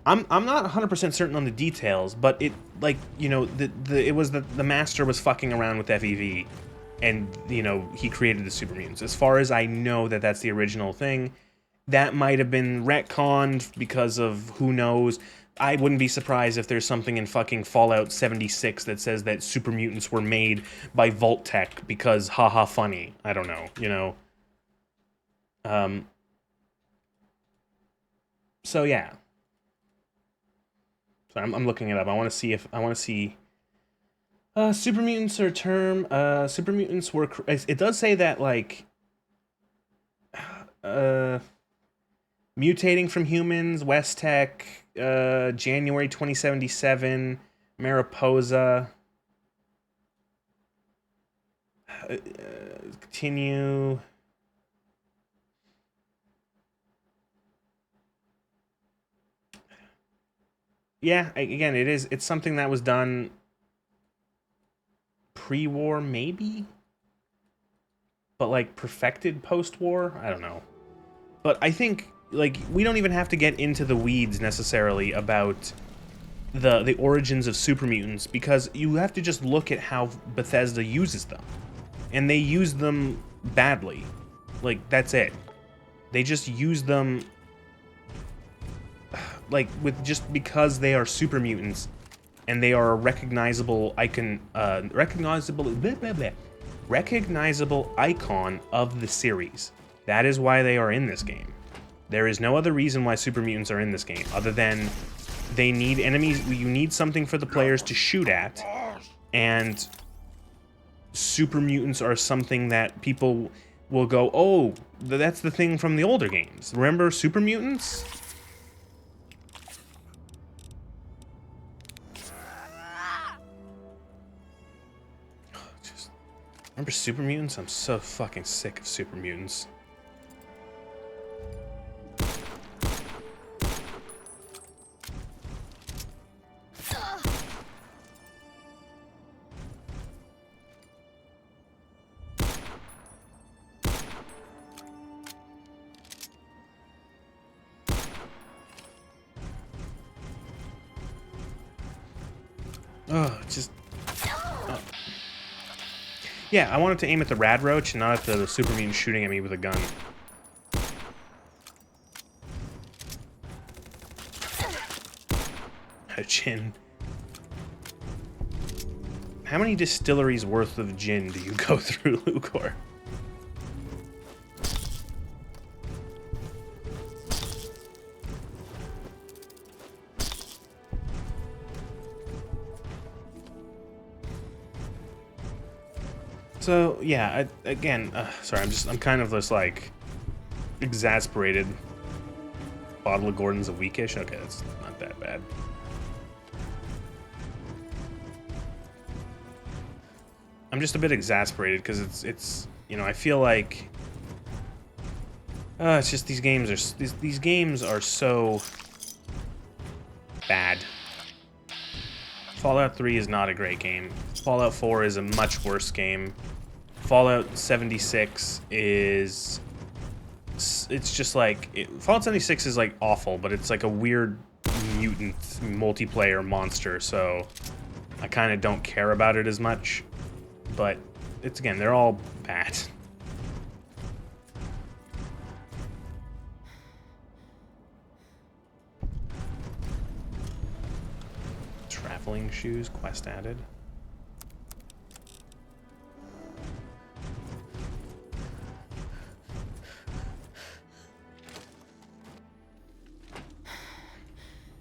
I'm not 100% certain on the details, but it, like, you know, it was the Master was fucking around with FEV, and, you know, he created the super mutants. As far as I know that's the original thing. That might have been retconned because of who knows. I wouldn't be surprised if there's something in fucking Fallout 76 that says that super mutants were made by Vault Tech because haha funny. I don't know, you know. So yeah. So I'm looking it up. I want to see super mutants are a term. Super mutants were it does say that like mutating from humans, West Tech, January 2077, Mariposa. Continue. Yeah, again, it's something that was done pre-war, maybe? But, like, perfected post-war? I don't know. But I think, like, we don't even have to get into the weeds, necessarily, about the origins of super mutants, because you have to just look at how Bethesda uses them. And they use them badly. Like, that's it. They just use them... like, with just because they are super mutants, and they are a recognizable icon, recognizable icon of the series. That is why they are in this game. There is no other reason why super mutants are in this game, other than they need enemies, you need something for the players to shoot at, and super mutants are something that people will go, oh, that's the thing from the older games. Remember super mutants? Remember super mutants? I'm so fucking sick of super mutants. Oh, just... oh. Yeah, I wanted to aim at the rad roach and not at the super mutant shooting at me with a gun. A gin. How many distilleries worth of gin do you go through, Lucor? So yeah, again, sorry, I'm kind of just like exasperated. Bottle of Gordon's a weekish. Okay, that's not that bad. I'm just a bit exasperated because it's you know, I feel like it's just these games are so bad. Fallout 3 is not a great game. Fallout 4 is a much worse game. Fallout 76 is... it's just like... Fallout 76 is like awful, but it's like a weird mutant multiplayer monster, so I kind of don't care about it as much. But it's, again, they're all bad. Rifling shoes, quest added.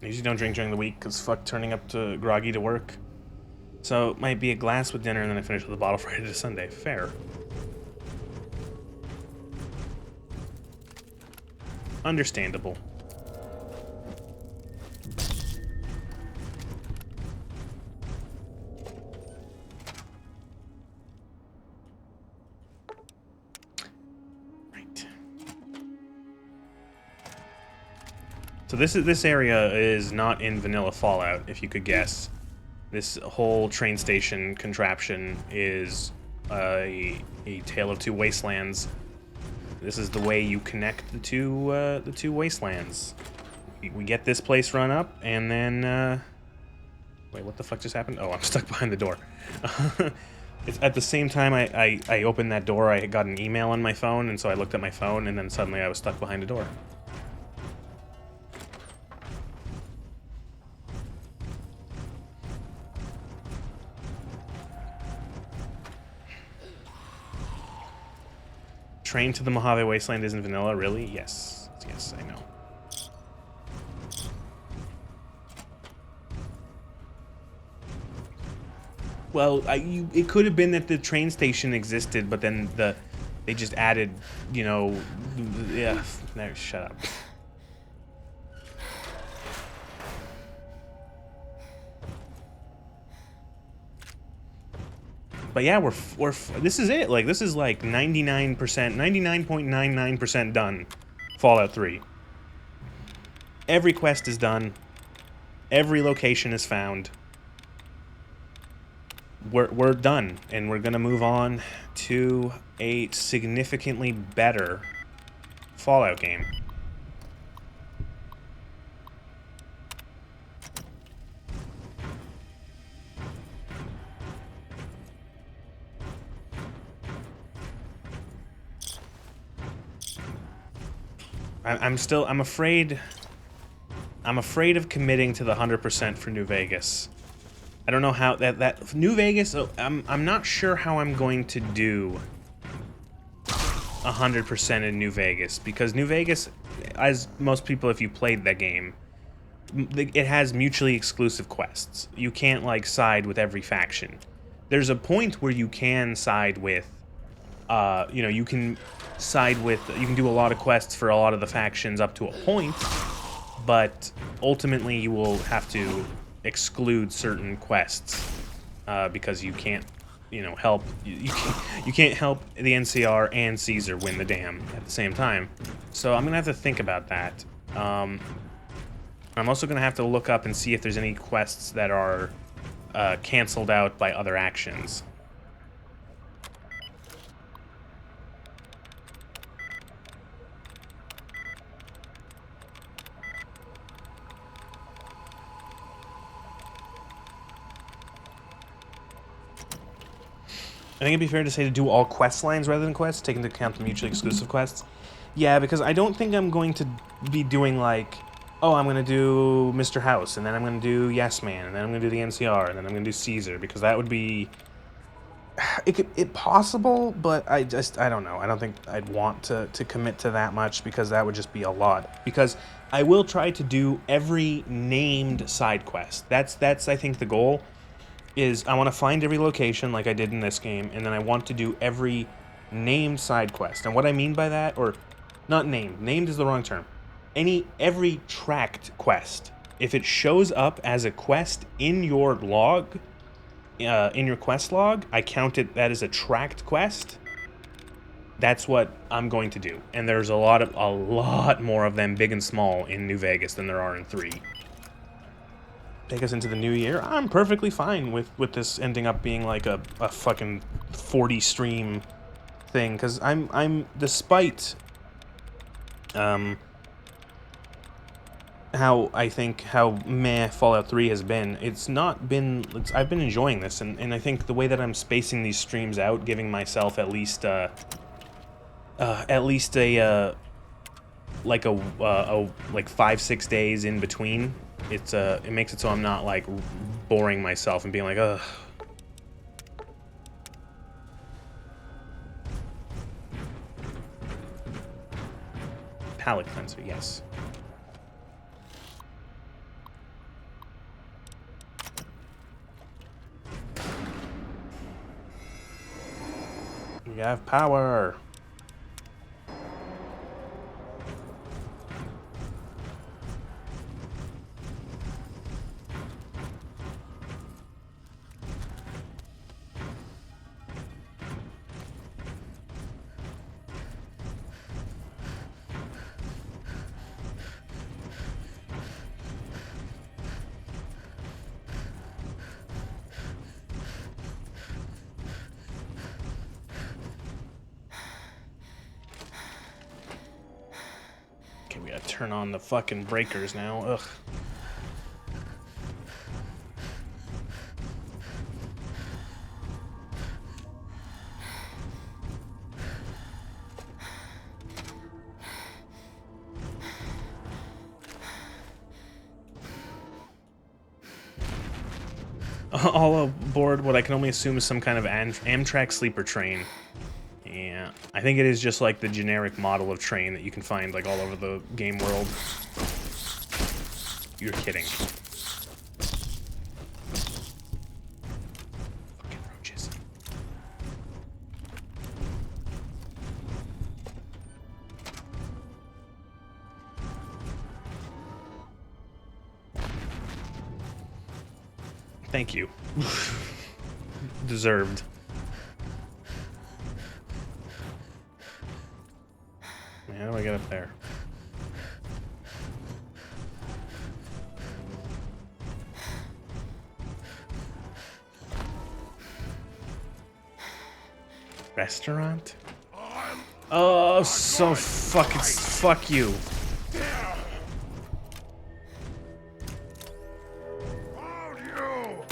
I usually don't drink during the week because fuck turning up to groggy to work. So it might be a glass with dinner and then I finish with a bottle Friday to Sunday. Fair. Understandable. Right. So this area is not in vanilla Fallout, if you could guess. This whole train station contraption is a tale of two wastelands. This is the way you connect the two wastelands. We get this place run up, and then wait, what the fuck just happened? Oh, I'm stuck behind the door. It's at the same time I opened that door, I got an email on my phone, and so I looked at my phone, and then suddenly I was stuck behind a door. Train to the Mojave Wasteland isn't vanilla, really? Yes. Yes, I know. Well, it could have been that the train station existed, but then they just added, you know, yeah. No, shut up. But yeah, this is it. Like, this is like 99%, 99.99% done. Fallout 3. Every quest is done. Every location is found. We're done, and we're gonna move on to a significantly better Fallout game. I'm afraid of committing to the 100% for New Vegas. I don't know how that New Vegas. I'm not sure how I'm going to do 100% in New Vegas, because New Vegas, as most people, if you played that game, it has mutually exclusive quests. You can't like side with every faction. There's a point where you can side with, you know, you can do a lot of quests for a lot of the factions up to a point, but ultimately you will have to exclude certain quests because you can't, you know, help you can't help the NCR and Caesar win the dam at the same time. So I'm gonna have to think about that. I'm also gonna have to look up and see if there's any quests that are canceled out by other actions. I think it'd be fair to say to do all quest lines rather than quests, take into account the mutually exclusive quests. Yeah, because I don't think I'm going to be doing like, oh, I'm going to do Mr. House, and then I'm going to do Yes Man, and then I'm going to do the NCR, and then I'm going to do Caesar, because that would be... It possible, but I don't know. I don't think I'd want to commit to that much, because that would just be a lot. Because I will try to do every named side quest. That's I think, the goal. Is I want to find every location like I did in this game, and then I want to do every named side quest. And what I mean by that, or not named is the wrong term. Every tracked quest. If it shows up as a quest in your log, in your quest log, I count it that as a tracked quest. That's what I'm going to do. And there's a lot more of them, big and small, in New Vegas than there are in 3. Take us into the new year. I'm perfectly fine with this ending up being like a fucking 40 stream thing, because I'm despite how meh Fallout 3 has been, I've been enjoying this, and I think the way that I'm spacing these streams out, giving myself at least a like 5-6 days in between, it makes it so I'm not like boring myself and being like, ugh. Palate cleanser, yes. We have power. Okay, we gotta turn on the fucking breakers now. Ugh. All aboard what I can only assume is some kind of Amtrak sleeper train. Yeah, I think it is just like the generic model of train that you can find like all over the game world. You're kidding. Fucking roaches. Thank you. Deserved. How do I get up there? Restaurant? Oh, so fucking fuck you.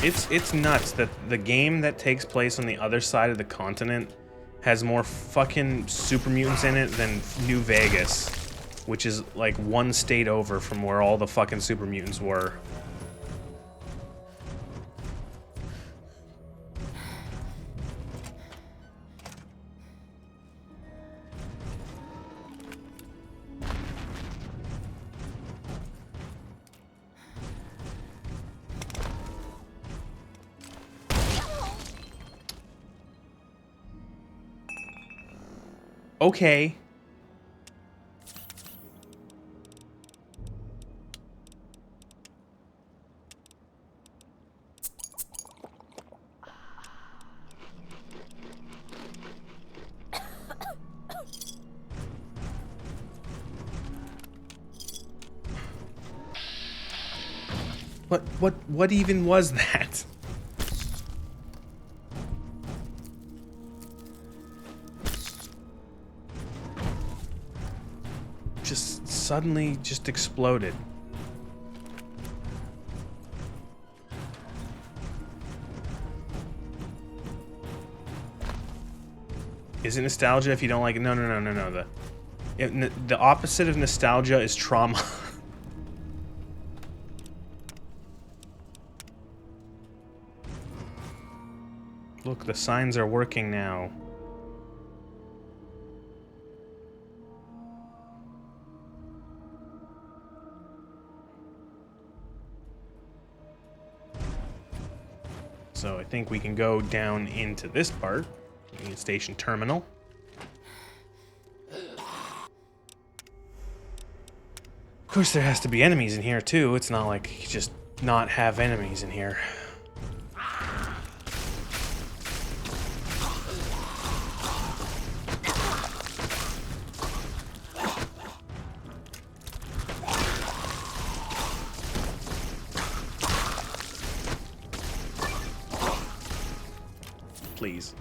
It's nuts that the game that takes place on the other side of the continent has more fucking super mutants in it than New Vegas, which is like one state over from where all the fucking super mutants were. Okay. What even was that? Just suddenly just exploded. Is it nostalgia if you don't like it? No. The opposite of nostalgia is trauma. Look, the signs are working now. So I think we can go down into this part, Union Station Terminal. Of course there has to be enemies in here too. It's not like you just not have enemies in here. Please.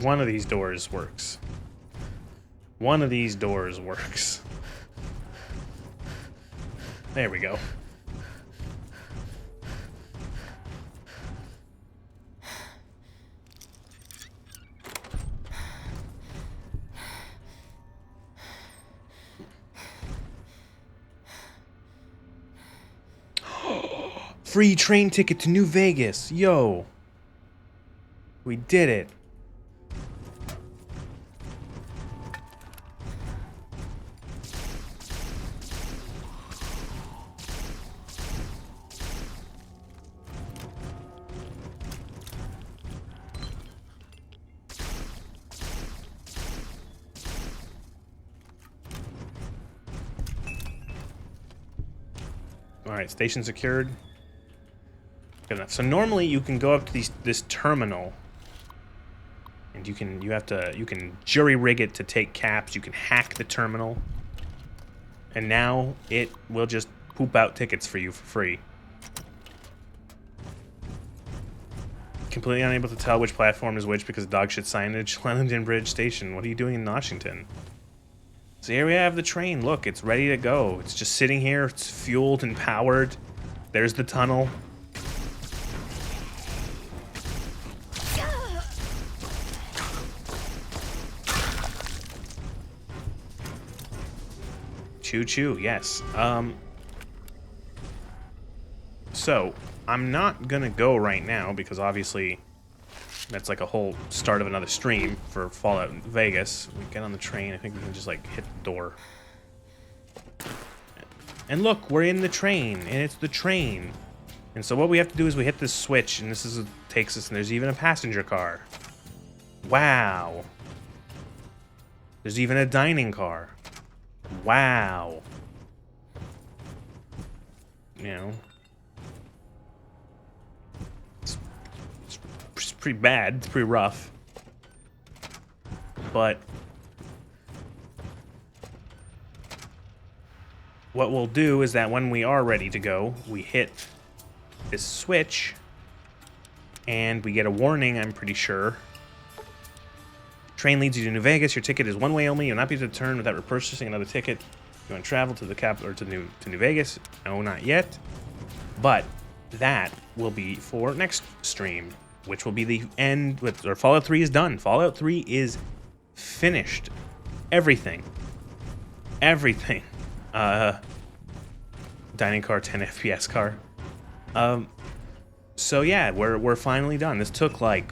One of these doors works. One of these doors works. There we go. Free train ticket to New Vegas. Yo. We did it. Alright, station secured. Good enough. So normally you can go up to this terminal, and you can jury rig it to take caps. You can hack the terminal, and now it will just poop out tickets for you for free. Completely unable to tell which platform is which because of dogshit signage. London Bridge Station. What are you doing in Washington? So here we have the train. Look, it's ready to go. It's just sitting here. It's fueled and powered. There's the tunnel. Choo-choo, yes. So, I'm not gonna go right now because obviously that's like a whole start of another stream for Fallout Vegas. We get on the train. I think we can just like hit the door. And look, we're in the train, and it's the train. And so what we have to do is we hit this switch, and this is takes us, and there's even a passenger car. Wow. There's even a dining car. Wow. You know. It's pretty bad. It's pretty rough. But what we'll do is that when we are ready to go, we hit this switch, and we get a warning, I'm pretty sure. Train leads you to New Vegas. Your ticket is one way only. You'll not be able to return without repurchasing another ticket. You want to travel to the capital or to New Vegas? No, not yet. But that will be for next stream, which will be the end with, or Fallout 3 is done. Fallout 3 is finished. Everything. Everything. Dining car, 10 FPS car. So yeah, we're finally done. This took like,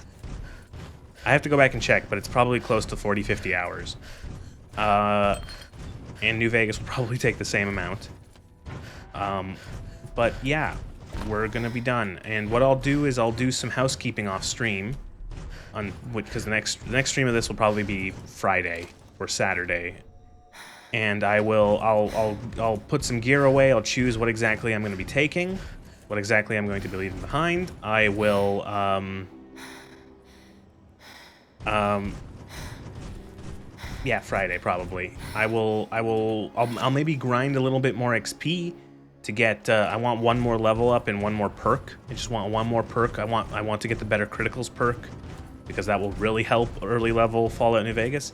I have to go back and check, but it's probably close to 40-50 hours. And New Vegas will probably take the same amount. But yeah, we're gonna be done. And what I'll do is I'll do some housekeeping off stream, because the next stream of this will probably be Friday or Saturday. And I'll put some gear away. I'll choose what exactly I'm going to be taking, what exactly I'm going to be leaving behind. I will yeah, Friday probably. I'll maybe grind a little bit more XP to get I want one more level up and one more perk. I just want one more perk. I want to get the better criticals perk because that will really help early level Fallout New Vegas.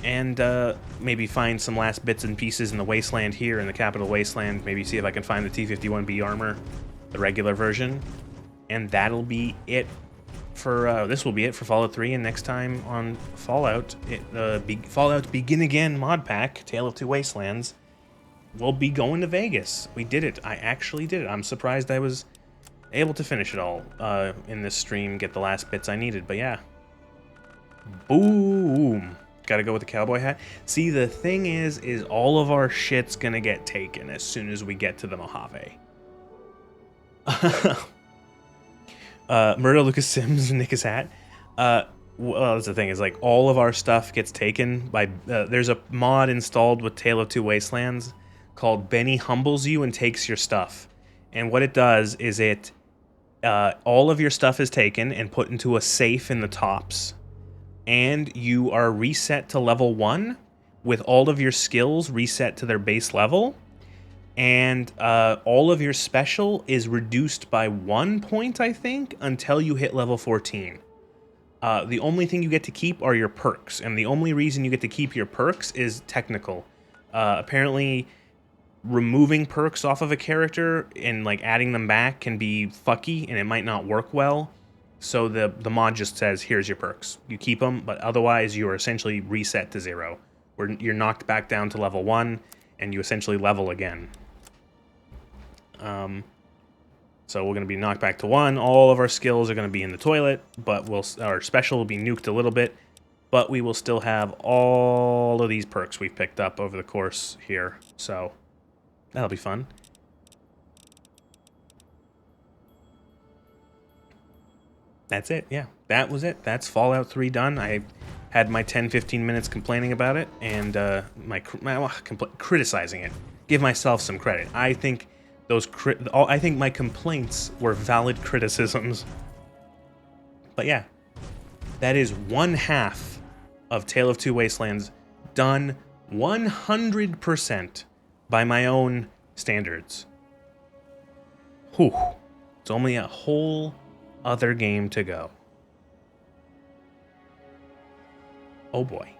And maybe find some last bits and pieces in the Wasteland here, in the capital Wasteland. Maybe see if I can find the T-51B armor, the regular version. And that'll be it for, this will be it for Fallout 3, and next time on Fallout, Fallout Begin Again mod pack, Tale of Two Wastelands, we'll be going to Vegas. We did it. I actually did it. I'm surprised I was able to finish it all in this stream, get the last bits I needed, but yeah. Boom! Gotta go with the cowboy hat. See, the thing is all of our shit's gonna get taken as soon as we get to the Mojave. Murder Lucas Sims, Nick his hat. Well, that's the thing, is like all of our stuff gets taken by, there's a mod installed with Tale of Two Wastelands called Benny Humbles You and Takes Your Stuff. And what it does is it, all of your stuff is taken and put into a safe in the tops. And you are reset to level 1 with all of your skills reset to their base level. And all of your special is reduced by 1 point, I think, until you hit level 14. The only thing you get to keep are your perks. And the only reason you get to keep your perks is technical. Apparently, removing perks off of a character and like adding them back can be fucky and it might not work well. So the mod just says, here's your perks. You keep them, but otherwise you are essentially reset to 0. You're knocked back down to level 1, and you essentially level again. So we're going to be knocked back to 1. All of our skills are going to be in the toilet, but our special will be nuked a little bit. But we will still have all of these perks we've picked up over the course here. So that'll be fun. That's it, yeah. That was it. That's Fallout 3 done. I had my 10-15 minutes complaining about it and criticizing it. Give myself some credit. I think I think my complaints were valid criticisms. But yeah, that is 1/2 of Tale of Two Wastelands done 100% by my own standards. Whew. It's only a whole other game to go. Oh boy.